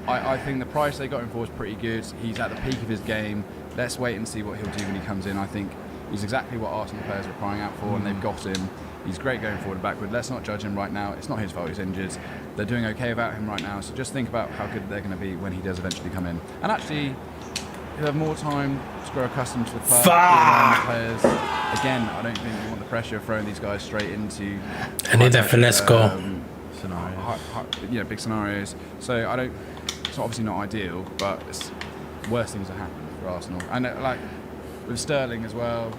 I think the price they got him for is pretty good. He's at the peak of his game. Let's wait and see what he'll do when he comes in. I think he's exactly what Arsenal players were crying out for, and they've got him. He's great going forward and backward. Let's not judge him right now. It's not his fault he's injured. They're doing okay without him right now, so just think about how good they're going to be when he does eventually come in. And actually, he'll have more time to grow accustomed to the club. Fuck! Players. Again, I don't think you want the pressure of throwing these guys straight into. I need that finesse goal. Big scenarios. So I don't. It's obviously not ideal, but it's worse things have happened for Arsenal. And like with Sterling as well,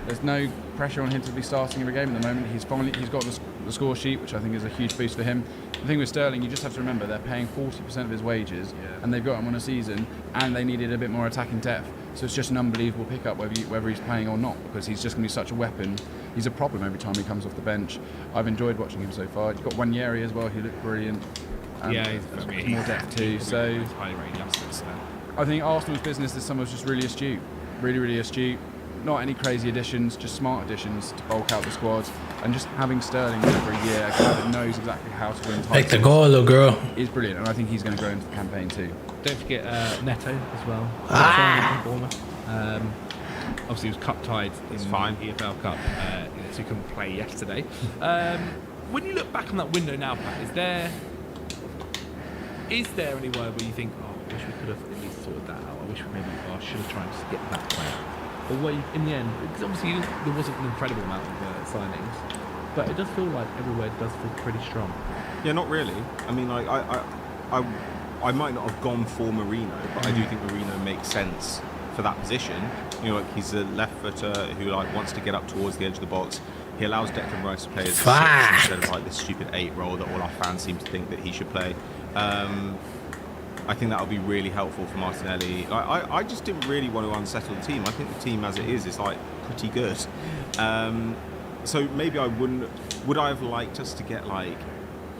there's no pressure on him to be starting every game at the moment. He's got the score sheet, which I think is a huge boost for him. The thing with Sterling, you just have to remember they're paying 40% of his wages, and they've got him on a season, and they needed a bit more attacking depth. So it's just an unbelievable pickup whether he's playing or not, because he's just going to be such a weapon. He's a problem every time he comes off the bench. I've enjoyed watching him so far. He's got Wanyeri as well, who looked brilliant. He's more depth too. So highly rated youngsters. I think Arsenal's business this summer was just really astute, really astute. Not any crazy additions, just smart additions to bulk out the squad, and just having Sterling there for a year, a guy that knows exactly how to win titles. Make the goal, little girl. Is brilliant, and I think he's going to grow into the campaign too. Don't forget Neto as well. Obviously, he was cup-tied in the EFL Cup, so he couldn't play yesterday. When you look back on that window now, Pat, is there anywhere where you think, oh, I wish we could have at least sorted that out? I wish I should have tried to get that player. Or where in the end, because obviously there wasn't an incredible amount of signings, but it does feel like everywhere does feel pretty strong. Yeah, not really. I mean, like I might not have gone for Marino, but I do think Marino makes sense for that position. You know, like he's a left footer who like wants to get up towards the edge of the box. He allows Declan Rice to play as a 6 instead of like this stupid 8 role that all our fans seem to think that he should play. I think that would be really helpful for Martinelli. I just didn't really want to unsettle the team. I think the team as it is like pretty good. So maybe I wouldn't. Would I have liked us to get like,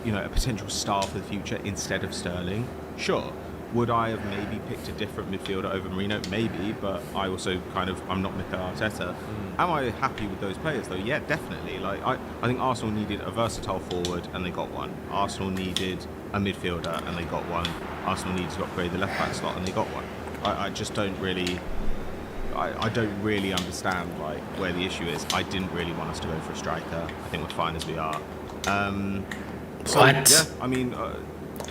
you know, a potential star for the future instead of Sterling? Sure. Would I have maybe picked a different midfielder over Marino? Maybe, but I also I'm not Mikel Arteta. Am I happy with those players though? Yeah, definitely. Like I think Arsenal needed a versatile forward and they got one. Arsenal needed a midfielder and they got one. Arsenal needed to upgrade the left back slot and they got one. I just don't really. I don't really understand like where the issue is. I didn't really want us to go for a striker. I think we're fine as we are. Yeah, I mean,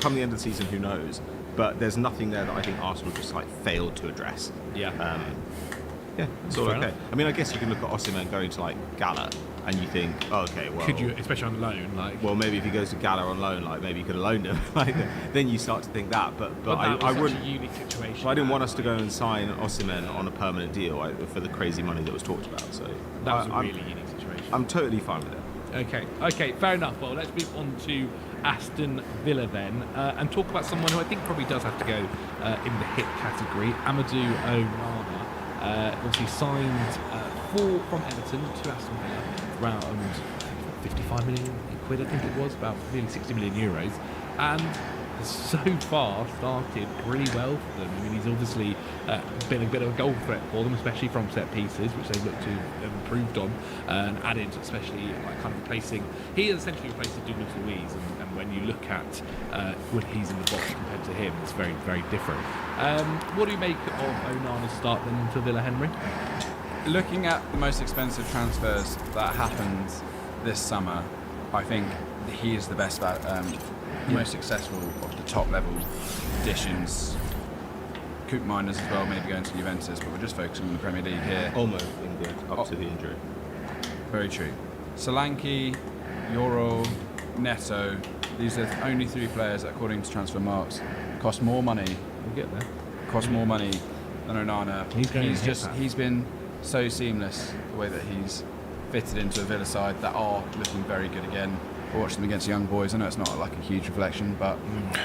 come the end of the season, who knows? But there's nothing there that I think Arsenal just like failed to address. Yeah, it's all okay. I mean, I guess you can look at Osimhen going to like Gala, and you think, oh, okay, well, could you, especially on loan, like? Well, maybe if he goes to Gala on loan, like maybe you could have loaned him. Like, then you start to think that. But I wouldn't. A unique situation. I didn't want us to go and sign Osimhen on a permanent deal for the crazy money that was talked about. So that was a really unique situation. I'm totally fine with it. Okay, fair enough. Well, let's move on to Aston Villa then, and talk about someone who I think probably does have to go in the hit category. Amadou Onana obviously signed from Everton to Aston Villa, around 55 million quid, I think it was, about nearly 60 million euros, and has so far started really well for them. I mean, he's obviously been a bit of a goal threat for them, especially from set pieces, which they've looked to have improved on, and added, especially like kind of replacing. He has essentially replaced Douglas Luiz, and when you look at when he's in the box compared to him, it's very, very different. What do you make of Onana's start then for Villa, Henry? Looking at the most expensive transfers that happened this summer, I think he is the best, most successful of the top level additions. Coop Miners as well, maybe going to Juventus, but we're just focusing on the Premier League here. Almost England, up to the injury. Very true. Solanke, Yoro, Neto, these are only 3 players that, according to Transfer Marks, cost more money. We'll get there. Cost more money than Onana. He's been so seamless the way that he's fitted into a Villa side that are looking very good again. I watched them against young boys. I know it's not like a huge reflection, but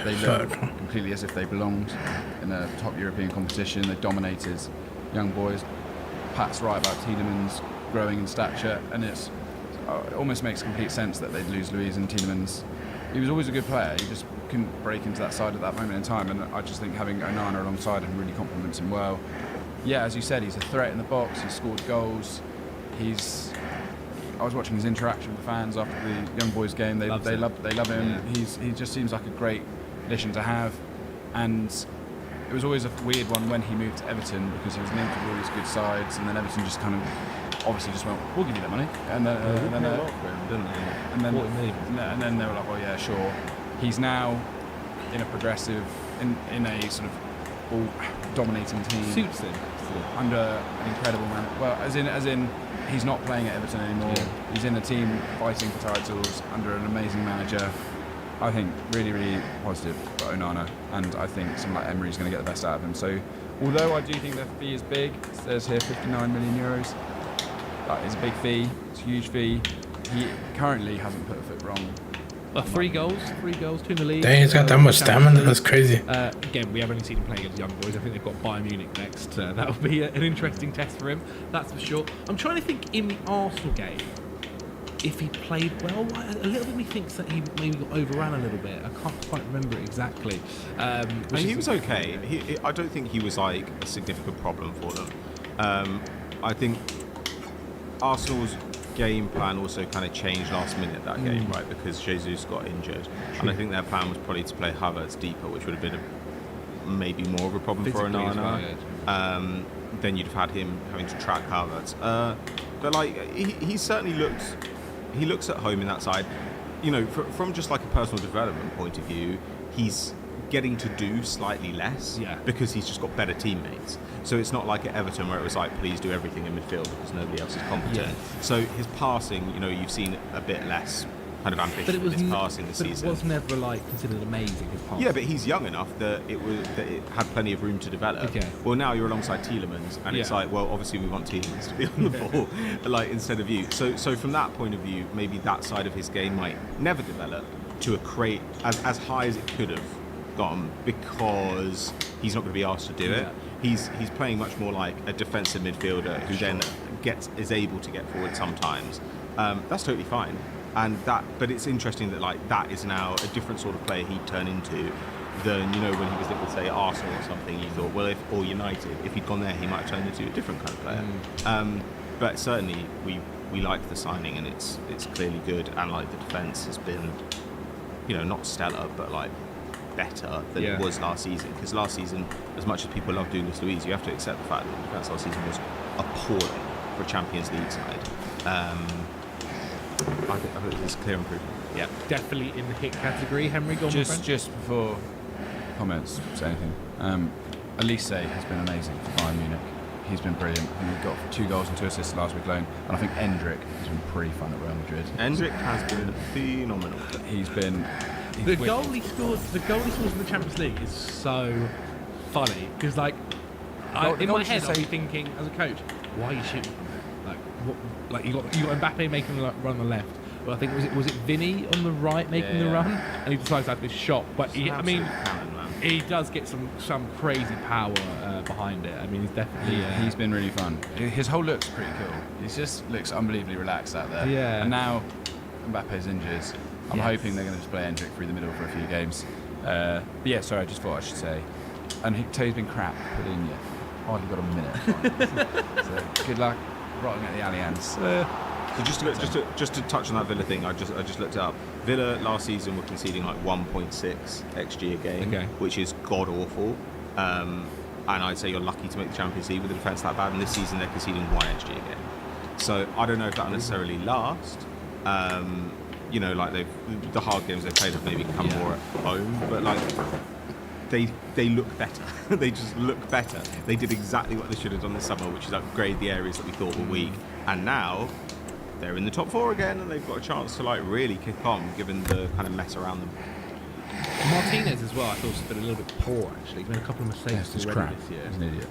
they look completely as if they belonged in a top European competition. They dominated young boys. Pat's right about Tielemans growing in stature, and it almost makes complete sense that they'd lose Luiz and Tielemans. He was always a good player. He just couldn't break into that side at that moment in time, and I just think having Onana alongside him really complements him well. Yeah, as you said, he's a threat in the box. He's scored goals. I was watching his interaction with the fans after the young boys game. They love him. Yeah. He just seems like a great addition to have, and it was always a weird one when he moved to Everton because he was linked with all these good sides, and then Everton just kind of obviously just went, we'll give you that money, and then they were like, well, yeah, sure. He's now in a progressive, in a sort of dominating team. Suits him. Under an incredible man. Well, as in, he's not playing at Everton anymore. Yeah. He's in a team fighting for titles under an amazing manager. I think really, really positive for Onana, and I think someone like Emery's going to get the best out of him. So, although I do think their fee is big, it says here 59 million euros. That is a big fee. It's a huge fee. He currently hasn't put a foot wrong. 3 goals, 2 in the league. Dang, he's got that much stamina. That's crazy. Again, we haven't seen him play against young boys. I think they've got Bayern Munich next. That'll be an interesting test for him. That's for sure. I'm trying to think in the Arsenal game if he played well. A little bit me thinks that he maybe got overran a little bit. I can't quite remember it exactly. He was okay. I don't think he was like a significant problem for them. I think Arsenal's game plan also kind of changed last minute that game, right? Because Jesus got injured, and I think their plan was probably to play Havertz deeper, which would have been maybe more of a problem for Onana. Then you'd have had him having to track Havertz. But like he certainly looks at home in that side. You know, from just like a personal development point of view, he's getting to do slightly less because he's just got better teammates. So it's not like at Everton where it was like, please do everything in midfield because nobody else is competent. So his passing, you know, you've seen a bit less kind of ambition in his passing this season. It was never like considered amazing, his passing. Yeah, but he's young enough that it had plenty of room to develop. Okay. Well, now you're alongside Tielemans, and it's like, well, obviously we want Tielemans to be on the ball, like instead of you. So from that point of view, maybe that side of his game might never develop to a crate as high as it could have gone because he's not going to be asked to do it. He's playing much more like a defensive midfielder who then is able to get forward sometimes. That's totally fine. But it's interesting that like that is now a different sort of player he'd turn into than, you know, when he was with, say, Arsenal or something. You thought, well, or United, if he'd gone there, he might have turned into a different kind of player. But certainly we like the signing, and it's clearly good. And like the defence has been, you know, not stellar, but like better than it was last season. Because last season, as much as people love Douglas Luiz, you have to accept the fact that the defence last season was appalling for a Champions League side. I think it's a clear improvement. Yeah, definitely in the hit category. Henry, go on, just before comments, say anything. Elise has been amazing for Bayern Munich. He's been brilliant. I think he got 2 goals and 2 assists last week alone. And I think Endrick has been pretty fun at Real Madrid. Endrick has been phenomenal. The goal he scores in the Champions League is so funny because, like, in my head, I'll be thinking as a coach, why are you shooting? Like you got Mbappe making the run on the left. Well, I think was it Vinny on the right making the run, and he decides to have this shot. But he does get some crazy power behind it. I mean, he's definitely he's been really fun. His whole look's pretty cool. He just looks unbelievably relaxed out there. Yeah. And now Mbappe's injured. I'm hoping they're going to just play Endrick through the middle for a few games. But yeah, sorry, I just thought I should say. And Toe's been crap, put in yet. Hardly got a minute. So good luck rotting at the Allianz. So just to touch on that Villa thing, I just looked it up. Villa last season were conceding like 1.6 XG a game, which is god awful. And I'd say you're lucky to make the Champions League with a defence that bad. And this season they're conceding 1 XG a game. So I don't know if that'll necessarily last. You know, like the hard games they've played have maybe come more at home, but like they look better. They just look better. They did exactly what they should have done this summer, which is upgrade the areas that we thought were weak. And now they're in the top 4 again, and they've got a chance to like really kick on, given the kind of mess around them. Martinez as well, I thought, has been a little bit poor actually. He's made a couple of mistakes this year. He's an idiot.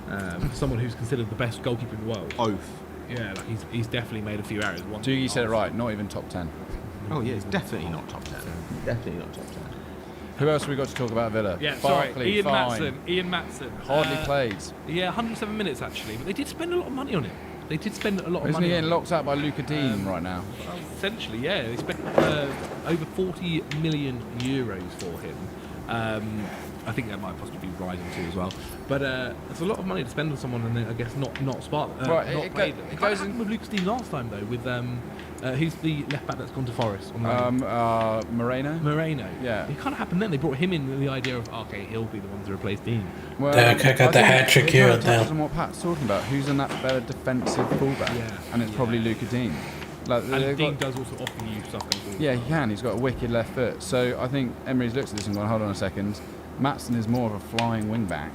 Someone who's considered the best goalkeeper in the world. Oath. Yeah, like he's definitely made a few errors. Doogie said it right. Not even top 10. Oh yeah, it's definitely not top 10. Definitely not top 10. Who else have we got to talk about Villa? Yeah, Barkley, sorry. Ian Maatsen. Hardly played. Yeah, 107 minutes actually, but they did spend a lot of money on him. They did spend a lot of Isn't money. Isn't he getting locked out by Luca Dean right now? Well, essentially, yeah. They spent over 40 million euros for him. I think that might possibly be rising too as well. But it's a lot of money to spend on someone, and then I guess not spark. Right, it goes in with Lucas Dean last time though. With who's the left back that's gone to Forest? Moreno. Moreno. Yeah. It kind of happened then. They brought him in with the idea of okay, he'll be the one to replace Dean. Well, got the hat trick here. It touches on what Pat's talking about. Who's in that better defensive fullback? Yeah. And it's probably Luca Dean. Like, and Dean does also offer you stuff going forward. Yeah, he can. He's got a wicked left foot. So I think Emery's looked at this and gone, hold on a second. Maatsen is more of a flying wing back.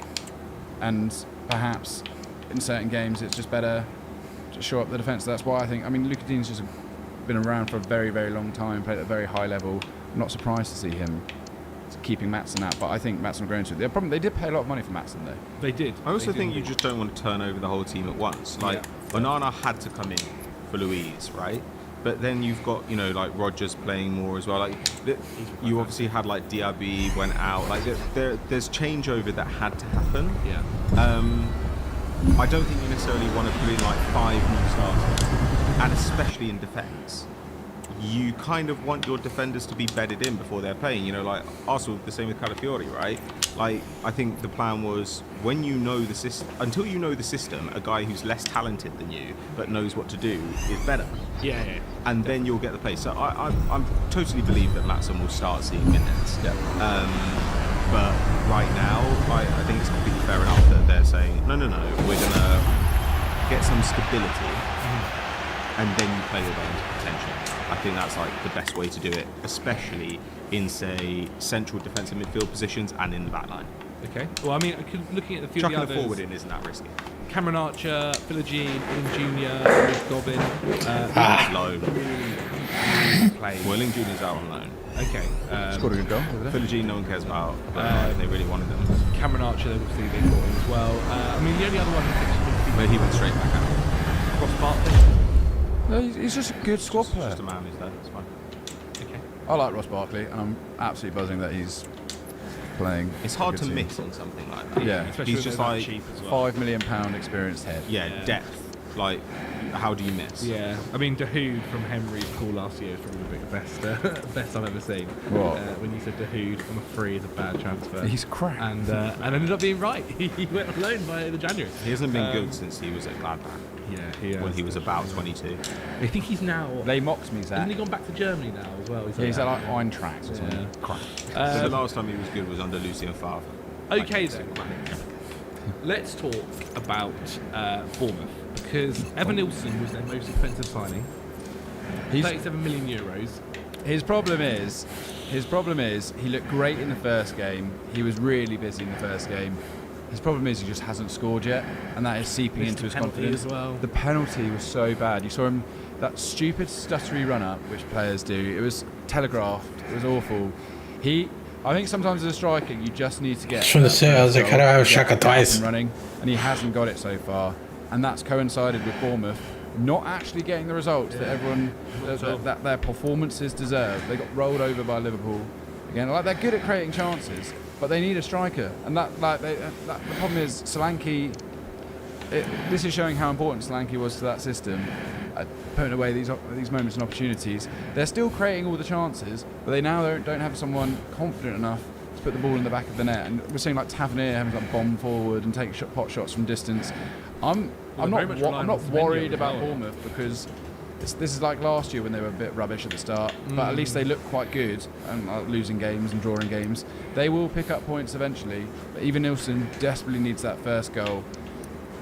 and perhaps in certain games it's just better to show up the defence. That's why I think. I mean, Luca Dini's just been around for a very, very long time, played at a very high level. I'm not surprised to see him keeping Maatsen out, but I think Maatsen will grow into it. They did pay a lot of money for Maatsen, though. They did. I also think you just don't want to turn over the whole team at once. Like, Onana had to come in for Luiz, right? But then you've got, you know, like Rodgers playing more as well. Like, you obviously had like Diaby went out. Like, there's changeover that had to happen. Yeah. I don't think you necessarily want to put in like 5 new starters, and especially in defence. You kind of want your defenders to be bedded in before they're playing. You know, like Arsenal, the same with Calafiori, right? Like, I think the plan was when you know the system, until you know the system, a guy who's less talented than you but knows what to do is better. Yeah. And then you'll get the pace. So I'm totally believe that Maatsen will start seeing minutes. Yeah. But right now, I think it's completely fair enough that they're saying, no, we're going to get some stability and then you play your way into potential. I think that's like the best way to do it, especially in, say, central defensive midfield positions and in the back line. Okay. Well, I mean, looking at the few of the others... Chucking a forward in isn't that risky. Cameron Archer, Philogene, Willing Jr., Rick Dobbin. Loan. Willing Jr.'s out on loan. Okay. Scored a good goal. Philogene, no one cares about. They really wanted them. Cameron Archer, obviously, they bought him as well. I mean, the only other one... But he went straight back out. Ross Barkley. No, he's just a good squad player. Just a man who's there. It's fine. Okay. I like Ross Barkley, and I'm absolutely buzzing that he's playing. It's hard to miss on something like that. Yeah, especially he's just like cheap as well. £5 million experienced head. Yeah, depth. Like, how do you miss? Yeah, I mean, Dahoud from Henry's call last year is probably the best I've ever seen. What? When you said Dahoud on a free is a bad transfer. He's crap. And ended up being right. He went on loan by the January. He hasn't been good since he was at Gladbach. Yeah, when he was about 22. I think he's now... They mocked me, Zach. Hasn't he gone back to Germany now as well? He's at like Eintracht or something. Yeah. Crap. So the last time he was good was under Lucien Favre. Okay, then. Let's talk about Bournemouth, because Evan Nilsson was their most expensive signing. 37 million euros. His problem is he looked great in the first game. He was really busy in the first game. His problem is he just hasn't scored yet, and that is seeping into his confidence. As well. The penalty was so bad. You saw him, that stupid stuttery run-up, which players do. It was telegraphed. It was awful. I think sometimes as a striker, you just need to get... I was like, how do I have Shaka twice? Running, and he hasn't got it so far. And that's coincided with Bournemouth not actually getting the results that everyone, that their performances deserve. They got rolled over by Liverpool. Again, like, they're good at creating chances, but they need a striker. And the problem is Solanke... This is showing how important Solanke was to that system, putting away these moments and opportunities. They're still creating all the chances, but they now don't have someone confident enough to put the ball in the back of the net. And we're seeing like Tavernier having to bomb forward and take pot shots from distance. I'm not worried about Bournemouth, because this is like last year when they were a bit rubbish at the start, but at least they look quite good and losing games and drawing games. They will pick up points eventually, but even Nilsson desperately needs that first goal.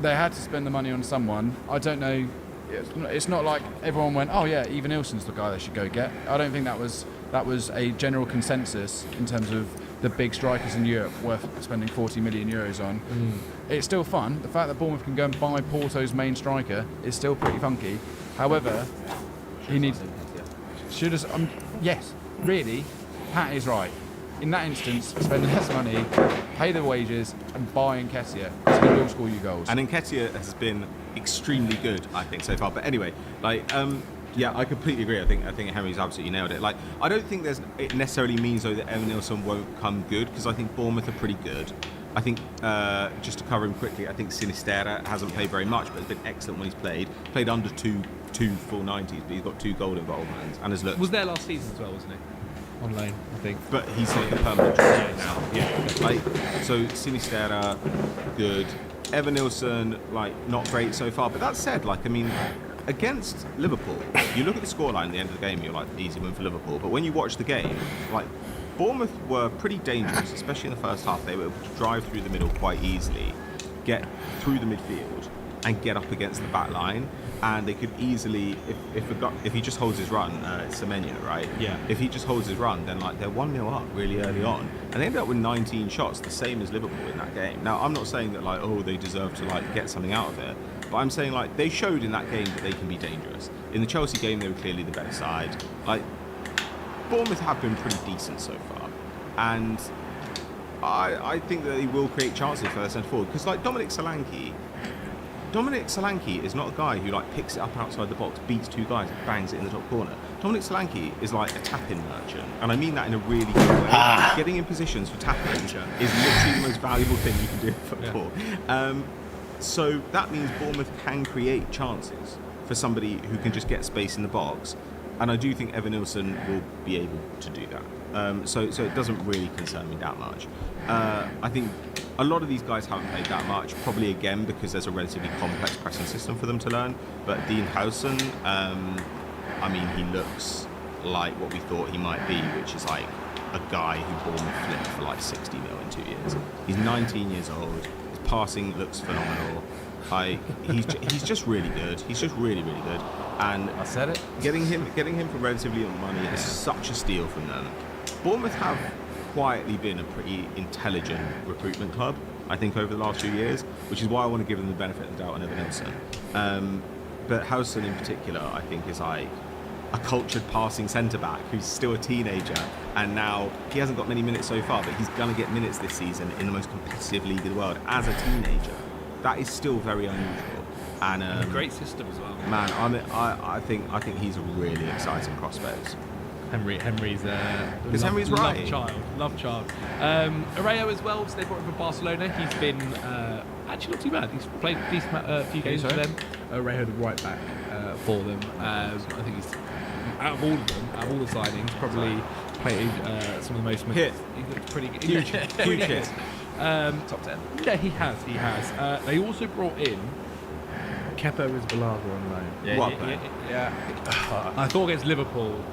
They had to spend the money on someone. I don't know. It's not like everyone went, oh yeah, Ivan Nilsson's the guy they should go get. I don't think that was a general consensus in terms of the big strikers in Europe worth spending 40 million euros on. It's still fun. The fact that Bournemouth can go and buy Porto's main striker is still pretty funky. However, he needs... yes, really, Pat is right. In that instance, spend less money, pay the wages, and buy Nketiah, because he will score you goals. And Nketiah has been extremely good, I think, so far. But anyway, yeah, I completely agree. I think Henry's absolutely nailed it. Like, I don't think it necessarily means though that Evan Nilsson won't come good, because I think Bournemouth are pretty good. I think just to cover him quickly, I think Sinisterra hasn't played very much, but has been excellent when he's played. Played under two full 90s, but he's got 2 goal involvements and has looked. Was there last season as well, wasn't he? On loan, I think. But he's like a permanent job now. Yeah. Like, so Sinisterra, good. Evan Nilsson, like, not great so far. But that said, like, I mean, against Liverpool, you look at the scoreline at the end of the game, you're like, easy win for Liverpool. But when you watch the game, like, Bournemouth were pretty dangerous, especially in the first half. They were able to drive through the middle quite easily, get through the midfield, and get up against the back line. And they could easily, if he just holds his run, it's Semenya, right? Yeah. If he just holds his run, then like they're 1-0 up really early on, and they ended up with 19 shots, the same as Liverpool in that game. Now I'm not saying that like they deserve to like get something out of it, but I'm saying like they showed in that game that they can be dangerous. In the Chelsea game, they were clearly the better side. Like Bournemouth have been pretty decent so far, and I think that they will create chances for their centre forward because like Dominic Solanke is not a guy who like picks it up outside the box, beats two guys, and bangs it in the top corner. Dominic Solanke is like a tap-in merchant, and I mean that in a really good way. Getting in positions for tap-in is literally the most valuable thing you can do in football. Yeah. So that means Bournemouth can create chances for somebody who can just get space in the box, and I do think Evan Nilsson will be able to do that. So it doesn't really concern me that much. I think a lot of these guys haven't played that much, probably again because there's a relatively complex pressing system for them to learn. But Dean Howson, I mean, he looks like what we thought he might be, which is like a guy who Bournemouth flipped for like 60 mil in 2 years. He's 19 years old. His passing looks phenomenal. He's just really good. He's just really, really good. And I said it. Getting him for relatively little money is such a steal from them. Bournemouth have quietly been a pretty intelligent recruitment club, I think, over the last few years, which is why I want to give them the benefit of the doubt on Evan Nilsson. But Howson in particular, I think, is like a cultured passing centre-back who's still a teenager, and now he hasn't got many minutes so far, but he's going to get minutes this season in the most competitive league in the world as a teenager. That is still very unusual. And great system as well. Man, I think he's a really exciting prospect. Henry's love child. Arreo as well, so they brought him from Barcelona. He's been actually not too bad. He's played a decent few games for them. Arreo, the right back for them. I think he's out of all the signings, probably played some of the most. Hit. He looks pretty good. Huge hit. Top 10. Yeah, he has. They also brought in Kepa Arrizabalaga on loan. Yeah. I thought against Liverpool.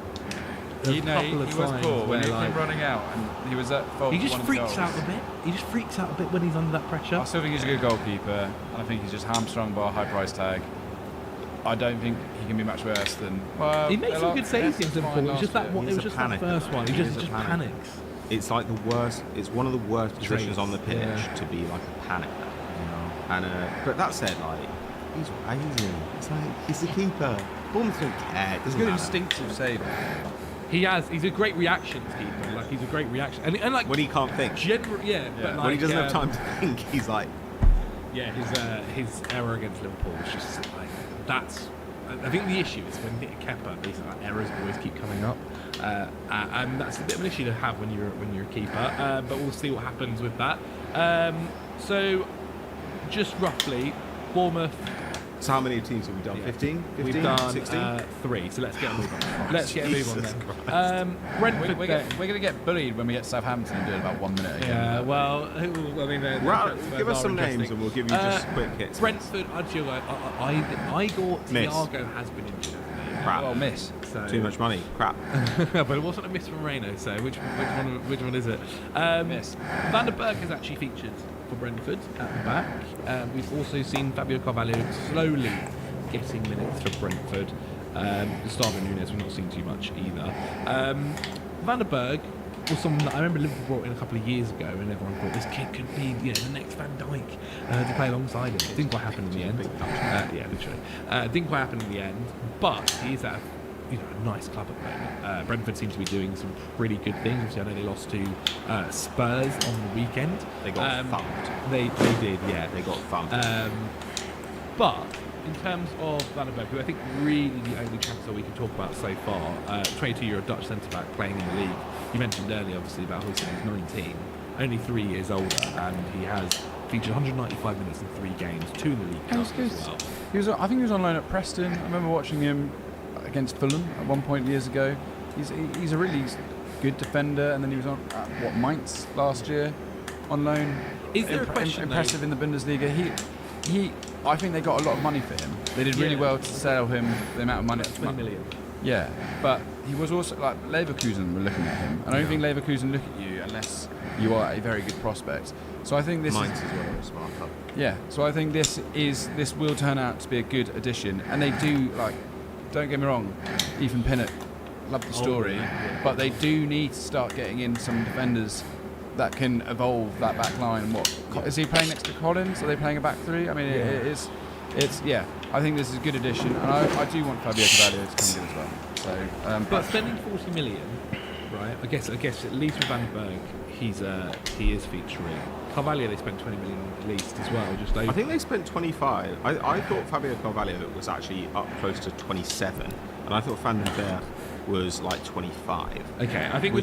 He was cool when he came running out and he was at fault. He just freaks out a bit. He just freaks out a bit when he's under that pressure. I still think he's a good goalkeeper, and I think he's just hamstrung by a high price tag. I don't think he can be much worse than. Well, he makes some good saves against Liverpool. It was just that one. It was just panic. that first one. He just panics. It's like the worst. It's one of the worst positions on the pitch to be like a panic. And but that said, like he's crazy. It's like he's the keeper. Bournemouth don't care. He's a good instinctive save. He's a great reactions keeper. Like he's a great reaction, and like when he can't think. But like, when he doesn't have time to think, he's like. Yeah, his error against Liverpool was just like that's. I think the issue is when you hit Kepa, these like, errors always keep coming up, and that's a bit of an issue to have when you're a keeper. But we'll see what happens with that. So, just roughly, Bournemouth. So how many teams have we done? 15? We've done 16? 3, so let's get a move on. Let's get a move on then. Brentford, we're going to get bullied when we get to Southampton and do it about 1 minute again. Yeah, well, I mean, give us some names and we'll give you just quick hits. Brentford, I feel like Igor Thiago has been injured. Crap. Well, miss. So. Too much money. Crap. But it wasn't a miss from Reino, so which one is it? Miss. Van der Berg has actually featured for Brentford at the back. We've also seen Fabio Carvalho slowly getting minutes for Brentford. Gustavo Nunes we've not seen too much either. Van der Berg was someone that I remember Liverpool brought in a couple of years ago, and everyone thought this kid could be, the next Van Dijk to play alongside him. It didn't quite happen in the end. Literally. Didn't quite happen in the end, but he is at a nice club at the moment. Brentford seems to be doing some pretty good things. Obviously, I know they lost to Spurs on the weekend. They got thumped. They did, yeah. They got thumped. But in terms of Van der Berg, who I think really the only transfer we can talk about so far, 22-year-old Dutch centre-back playing in the league. You mentioned earlier, obviously, about Huijsen. He's 19, only 3 years older, and he has featured 195 minutes in 3 games, 2 in the League Cup as well. I think he was on loan at Preston. I remember watching him against Fulham at one point years ago. He's a really good defender, and then he was on Mainz last year on loan. Is there a question impressive in the Bundesliga? I think they got a lot of money for him. They did really well to sell him the amount of money. 20 million. Yeah, but he was also like Leverkusen were looking at him. I don't think Leverkusen look at you unless you are a very good prospect. So I think this Mainz is one of a smart club. Yeah, so I think this will turn out to be a good addition, and they do don't get me wrong, Ethan Pinnock, love the story, but they do need to start getting in some defenders that can evolve that back line. Is he playing next to Collins? Are they playing a back three? I mean, it's I think this is a good addition, and I do want Fabio Carvalho to come in as well. So, but spending 40 million, right? I guess at least with Van Berg, he is featuring. Carvalho they spent 20 million at least as well. I think they spent 25. I thought Fabio Carvalho was actually up close to 27, and I thought Van den Berg was like 25. Okay, I think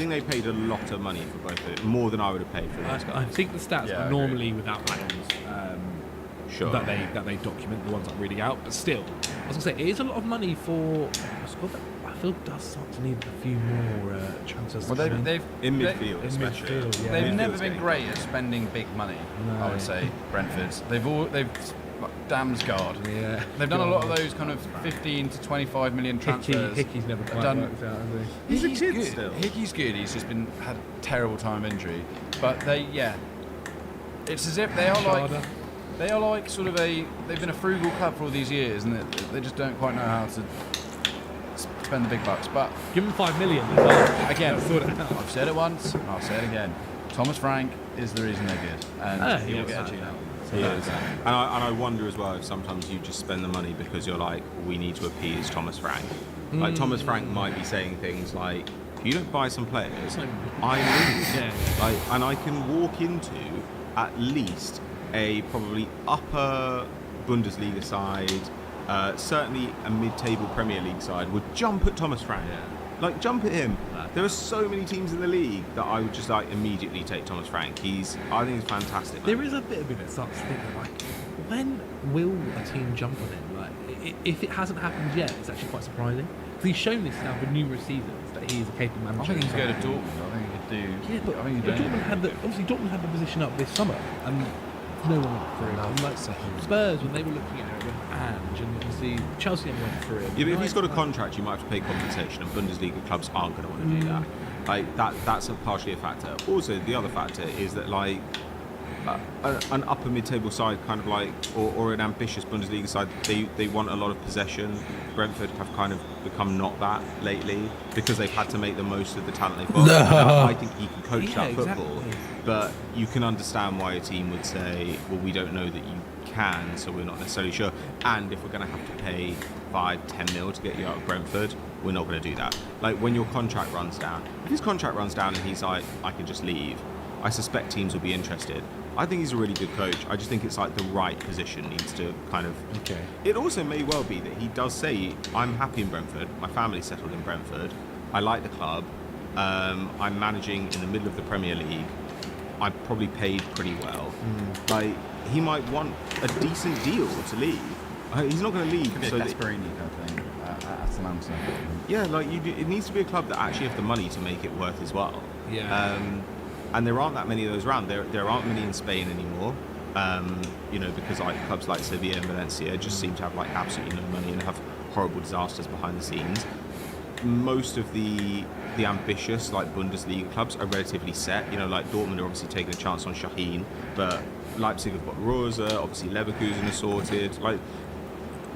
they paid a lot of money for both of it, more than I would have paid for those guys. I think the stats are normally without lines. Sure. That they document, the ones I'm reading out, but still, I was gonna say it is a lot of money for a squad that I feel does start to need a few more transfers. Well, they've in midfield, especially. They've never been great at spending big money. No. I would say Brentford. They've like Damsgaard. Yeah. They've done a lot of those kind of 15 to 25 million transfers. Hickey's never quite worked out, has he? He's a kid good. still. Hickey's good. He's just had a terrible time of injury. But it's as if they are like sort of they've been a frugal club for all these years, and they just don't quite know how to spend the big bucks. But give them 5 million. Again, I've said it once, and I'll say it again. Thomas Frank is the reason they're good, and he will get a tune out. And I wonder as well if sometimes you just spend the money because you're like, we need to appease Thomas Frank. Like Thomas Frank might be saying things like, if you don't buy some players, I lose. And I can walk into at least a probably upper Bundesliga side, certainly a mid-table Premier League side would jump at Thomas Frank. Like, jump at him. There are so many teams in the league that I would just immediately take Thomas Frank. I think he's fantastic. There is a bit of me that starts to think when will a team jump on him? If it hasn't happened yet, it's actually quite surprising. Because he's shown this now for numerous seasons that he is a capable manager. I think he's going to Dortmund. I think he could do. Yeah, but Dortmund had the position up this summer, and no one went for him. Like Spurs, when they were looking at it with Ange, and obviously Chelsea never went for him. Yeah, but if he's got a contract, you might have to pay compensation, and Bundesliga clubs aren't going to want to do that. That's partially a factor. Also, the other factor is that an upper mid-table side, kind of or an ambitious Bundesliga side, they want a lot of possession. Brentford have kind of become not that lately because they've had to make the most of the talent they've got. Now, I think he can coach that football, but you can understand why a team would say, well, we don't know that you can, so we're not necessarily sure. And if we're going to have to pay 5-10 mil to get you out of Brentford, we're not going to do that. Like when your contract runs down, if his contract runs down and he's like, I can just leave, I suspect teams will be interested. I think he's a really good coach. I just think it's the right position needs to kind of... Okay. It also may well be that he does say, I'm happy in Brentford, my family's settled in Brentford, I like the club, I'm managing in the middle of the Premier League, I'm probably paid pretty well. He might want a decent deal to leave. He's not going to leave. Could be a Gasperini kind of thing at Atalanta. Yeah, it needs to be a club that actually have the money to make it worth as well. Yeah. And there aren't that many of those around. There aren't many in Spain anymore. Because clubs like Sevilla and Valencia just seem to have absolutely no money and have horrible disasters behind the scenes. Most of the ambitious Bundesliga clubs are relatively set. Dortmund are obviously taking a chance on Shaheen, but Leipzig have got Rosa, obviously Leverkusen are sorted.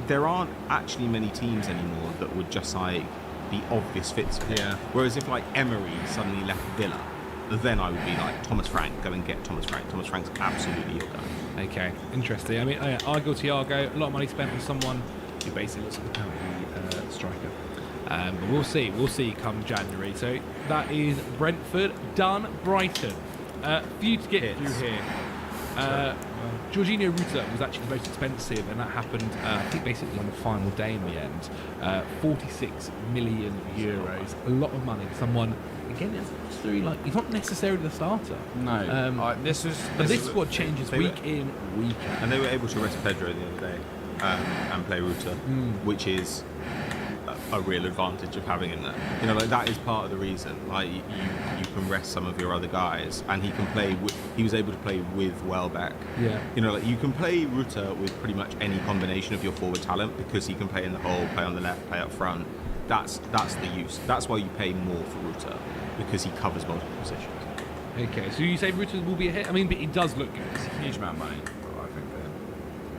There aren't actually many teams anymore that would just be obvious fits for him. Yeah. Whereas if Emery suddenly left Villa, then I would be Thomas Frank, go and get Thomas Frank. Thomas Frank's absolutely your guy. Okay, interesting. I mean, Argo Thiago, a lot of money spent on someone who basically looks like a penalty striker. But we'll see come January. So that is Brentford done. Brighton. For you to get through here. Jorginho Ruta was actually the most expensive, and that happened, I think, basically on the final day in the end. 46 million euros, a lot of money. Someone, again, it's through he's not necessarily the starter. No, this squad changes week in, week out. And they were able to rest Pedro the other day and play Ruta, which is a real advantage of having him there. You know, like that is part of the reason. Like you can rest some of your other guys, and he can play. He was able to play with Welbeck. Yeah. You know, like you can play Ruta with pretty much any combination of your forward talent because he can play in the hole, play on the left, play up front. That's the use. That's why you pay more for Ruta, because he covers multiple positions. Okay, so you say Ruta will be a hit? I mean, but he does look good. It's a huge amount of money, I think.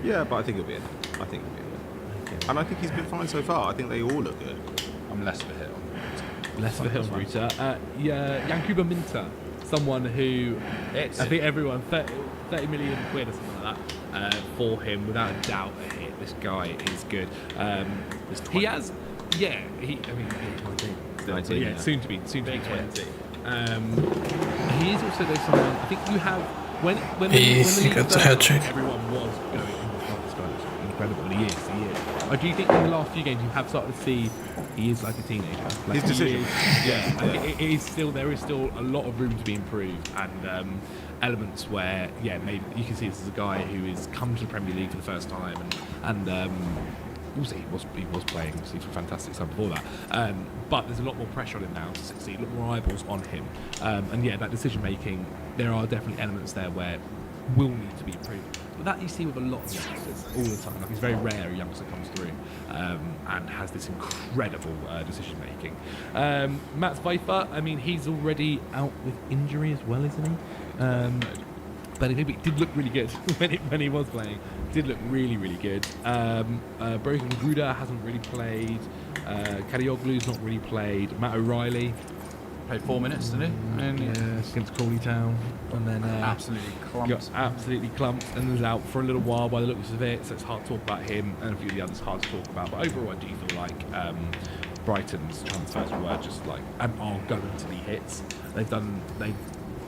Yeah, but I think he'll be in. I think he'll be in. Okay. And I think he's been fine so far. I think they all look good. I'm less of a hit on Ruta. Less of a hit on Ruta. Yankuba Minta, someone who I think everyone 30 million quid or something like that for him, without a doubt a hit. This guy is good. He has, yeah. He's 19. Yeah, soon to be 20. He is also though someone. I think you have when he got the hat trick. Everyone was going, oh, this guy looks incredible. He is. Do you think in the last few games you have started to see he is like a teenager? Like his decision. It is still, there is still a lot of room to be improved, and elements where maybe you can see this is a guy who has come to the Premier League for the first time, and also he was playing obviously for fantastic stuff before that, but there's a lot more pressure on him now to succeed, a lot more eyeballs on him, and that decision making, there are definitely elements there where will need to be improved. But that you see with a lot of youngsters all the time. Like, it's very rare a youngster comes through and has this incredible decision making. Mats Pfeiffer, I mean, he's already out with injury as well, isn't he? But he did look really good when he was playing. Did look really, really good. Broken Gruda hasn't really played. Karagioglu's not really played. Matt O'Reilly played 4 minutes, didn't he? Against Crawley Town, and then absolutely clumped, and was out for a little while by the looks of it. So it's hard to talk about him, and a few of the others hard to talk about. But overall, I do feel like Brighton's transfers were just like and are going to be hits. They've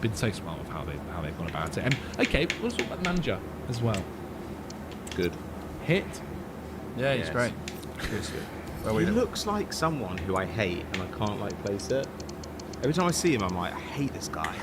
been so smart with how they've gone about it. And okay, let's talk about the manager as well. Good. Hit. Yeah, he's great. Good. Well, he looks like someone who I hate, and I can't like place it. Every time I see him, I'm like, I hate this guy.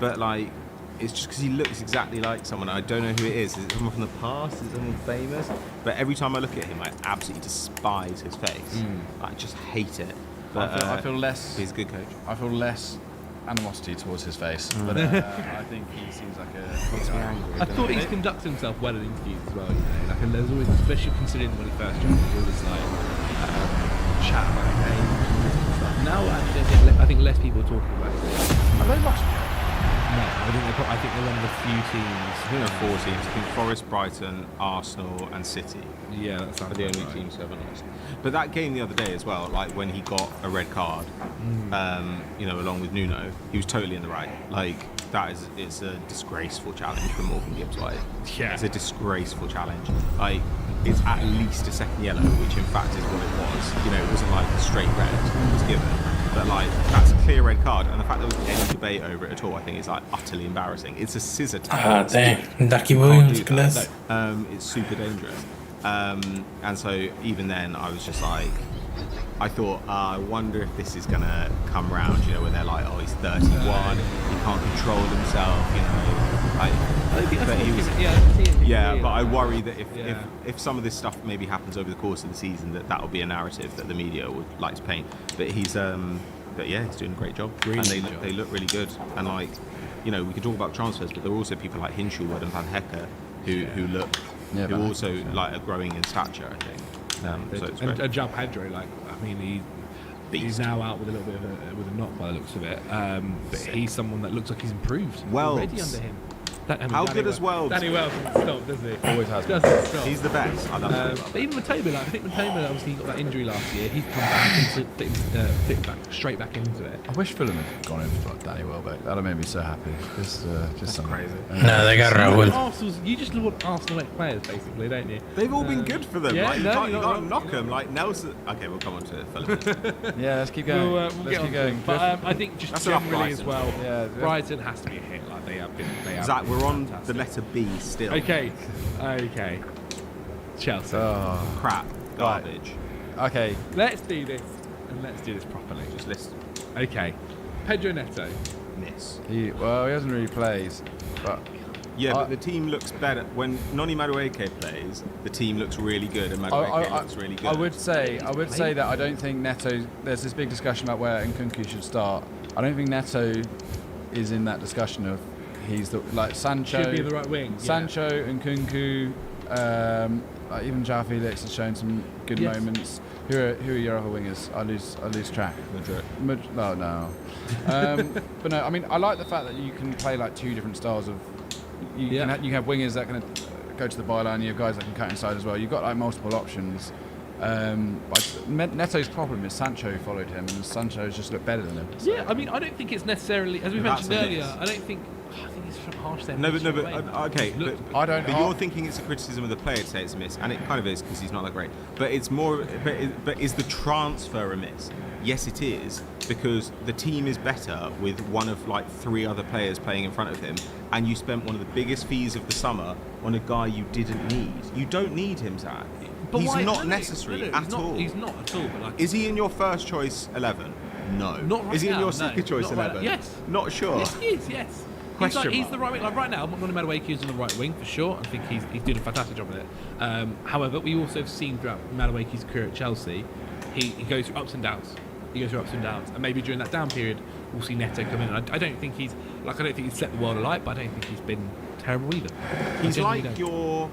But like, it's just because he looks exactly like someone. I don't know who it is. Is it someone from the past? Is it someone famous? But every time I look at him, I absolutely despise his face. I just hate it. But I feel less. He's a good coach. I feel less animosity towards his face, but I think he seems like a I thought he's conducted himself well in interviews as well, you know. Like, and there's always, especially considering when he first joined, there's always like chat about the game and stuff. Now actually I think less people are talking about it. Have they lost? No, I think they're one of the few teams. I think there are 4 teams. I think Forest, Brighton, Arsenal, and City. Yeah, that's the only teams who haven't lost. But that game the other day as well, like when he got a red card, along with Nuno, he was totally in the right. Like it's a disgraceful challenge for Morgan Gibbs White. Yeah, it's a disgraceful challenge. Like it's at least a second yellow, which in fact is what it was. You know, it wasn't like a straight red it was given. But like that's a clear red card, and the fact there was any debate over it at all, I think is like utterly embarrassing. It's a scissor tackle. Dang, Ducky Williams class. It's super dangerous. And so even then, I was just like, I thought, I wonder if this is gonna come round. You know, where they're like, oh, he's 31, he can't control himself. You know, but I worry that if some of this stuff maybe happens over the course of the season, that will be a narrative that the media would like to paint. But he's he's doing a great job, and they look really good. And like, you know, we could talk about transfers, but there are also people like Hinshelwood and Van Hecker who look, who also like are growing in stature, I think. So it's great. And João Pedro, like, I mean, he's now out with a little bit of with a knock by the looks of it. But he's someone that looks like he's improved already under him. How good as well? Danny Wells doesn't stop, does he? Always has. Doesn't stop. He's the best. I love him. But even Matoma, I think Matoma obviously got that injury last year. He's come back straight back into it. I wish Fulham had gone in for Danny Welbeck. That'd have made me so happy. Just something crazy. No, they got Raul. You just want Arsenal players, basically, don't you? They've all been good for them. Yeah, like, you can't knock them. Like Nelson. Okay, we'll come on to Fulham. Yeah, let's keep going. We'll keep going. But I think just That's generally as well, Brighton has to be a hit. Like they have been. Zach, we're on the letter B still. Okay. Chelsea. Crap. Garbage. Okay. Let's do this, and let's do this properly. Just listen. Okay. Pedro Neto. Miss. He hasn't really played, but Yeah, but the team looks better when Noni Madueke plays. The team looks really good, and Madueke looks really good. I would say that I don't think Neto. There's this big discussion about where Nkunku should start. I don't think Neto is in that discussion of he's like Sancho. Should be the right wing. Sancho, Nkunku, even João Felix has shown some good moments. Who are your other wingers? I lose track. Madrid. No. But no, I mean I like the fact that you can play like two different styles of. You have wingers that can go to the byline. You have guys that can cut inside as well. You've got like multiple options. Neto's problem is Sancho followed him, and Sancho's just looked better than him. So. Yeah, I mean, I don't think it's necessarily, as we mentioned earlier, I think it's harsh there. No, but okay, but you're thinking it's a criticism of the player to say it's a miss, and it kind of is because he's not that great. But it's more, but is the transfer a miss? Yes, it is, because the team is better with one of like 3 other players playing in front of him, and you spent one of the biggest fees of the summer on a guy you didn't need. You don't need him, Zach. But he's not necessary at all. He's not at all. But like, is he in your first choice 11? No. Not right Is he in now, your second choice 11? Right, yes. Not sure. Yes, he is. Yes. He's the right wing. Like right now, Noni Madueke is on the right wing for sure. I think he's doing a fantastic job with it. However, we also have seen throughout Madueke's career at Chelsea, he goes through ups and downs. And maybe during that down period, we'll see Neto come in. I don't think he's set the world alight, but I don't think he's been terrible either. He's like your.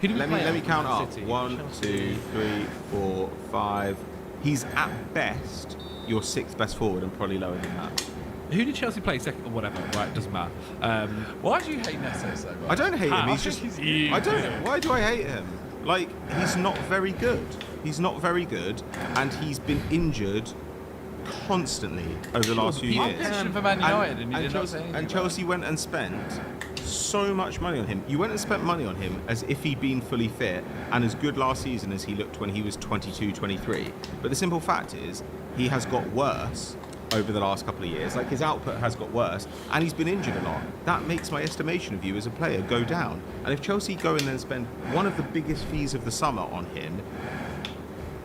Let me count up. City, 1, 2, 3, 4, 5. He's at best your 6th best forward, and probably lower than that. Who did Chelsea play second or whatever? Right, doesn't matter. Why do you hate Neto so much? I don't hate him. He's just. I don't. Why do I hate him? Like, he's not very good. He's not very good, and he's been injured constantly over the last few years. For Man United, and Chelsea went and spent so much money on him. You went and spent money on him as if he'd been fully fit and as good last season as he looked when he was 22, 23. But the simple fact is, he has got worse over the last couple of years. Like, his output has got worse, and he's been injured a lot. That makes my estimation of you as a player go down. And if Chelsea go in and spend one of the biggest fees of the summer on him,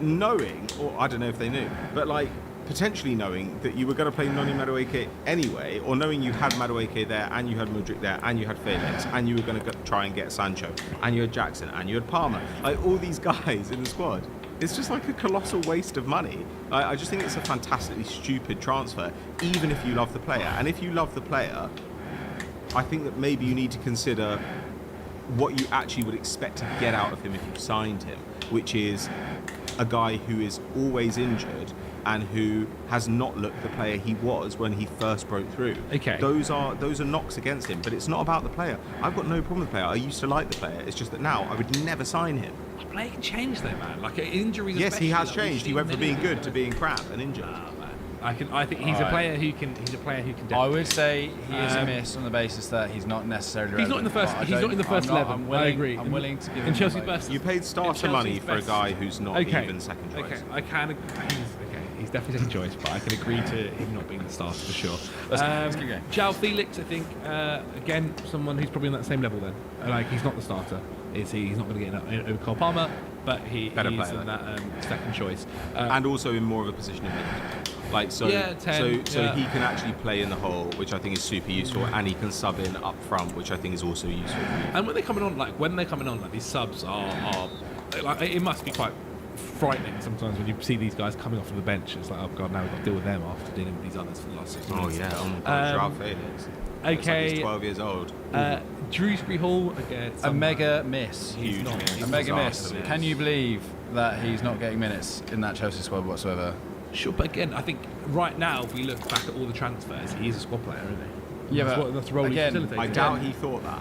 knowing, or I don't know if they knew, but like potentially knowing that you were going to play Noni Madueke anyway, or knowing you had Madueke there, and you had Mudryk there, and you had Felix, and you were going to try and get Sancho, and you had Jackson, and you had Palmer, like all these guys in the squad. It's just like a colossal waste of money. I just think it's a fantastically stupid transfer, even if you love the player. And if you love the player, I think that maybe you need to consider what you actually would expect to get out of him if you signed him, which is a guy who is always injured and who has not looked the player he was when he first broke through. Okay. Those are knocks against him, but it's not about the player. I've got no problem with the player. I used to like the player. It's just that now I would never sign him. The player can change though, man. Like injuries. Yes, he has changed. He went from being good to being crap and injured. I think he's a player who can. He's a player who can. I would say he is a miss on the basis that he's not necessarily. He's not in the first. He's not in the first 11. I agree. I'm willing to give him. In Chelsea's best. You paid starter money for a guy who's not even second choice. Okay, I can. He's definitely second choice, but I can agree to him not being the starter for sure. Let's keep going. João Felix, I think, again, someone who's probably on that same level then. Like, he's not the starter. He's not going to get over Cole Palmer, but he's in that second choice. And also in more of a position of need. Like, so he can actually play in the hole, which I think is super useful, and he can sub in up front, which I think is also useful. And when they're coming on, these subs are like, it must be quite frightening sometimes when you see these guys coming off of the bench. It's like, oh god, now we've got to deal with them after dealing with these others for the last 6 months. Oh yeah, oh my god, João Felix. Okay. Like he's 12 years old. Dewsbury Hall, again, a mega miss. Huge miss. A mega miss. Can you believe that he's not getting minutes in that Chelsea squad whatsoever? Sure, but again, I think right now, if we look back at all the transfers, he is a squad player, isn't he? Yeah, but that's the role again, I doubt he thought that.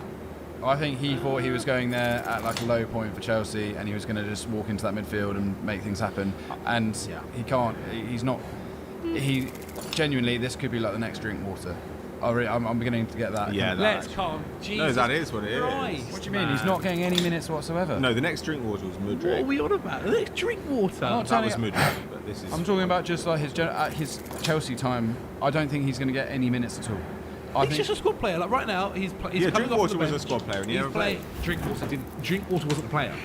I think he thought he was going there at like a low point for Chelsea, and he was going to just walk into that midfield and make things happen. And he can't. He's not. He genuinely, this could be like the next Drinkwater. I'm beginning to get that. Yeah, let's calm. No, that is what it is. What do you mean? He's not getting any minutes whatsoever. No, the next Drinkwater was Mudryk. What are we on about? The next Drinkwater. That was Mudryk, but this is. I'm talking about just like his Chelsea time. I don't think he's going to get any minutes at all. He's just a squad player. Like right now, he's coming off the Drinkwater was bench. a squad player, and he never played. Drinkwater wasn't a player.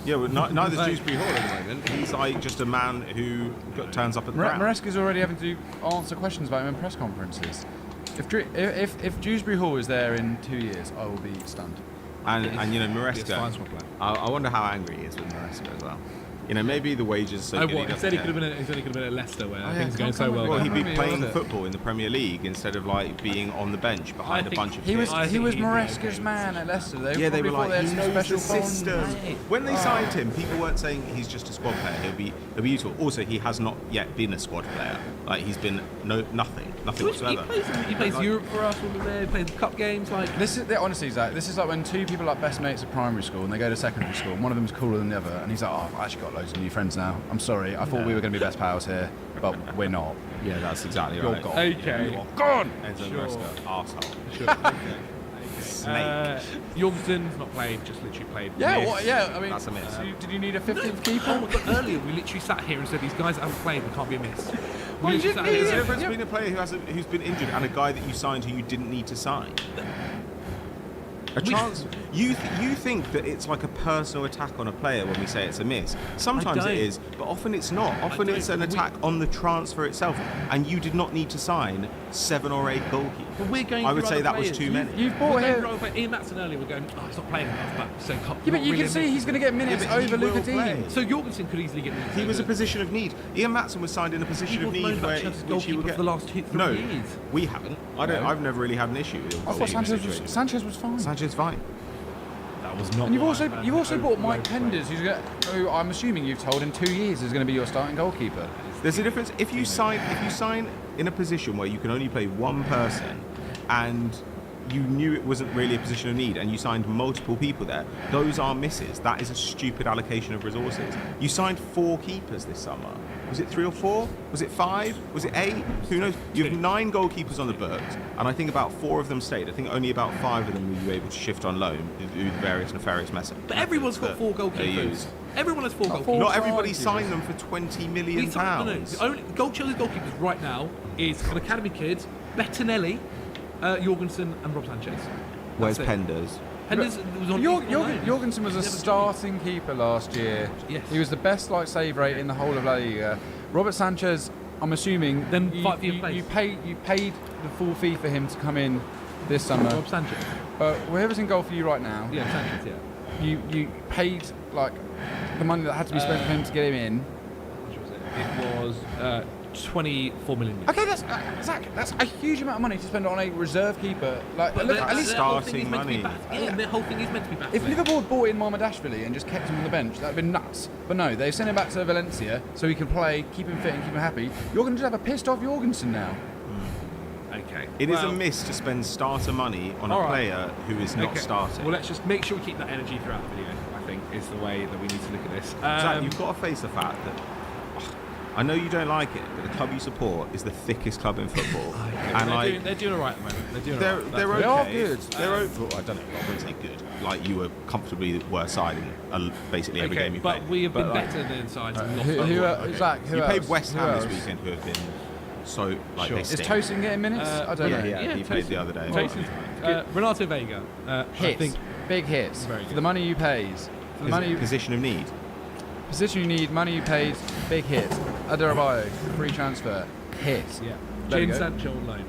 Yeah, well, neither's Dewsbury Hall at the moment. He's like just a man who turns up at the ground. Maresca's already having to answer questions about him in press conferences. If Dewsbury Hall is there in 2 years, I will be stunned. And you know, Maresca, I wonder how angry he is with Maresca as well. You know, maybe the wages are so good. He said he could have been at Leicester where things are going so well. Well, he'd be playing football in the Premier League instead of like being on the bench behind a bunch of kids. He was Maresca's man at Leicester. They were like, he knows special the system. When they signed him, people weren't saying he's just a squad player. He'll be useful. Also, he has not yet been a squad player. Like he's been nothing whatsoever. He plays Europe for us all the way. He plays cup games. Like honestly, Zach, this is like when two people are like best mates at primary school and they go to secondary school. And one of them's cooler than the other, and he's like, "Oh, I've actually got loads of new friends now. I'm sorry. I thought we were going to be best pals here, but we're not." Yeah, that's exactly You're right. gone. Okay. You're gone. Enzo Maresca, arsehole. Sure. Okay. Snake. Jorgensen's not played, just literally played. Yeah, Miss. well, yeah. I mean, That's a miss. Did you need a 15th keeper? Oh, but earlier we literally sat here and said these guys that haven't played, they can't be a miss. Well, you didn't need There's a it. difference between a player who's been injured and a guy that you signed who you didn't need to sign. A chance. You think that it's like a personal attack on a player when we say it's a miss. Sometimes it is, but often it's not. Often it's an attack on the transfer itself, and you did not need to sign 7 or 8 goalkeepers. But we're going I would through say other that players. was too many. You've bought him. Ian Matson earlier, we're going, oh, he's not playing enough, but so Yeah, but you can see he's going to get minutes Yeah, but he over will Luca play. Dean. So Jorgensen could easily get minutes. He was a position of need. Ian Matson was signed in a position of need where which he would get. For the last 3 No, years. we haven't. I've never really had an issue with him. I thought Sanchez was fine. Sanchez fine. That was not. And you've also bought Mike Penders, who I'm assuming you've told in 2 years is going to be your starting goalkeeper. There's a difference if you sign in a position where you can only play one person, and you knew it wasn't really a position of need, and you signed multiple people there. Those are misses. That is a stupid allocation of resources. You signed 4 keepers this summer. Was it 3 or 4? Was it 5? Was it 8? Who knows? You have 9 goalkeepers on the books, and I think about 4 of them stayed. I think only about 5 of them were you able to shift on loan through the various nefarious methods. But everyone's got 4 goalkeepers. Everyone has 4 goalkeepers. Not everybody signed them for £20 million. The only Chelsea's goalkeepers right now is an academy kid, Bettinelli, Jorgensen, and Rob Sanchez. Where's Penders? Penders was on. Jorgensen was a starting keeper last year. Yes. He was the best save rate in the whole of La Liga. Robert Sanchez, I'm assuming Then you paid the full fee for him to come in this summer. Rob Sanchez. Whoever's in goal for you right now. Yeah, Sanchez. Yeah. You paid like the money that had to be spent for him to get him in. It was 24 million. Okay, that's a huge amount of money to spend on a reserve keeper. Like, look, at least starting money. Yeah, the whole thing is meant to be back. if Liverpool had bought in Mamadashvili and just kept him on the bench, that'd been nuts. But no, they sent him back to Valencia so he can play, keep him fit, and keep him happy. You're going to just have a pissed off Jorgensen now. Okay. It is a miss to spend starter money on a player who is not starting. Well, let's just make sure we keep that energy throughout the video, I think, is the way that we need to look at this. Zach, you've got to face the fact that I know you don't like it, but the club you support is the thickest club in football. And they're doing all right at the moment. They're okay. They are good. They're I don't know. I wouldn't say good. Like, you were comfortably the worst side in basically every game you played. But we have been better than sides. Zach, who you else? played West Ham Who this else? weekend, who have been so like they Is stink. Tosin getting minutes? I don't know. Yeah, he played the other day. Renato Vega. Hits. I think Big hits. For the money you pays. For the money position of need. Position you need, money you paid, big hit. Adebayo, free transfer, hit. Yeah. James Sancho on loan.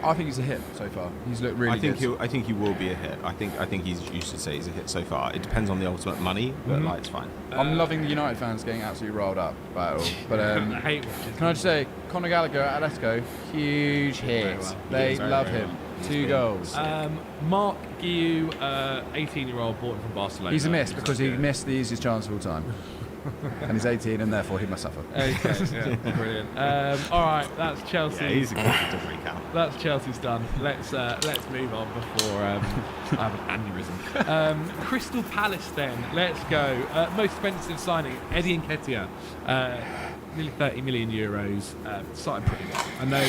I think he's a hit so far. He's looked really good. I think he will be a hit. I think you should say he's a hit so far. It depends on the ultimate money, but like, it's fine. I'm loving the United fans getting absolutely rolled up by it all. But can I just say, Conor Gallagher at Atletico, huge hit. They love him. 2 goals. Mark Guiu, 18-year-old, bought him from Barcelona. He's a miss because he missed the easiest chance of all time. And he's 18 and therefore he must suffer. Okay, brilliant. All right, that's Chelsea. Yeah, he's a good to recount. That's Chelsea's done. Let's move on before I have an aneurysm. Crystal Palace then. Let's go. Most expensive signing, Eddie Nketiah. Nearly 30 million euros. Started pretty well. I know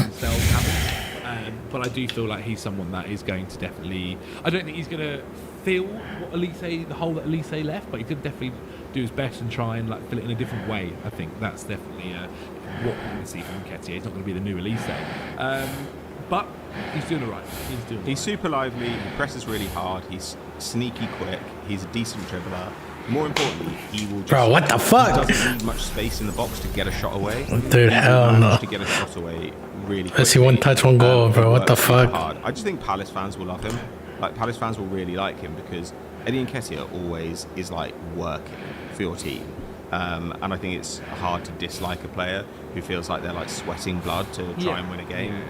themselves haven't, but I do feel like he's someone that is going to definitely. I don't think he's going to fill what the hole that Elise left, but he could definitely do his best and try and fill it in a different way. I think that's definitely what we're going to see from Nketiah. He's not going to be the new Elise, but he's doing all right. He's super lively. He presses really hard. He's sneaky quick. He's a decent dribbler. more importantly, he will just... Bro, what the fuck? He doesn't need much space in the box to get a shot away. Dude, hell no. To get a shot away really quickly. I see one touch, one goal, bro. What the fuck? Hard. I just think Palace fans will love him. Like, Palace fans will really like him because Eddie Nketiah always is, like, working for your team. And I think it's hard to dislike a player who feels like they're, like, sweating blood to try and win a game.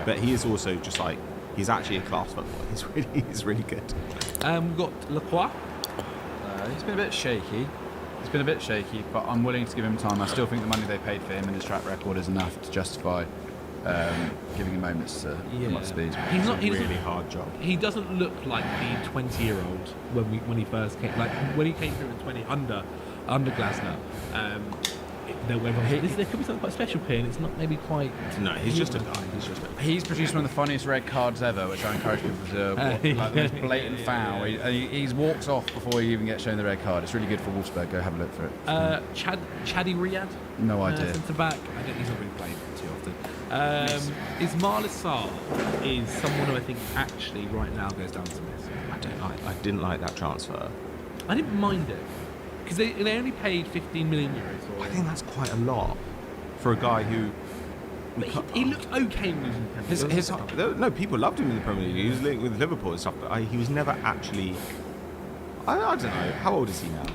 But he is also just, like, he's actually a class footballer. He's really good. We've got Lacroix. He's been a bit shaky. But I'm willing to give him time. I still think the money they paid for him and his track record is enough to justify giving him moments to come up to speed. He's not a really hard job. He doesn't look like the 20-year-old when he first came. Like when he came through in 20 under Glasner. There could be something quite special here, and it's not maybe quite. No, he's just a guy. He's produced one of the funniest red cards ever, which I encourage people to like the most blatant foul. He walks off before he even gets shown the red card. It's really good for Wolfsburg. Go have a look for it. Chadi Riyad. No idea. Centre back. He's not really played too often. Ismail Assar is someone who I think actually right now goes down to miss. I didn't like that transfer. I didn't mind it. Because they only paid 15 million euros. I think that's quite a lot for a guy who... He looked okay when he was in Premier League. No, people loved him in the Premier League. He was linked with Liverpool and stuff, but he was never actually... I don't know. How old is he now?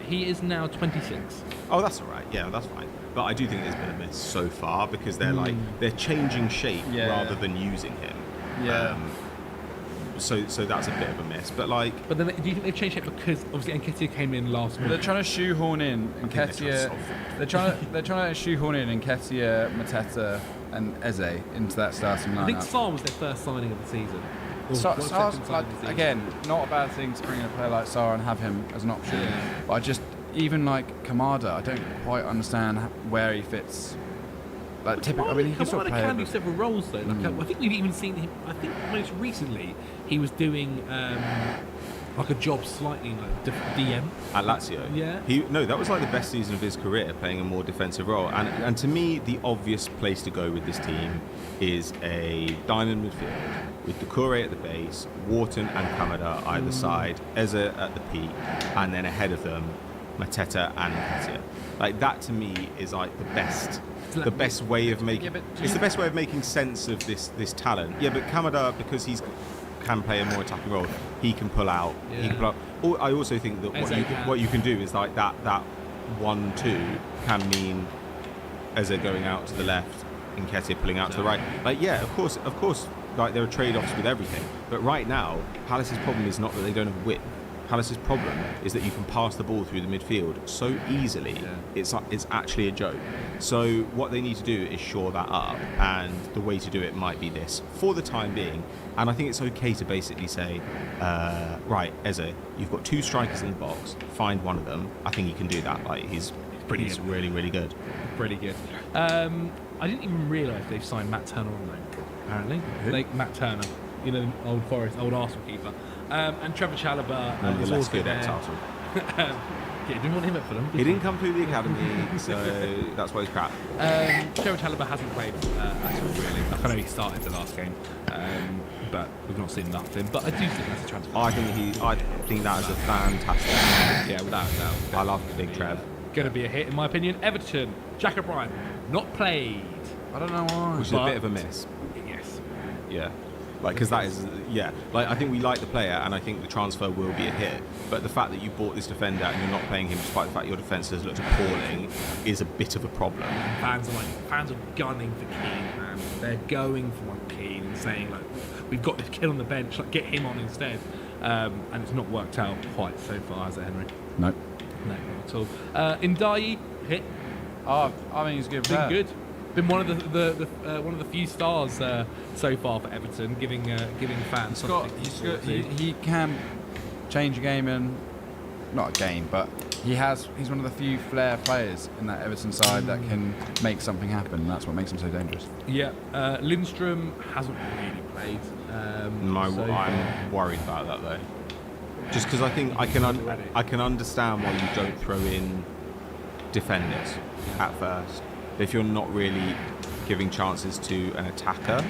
He is now 26. Oh, that's all right. Yeah, that's fine. But I do think there's been a miss so far because they're changing shape rather than using him. Yeah. So that's a bit of a miss, but like. But then, do you think they've changed it because obviously Nketiah came in last week? They're trying to shoehorn in Nketiah. They're trying to shoehorn in Nketiah, Mateta, and Eze into that starting lineup. I think Sarr was their first signing of the season. Sarr's like, again, not a bad thing to bring in a player like Sarr and have him as an option. But I just even like Kamada, I don't quite understand where he fits. Like typically, I mean, he Kamada can do several roles though. Like, I think we've even seen him. I think most recently he was doing like a job slightly like DM at Lazio. Yeah. That was like the best season of his career, playing a more defensive role. And to me, the obvious place to go with this team is a diamond midfield with Doucouré at the base, Wharton and Kamada either side, Eze at the peak, and then ahead of them, Mateta and Nketiah. Like that to me is like the best way of making. It's the best way of making sense of this talent. Yeah, but Kamada, because he can play a more attacking role, he can pull out. Yeah. He can pull out. I also think that what you can do is like that 1-2 can mean Eze going out to the left, Nketiah pulling out to the right. Like of course. Like there are trade-offs with everything, but right now Palace's problem is not that they don't have width. Palace's problem is that you can pass the ball through the midfield so easily. Yeah. It's actually a joke. So what they need to do is shore that up, and the way to do it might be this for the time being. And I think it's okay to basically say, right, Eze, you've got two strikers in the box. Find one of them. I think you can do that. Like he's really, really good. Pretty good. I didn't even realise they've signed Matt Turner on loan. Apparently, like Matt Turner, you know, old Arsenal keeper. And Trevor Chalobah was also good at Arsenal. Didn't want him at Fulham. He didn't come through the academy, so that's why he's crap. Trevor Chalobah hasn't played at all, really. I know he started the last game, but we've not seen enough of him. But I do think that's a transfer. I think that is a fantastic. Yeah, without a doubt. I love the big Trev. Going to be a hit, in my opinion. Everton, Jack O'Brien, not played. I don't know why. Which is a bit of a miss. Yes. Yeah. Like, because that is, like, I think we like the player and I think the transfer will be a hit. But the fact that you bought this defender and you're not playing him despite the fact your defence has looked appalling is a bit of a problem. Fans are gunning for Keane, man. They're going for one Keane and saying, like, we've got this kid on the bench, like, get him on instead. And it's not worked out quite so far, has it, Henry? No. No, not at all. Ndaye, hit. Oh, I mean, he's good. Been good. Been one of the few stars so far for Everton, giving fans. He can change a game and not a game, but he's one of the few flair players in that Everton side that can make something happen. And that's what makes him so dangerous. Yeah, Lindstrom hasn't really played. I'm worried about that though. Just because I think I can understand why you don't throw in defenders at first. If you're not really giving chances to an attacker,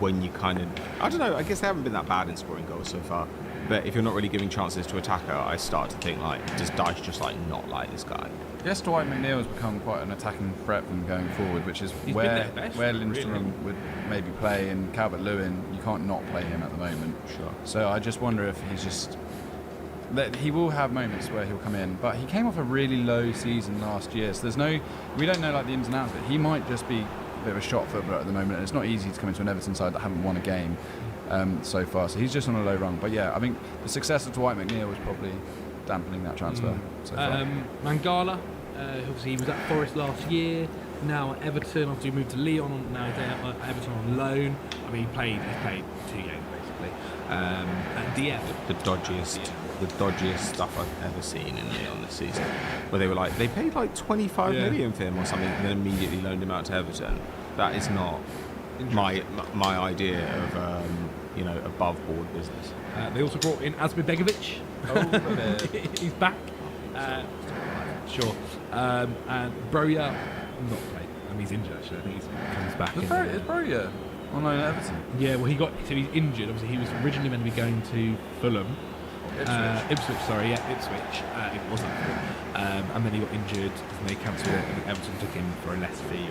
when you kind of, I don't know, I guess they haven't been that bad in scoring goals so far. But if you're not really giving chances to attacker, I start to think like, does Dyche just like not like this guy? Yes, Dwight McNeil has become quite an attacking threat from going forward, which is where Lindstrom would maybe play, and Calvert-Lewin, you can't not play him at the moment. Sure. So I just wonder if he's just... He will have moments where he'll come in, but he came off a really low season last year, so we don't know like the ins and outs, but he might just be a bit of a shot footballer at the moment, and it's not easy to come into an Everton side that haven't won a game so far, so he's just on a low rung. But yeah, I think the success of Dwight McNeil was probably dampening that transfer so far. Mangala, obviously he was at Forest last year, now at Everton, obviously moved to Lyon, now he's at Everton on loan. I mean, he's played 2 games basically. At DF. The dodgiest stuff I've ever seen in Lyon this season, where they were like, they paid like 25 million for him or something, and then immediately loaned him out to Everton. That is not my idea of above board business. They also brought in Asmir Begovic. He's back. Sure. And Broja not played. I mean, he's injured actually. I think he comes back. Is Broja on loan at Everton? Yeah, well, he's injured. Obviously, he was originally meant to be going to Fulham. Ipswich, sorry, yeah, Ipswich. It wasn't Fulham. And then he got injured, and they cancelled it, and Everton took him for a less fee.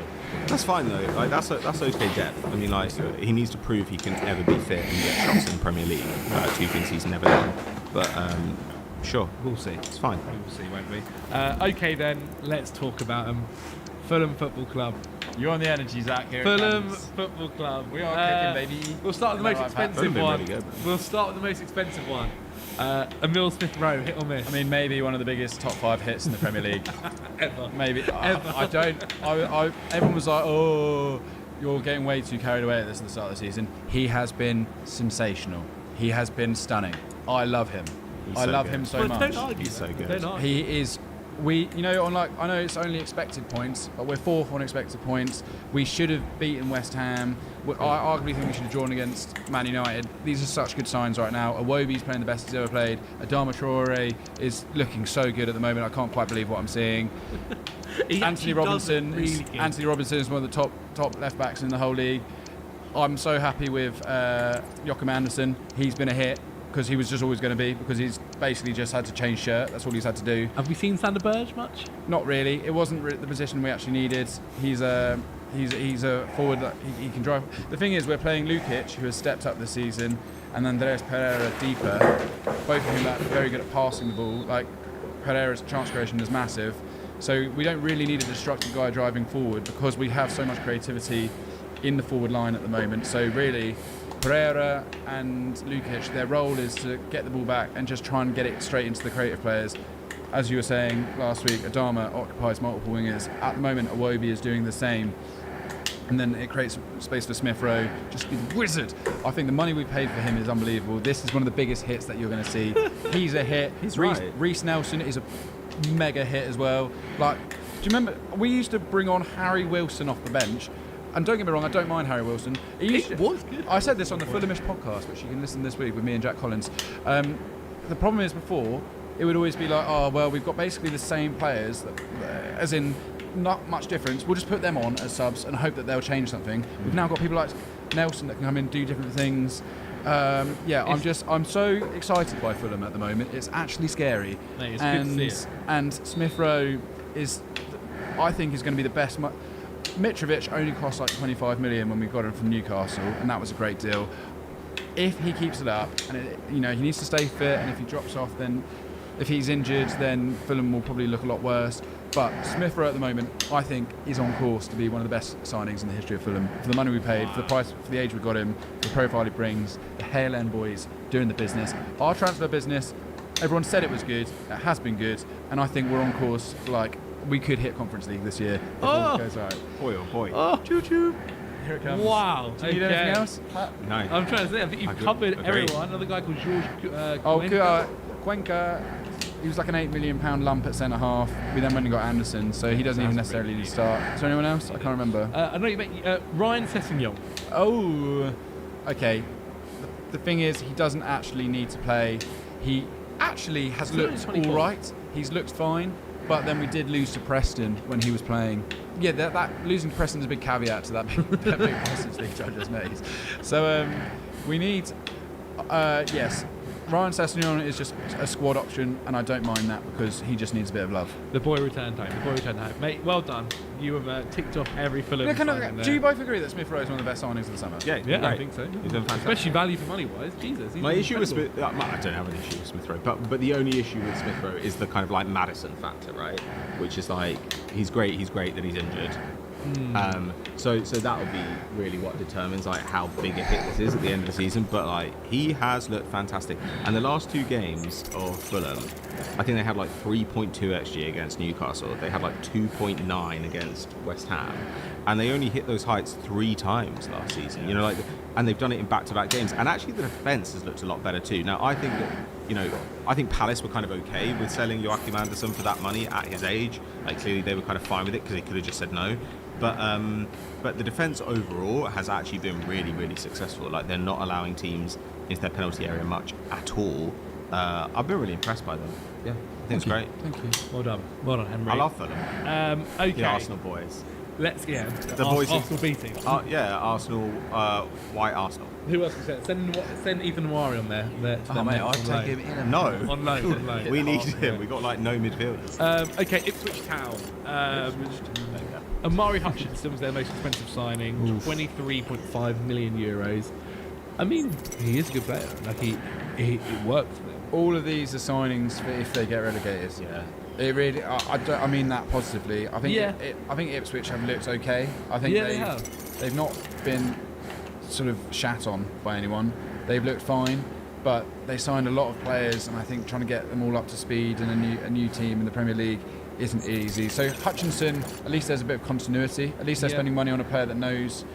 That's fine though. Like that's okay depth. I mean, like he needs to prove he can ever be fit and get shots in the Premier League. Two things he's never done. But sure, we'll see. It's fine. We'll see, won't we? Okay, then let's talk about Fulham Football Club. You're on the energy, Zach. Here Fulham Football Club. We are kicking, baby. We'll start with the most expensive one. Really we'll start with the most expensive one. Emile Smith Rowe, hit or miss? I mean, maybe one of the biggest top 5 hits in the Premier League. Ever. Maybe. I don't. Everyone was like, oh, you're getting way too carried away at this at the start of the season. He has been sensational. He has been stunning. I love him. I love him so much. Don't argue. He's so good. He is. I know it's only expected points, but we're 4th on expected points. We should have beaten West Ham. I arguably think we should have drawn against Man United. These are such good signs right now. Iwobi's playing the best he's ever played. Adama Traore is looking so good at the moment. I can't quite believe what I'm seeing. Anthony Robinson is one of the top left backs in the whole league. I'm so happy with Joachim Andersen. He's been a hit, because he was just always going to be, because he's basically just had to change shirt. That's all he's had to do. Have we seen Sander Berge much? Not really. It wasn't the position we actually needed. He's a forward that he can drive. The thing is, we're playing Lukic, who has stepped up this season, and Andres Pereira deeper. Both of whom are very good at passing the ball. Like, Pereira's chance creation is massive. So we don't really need a destructive guy driving forward, because we have so much creativity in the forward line at the moment. So really, Pereira and Lukic, their role is to get the ball back and just try and get it straight into the creative players. As you were saying last week, Adama occupies multiple wingers. At the moment, Iwobi is doing the same. And then it creates space for Smith Rowe. Just be the wizard. I think the money we paid for him is unbelievable. This is one of the biggest hits that you're going to see. He's a hit. Reece Nelson is a mega hit as well. Like, do you remember, we used to bring on Harry Wilson off the bench. And don't get me wrong, I don't mind Harry Wilson. He was good. I said this on the Fulhamish podcast, which you can listen this week with me and Jack Collins. The problem is, before, it would always be like, oh, well, we've got basically the same players, as in not much difference. We'll just put them on as subs and hope that they'll change something. We've now got people like Nelson that can come in and do different things. I'm so excited by Fulham at the moment. It's actually scary. Mate, it's good to see it. And Smith Rowe I think, is going to be the best. Mitrovic only cost like 25 million when we got him from Newcastle, and that was a great deal. If he keeps it up, and he needs to stay fit, and if he drops off, then if he's injured, then Fulham will probably look a lot worse. But Smith Rowe at the moment, I think, is on course to be one of the best signings in the history of Fulham. For the money we paid, for the price, for the age we got him, the profile he brings, the Hale End boys doing the business. Our transfer business, everyone said it was good. It has been good, and I think we're on course. Like, we could hit Conference League this year if all goes right. Boy, oh boy. Oh, choo-choo. Here it comes. Wow. Do you need anything else? No. I'm trying to say, I think you've covered everyone. Another guy called George Cuenca. He was like an £8 million lump at centre half. We then went and got Anderson, so he doesn't even necessarily need to start. Is there anyone else? I can't remember. I know you meant Ryan Sessegnon. Oh, okay. The thing is, he doesn't actually need to play. He actually has looked all right. He's looked fine. But then we did lose to Preston when he was playing. Yeah, that losing to Preston is a big caveat to that big Conference League judge has made. So we need, yes, Ryan Sessegnon is just a squad option, and I don't mind that because he just needs a bit of love. The boy returned home. Mate, well done. You have ticked off every Fulham signing there. Do you both agree that Smith Rowe is one of the best signings of the summer? Yeah, I think so. He's done fantastic. Especially value for money wise. Jesus. My issue with Smith, I don't have an issue with Smith Rowe, but the only issue with Smith Rowe is the kind of like Maddison factor, right? Which is like he's great that he's injured. So that'll be really what determines like how big a hit this is at the end of the season. But like he has looked fantastic, and the last 2 games of Fulham, I think they had like 3.2 XG against Newcastle. They had like 2.9 against West Ham, and they only hit those heights 3 times last season. You know, like, and they've done it in back-to-back games. And actually, the defense has looked a lot better too. Now, I think that, you know, I think Palace were kind of okay with selling Joachim Andersen for that money at his age. Like clearly, they were kind of fine with it because they could have just said no. But the defence overall has actually been really, really successful. Like they're not allowing teams into their penalty area much at all. I've been really impressed by them. Yeah, I think it's great. Thank you. Well done, Henry. I love Fulham. Okay. The Arsenal boys. Let's get the boys. Arsenal B team. Yeah, Arsenal. White Arsenal. Who else can send Ethan Nwari on there? Oh mate, I'd take him in. No. On loan. We need him. We got like no midfielders. Okay, Ipswich Town. Amari Hutchinson was their most expensive signing, 23.5 million euros. I mean, he is a good player. Like it works for them. All of these are signings for if they get relegated. Yeah. It really, I mean that positively. I think I think Ipswich have looked okay. I think they have. They've not been sort of shat on by anyone. They've looked fine, but they signed a lot of players, and I think trying to get them all up to speed in a new team in the Premier League isn't easy. So Hutchinson, at least there's a bit of continuity. At least they're spending money on a player that knows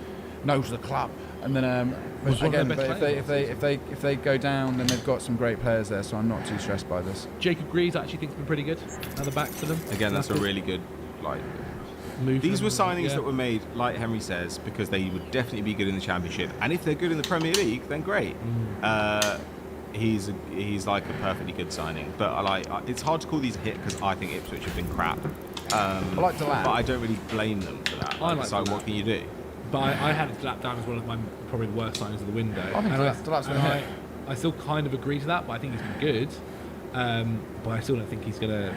the club. And then again, but if they go down, then they've got some great players there. So I'm not too stressed by this. Jacob Greaves actually thinks been pretty good at the back for them. Again, that's a really good move. These were signings that were made, like Henry says, because they would definitely be good in the Championship, and if they're good in the Premier League, then great. He's like a perfectly good signing, but it's hard to call these a hit because I think Ipswich have been crap. I like Delap, but I don't really blame them for that. So what can you do? But I had Delap down as one of my probably the worst signings of the window. I think Delap's been hit. I still kind of agree to that, but I think he's been good. But I still don't think he's going to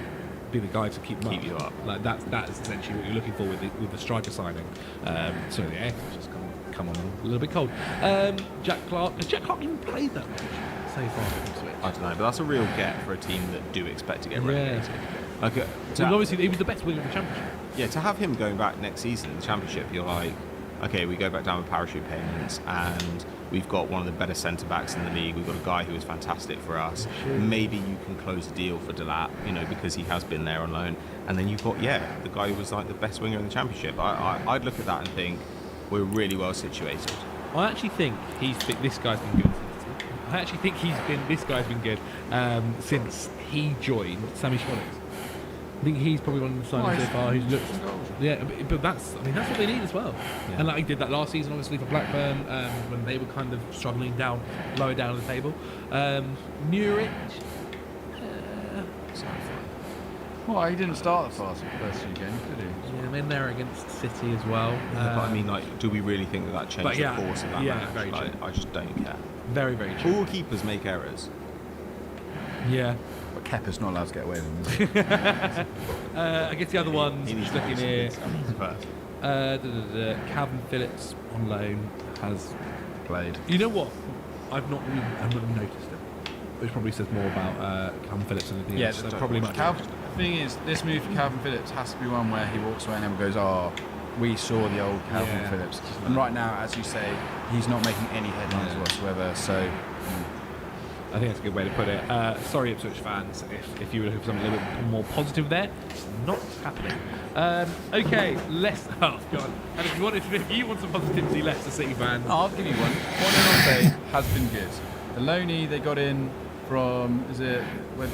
be the guy to keep you up. Like that is essentially what you're looking for with the striker signing. So the air just come on a little bit cold. Jack Clark. Has Jack Clark even played that much so far? I don't know, but that's a real get for a team that do expect to get relegated. Obviously he was the best winger of the Championship. Yeah, to have him going back next season in the Championship, you're like, okay, we go back down with parachute payments, and we've got one of the better centre-backs in the league. We've got a guy who is fantastic for us. Maybe you can close a deal for Delap, because he has been there on loan. And then you've got, the guy who was like the best winger in the Championship. I'd look at that and think, we're really well situated. I actually think this guy's been good. This guy's been good since he joined Sammy Schwannix. I think he's probably one of the signings so far who's looked. Yeah, but that's what they need as well. Yeah. And like he did that last season, obviously for Blackburn, when they were kind of struggling lower down the table. Nurich. Well, he didn't start the first few games, did he? Yeah, I'm in there against City as well. But I mean, do we really think that changed the course of that match? Very true. I just don't care. Very, very true. All keepers make errors. Yeah. But Kepa's not allowed to get away with them. I guess the other ones, just looking here. Calvin Phillips on loan has played. You know what? I've not even noticed him. Which probably says more about Calvin Phillips than anything else. So probably not. The thing is, this move for Calvin Phillips has to be one where he walks away and everyone goes, we saw the old Calvin Phillips. And right now, as you say, he's not making any headlines whatsoever. So I think that's a good way to put it. Sorry, Ipswich fans, if you were looking for something a little bit more positive there, it's not happening. Okay, Leicester. Oh God! And if you want some positivity, Leicester City fans, I'll give you one. Buonanotte has been good. The loanee they got in from is it for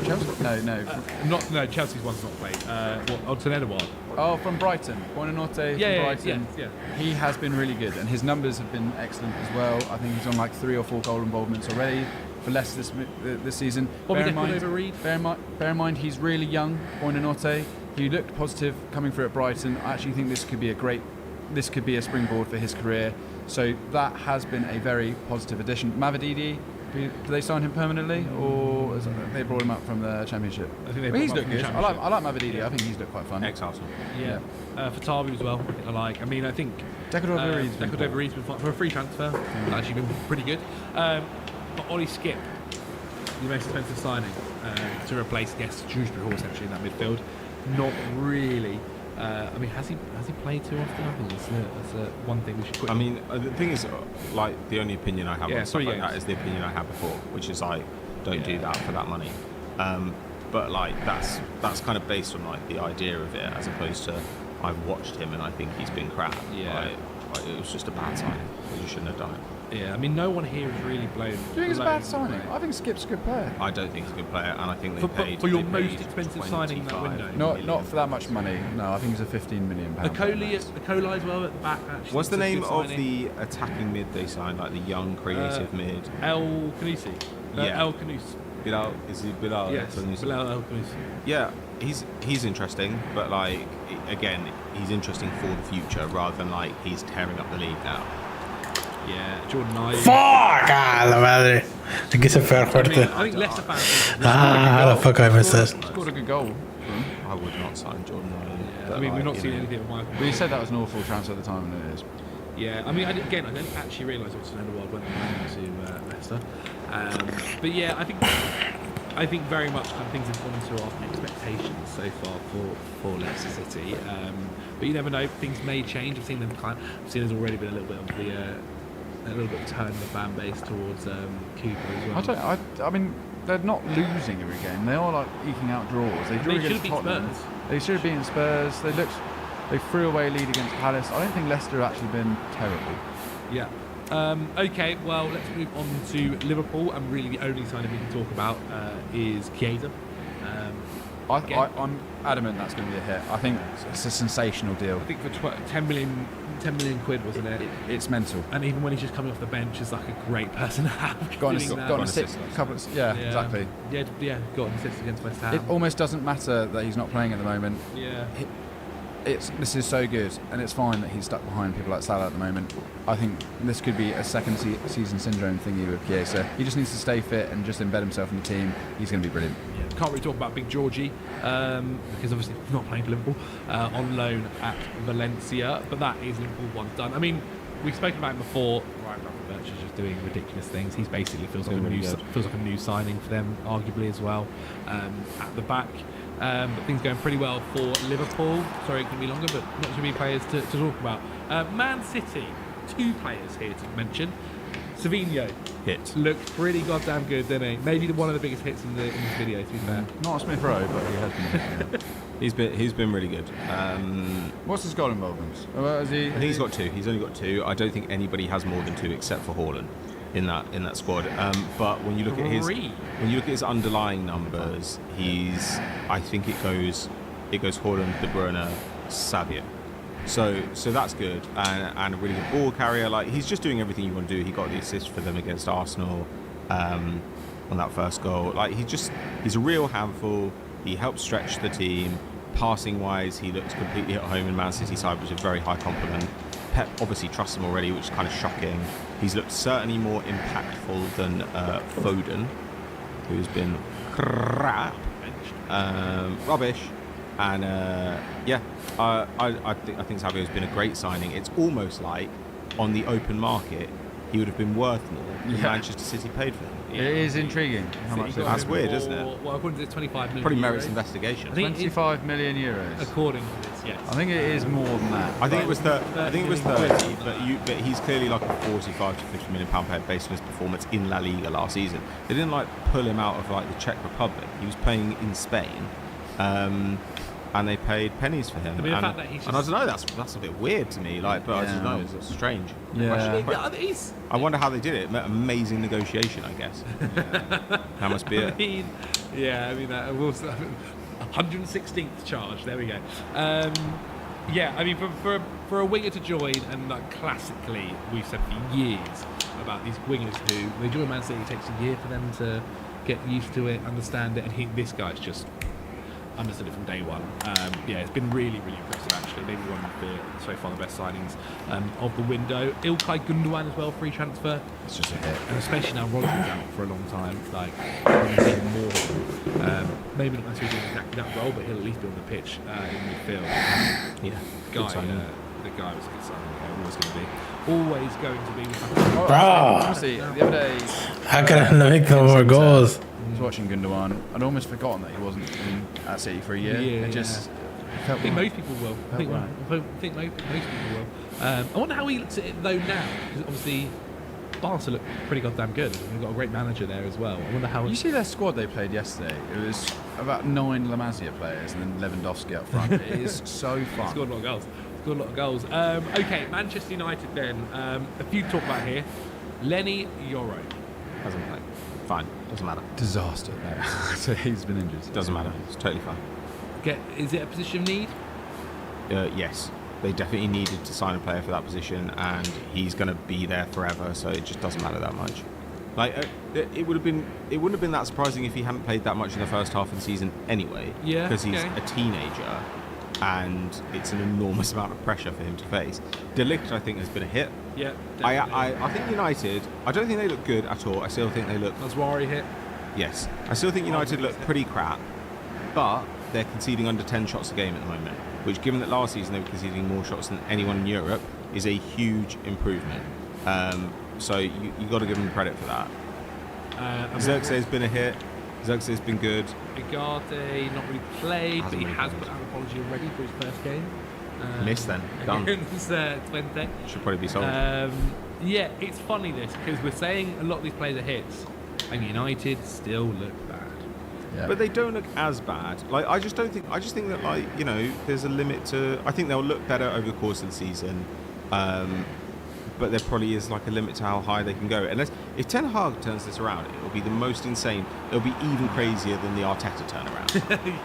Chelsea? No, Chelsea's one's not played. Tonedawar. Oh, from Brighton. Buonanotte from Brighton. Yeah. He has been really good, and his numbers have been excellent as well. I think he's on like 3 or 4 goal involvements already for Leicester this season. Bear in mind, he's really young, Buonanotte. He looked positive coming through at Brighton. I actually think this could be a springboard for his career. So that has been a very positive addition. Mavididi, Do they sign him permanently, or they brought him up from the Championship? I think he's looked good. I like Mavididi. I think he's looked quite fun. Ex-Arsenal. Yeah. Fatawi as well. I like. I mean, I think Deco Reed's been fun for a free transfer. It's actually been pretty good. But Ollie Skip, the most expensive signing to replace Shrewsbury Hall essentially in that midfield. Not really. I mean, has he played too often? I think that's one thing we should quickly... I mean, the thing is, like, the only opinion I have on stuff like that is the opinion I had before, which is like, don't do that for that money. But like, that's kind of based on like the idea of it, as opposed to I've watched him and I think he's been crap. Yeah. Like, it was just a bad signing. You shouldn't have done it. Yeah, I mean, no one here has really blown. Do you think it's a bad signing? I think Skip's a good player. I don't think he's a good player, and I think they paid for your most expensive signing in that window. Not for that much money. No, I think it's a £15 million. Acoli as well at the back. Actually, what's the name of the attacking mid they signed? Like the young creative mid. El Khanousi. Yeah. El Khanous. Bilal, is he Bilal? Yes. Bilal El Khanousi. Yeah, he's interesting, but like again, he's interesting for the future rather than like he's tearing up the league now. Yeah, Jordan Ive. Fuck! Ah, la madre. Aquí se fue fuerte. I think Leicester fans. How the fuck I missed that? Scored a good goal. I would not sign Jordan Ive. Yeah, I mean, we've not seen anything of Michael. But you said that was an awful transfer at the time, and it is. Yeah, I mean, again, I don't actually realise what's in the world when they went to Leicester. But yeah, I think very much kind of things have gone to our expectations so far for Leicester City. But you never know, things may change. I've seen there's already been a little bit of turn in the fan base towards Cooper as well. I mean, they're not losing every game. They are like eking out draws. They drew against Tottenham. They should have beaten Spurs. They threw away a lead against Palace. I don't think Leicester have actually been terrible. Yeah. Okay, well, let's move on to Liverpool, and really the only signing we can talk about is Chiesa. I'm adamant that's going to be a hit. I think it's a sensational deal. I think for 10 million quid, wasn't it? It's mental. And even when he's just coming off the bench, is like a great person to have. Got an assist. Exactly. Yeah, got an assist against West Ham. It almost doesn't matter that he's not playing at the moment. Yeah. This is so good, and it's fine that he's stuck behind people like Salah at the moment. I think this could be a second season syndrome thingy with Chiesa. He just needs to stay fit and just embed himself in the team. He's going to be brilliant. Yeah. Can't really talk about Big Georgie because obviously he's not playing for Liverpool on loan at Valencia, but that is Liverpool one done. I mean, we've spoken about him before. Ryan Gravenberch is just doing ridiculous things. He's basically feels like a new signing for them, arguably as well. At the back. But things going pretty well for Liverpool. Sorry, it can be longer, but not too many players to talk about. Man City, 2 players here to mention. Savinho hit looked pretty goddamn good, didn't he? Maybe one of the biggest hits in this video, to be fair. Not a Smith Rowe, but he has been. He's been really good. What's his goal involvements? I think he's got 2. He's only got 2. I don't think anybody has more than 2 except for Haaland in that squad. But when you look at his underlying numbers, I think it goes Haaland, De Bruyne, Savio. So that's good, and a really good ball carrier. Like, he's just doing everything you want to do. He got the assist for them against Arsenal on that first goal. Like, he's a real handful. He helps stretch the team. Passing wise, he looks completely at home in Man City side, which is a very high compliment. Pep obviously trusts him already, which is kind of shocking. He's looked certainly more impactful than Foden, who's been crap, rubbish. And I think Savio's been a great signing. It's almost like on the open market he would have been worth more than Manchester City paid for him. It is intriguing how much that's weird, isn't it? Well, according to 25 million. Probably merits investigation. 25 million euros. According to this, yes. I think it is more than that. I think it was 30, but he's clearly like a 45 to 50 million pound player based on his performance in La Liga last season. They didn't like pull him out of like the Czech Republic. He was playing in Spain. And they paid pennies for him. I mean, the fact that he's and I don't know, that's a bit weird to me. Like, but I just know it's strange. Yeah. I wonder how they did it. Amazing negotiation, I guess. That must be it. I mean, that was 116th charge. There we go. I mean, for a winger to join, and like classically, we've said for years about these wingers who they join Man City. It takes a year for them to get used to it, understand it, and this guy's just understood it from day one. Yeah, it's been really, really impressive actually. Maybe one of the so far the best signings of the window. Ilkay Gundogan as well, free transfer. It's just a hit. And especially now Rodri's out for a long time, like even more. Maybe not necessarily doing exactly that role, but he'll at least be on the pitch in midfield. Yeah, The guy was a good signing. Always going to be. Bro, Honestly, the other day, how can I make no more goals? I was watching Gundogan. I'd almost forgotten that he wasn't at City for a year. Yeah, it just felt I think right. most people will. I think most people will. I wonder how he looks at it though now, because obviously Barca look pretty goddamn good. They've got a great manager there as well. I wonder how. You see their squad they played yesterday? It was about 9 La Masia players and then Lewandowski up front. It is so fun. Scored a lot of goals. Okay, Manchester United then. A few to talk about here. Lenny Yoro. Doesn't matter. Fine. Doesn't matter. Disaster. So he's been injured. Doesn't matter. It's totally fine. Is it a position of need? Yes. They definitely needed to sign a player for that position, and he's going to be there forever. So it just doesn't matter that much. Like it wouldn't have been that surprising if he hadn't played that much in the first half of the season anyway. Yeah. Because he's a teenager, and it's an enormous amount of pressure for him to face. De Ligt, I think, has been a hit. Yeah. I think United. I don't think they look good at all. I still think they look. Mazwari hit. Yes, I still think United look pretty crap, but they're conceding under 10 shots a game at the moment, which, given that last season they were conceding more shots than anyone in Europe, is a huge improvement. So you got to give them credit for that. Xerxes has been a hit. Xerxes has been good. Igarte not really played, but he has put out an apology already for his first game. Missed then. Done. Against Twente. Should probably be sold. Yeah, it's funny this, because we're saying a lot of these players are hits, and United still look bad. Yeah. But they don't look as bad. Like I just think that, like, you know, there's a limit to. I think they'll look better over the course of the season, but there probably is like a limit to how high they can go. Unless if Ten Hag turns this around, it'll be the most insane. It'll be even crazier than the Arteta turnaround.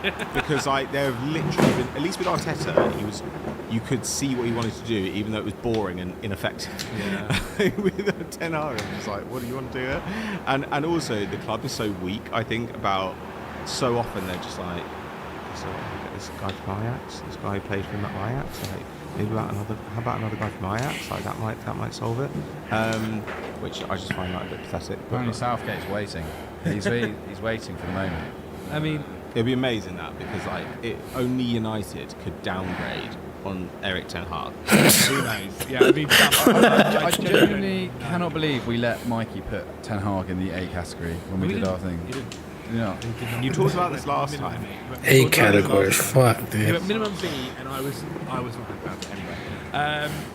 Yeah. Because like there have literally been, at least with Arteta, you could see what he wanted to do, even though it was boring and ineffective. Yeah. With Ten Hag, it's like, what do you want to do here? And also the club is so weak. I think about. So often they're just like, so this guy from Ajax, this guy who played for him at Ajax, like maybe how about another guy from Ajax, like that might solve it, which I just find like a bit pathetic. Only Southgate's waiting. He's waiting for the moment. I mean, it'd be amazing that, because like only United could downgrade on Eric Ten Hag. Who knows? Yeah, I mean, I genuinely cannot believe we let Mikey put Ten Hag in the A category when we did our thing. Yeah. You talked about this last time. A category, fuck, dude. Yeah, minimum B, and I was not happy about it anyway.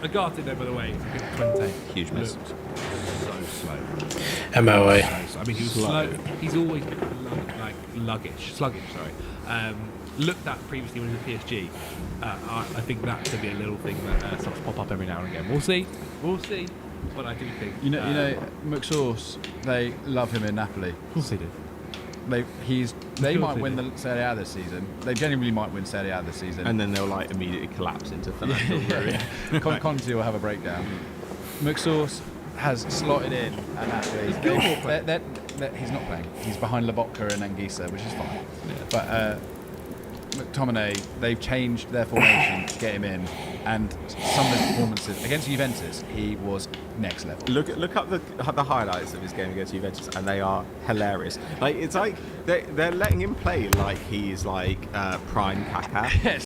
Agate, though, by the way, 20. Huge miss. So slow. MOA. I mean, he was slow. He's always been sluggish. Sorry. Looked at previously when he was at PSG. I think that could be a little thing that starts to pop up every now and again. We'll see. But I do think. You know, McSauce, they love him in Napoli. Of course they do. They might win the Serie A this season. They genuinely might win Serie A this season. And then they'll like immediately collapse into financial ruin. Conte will have a breakdown. McSauce has slotted in, and actually he's not playing. He's behind Lobotka and Anguissa, which is fine. Yeah. But McTominay, they've changed their formation to get him in, and some of his performances against Juventus, he was next level. Look up the highlights of his game against Juventus, and they are hilarious. Like it's like they're letting him play like he's like prime Kaká.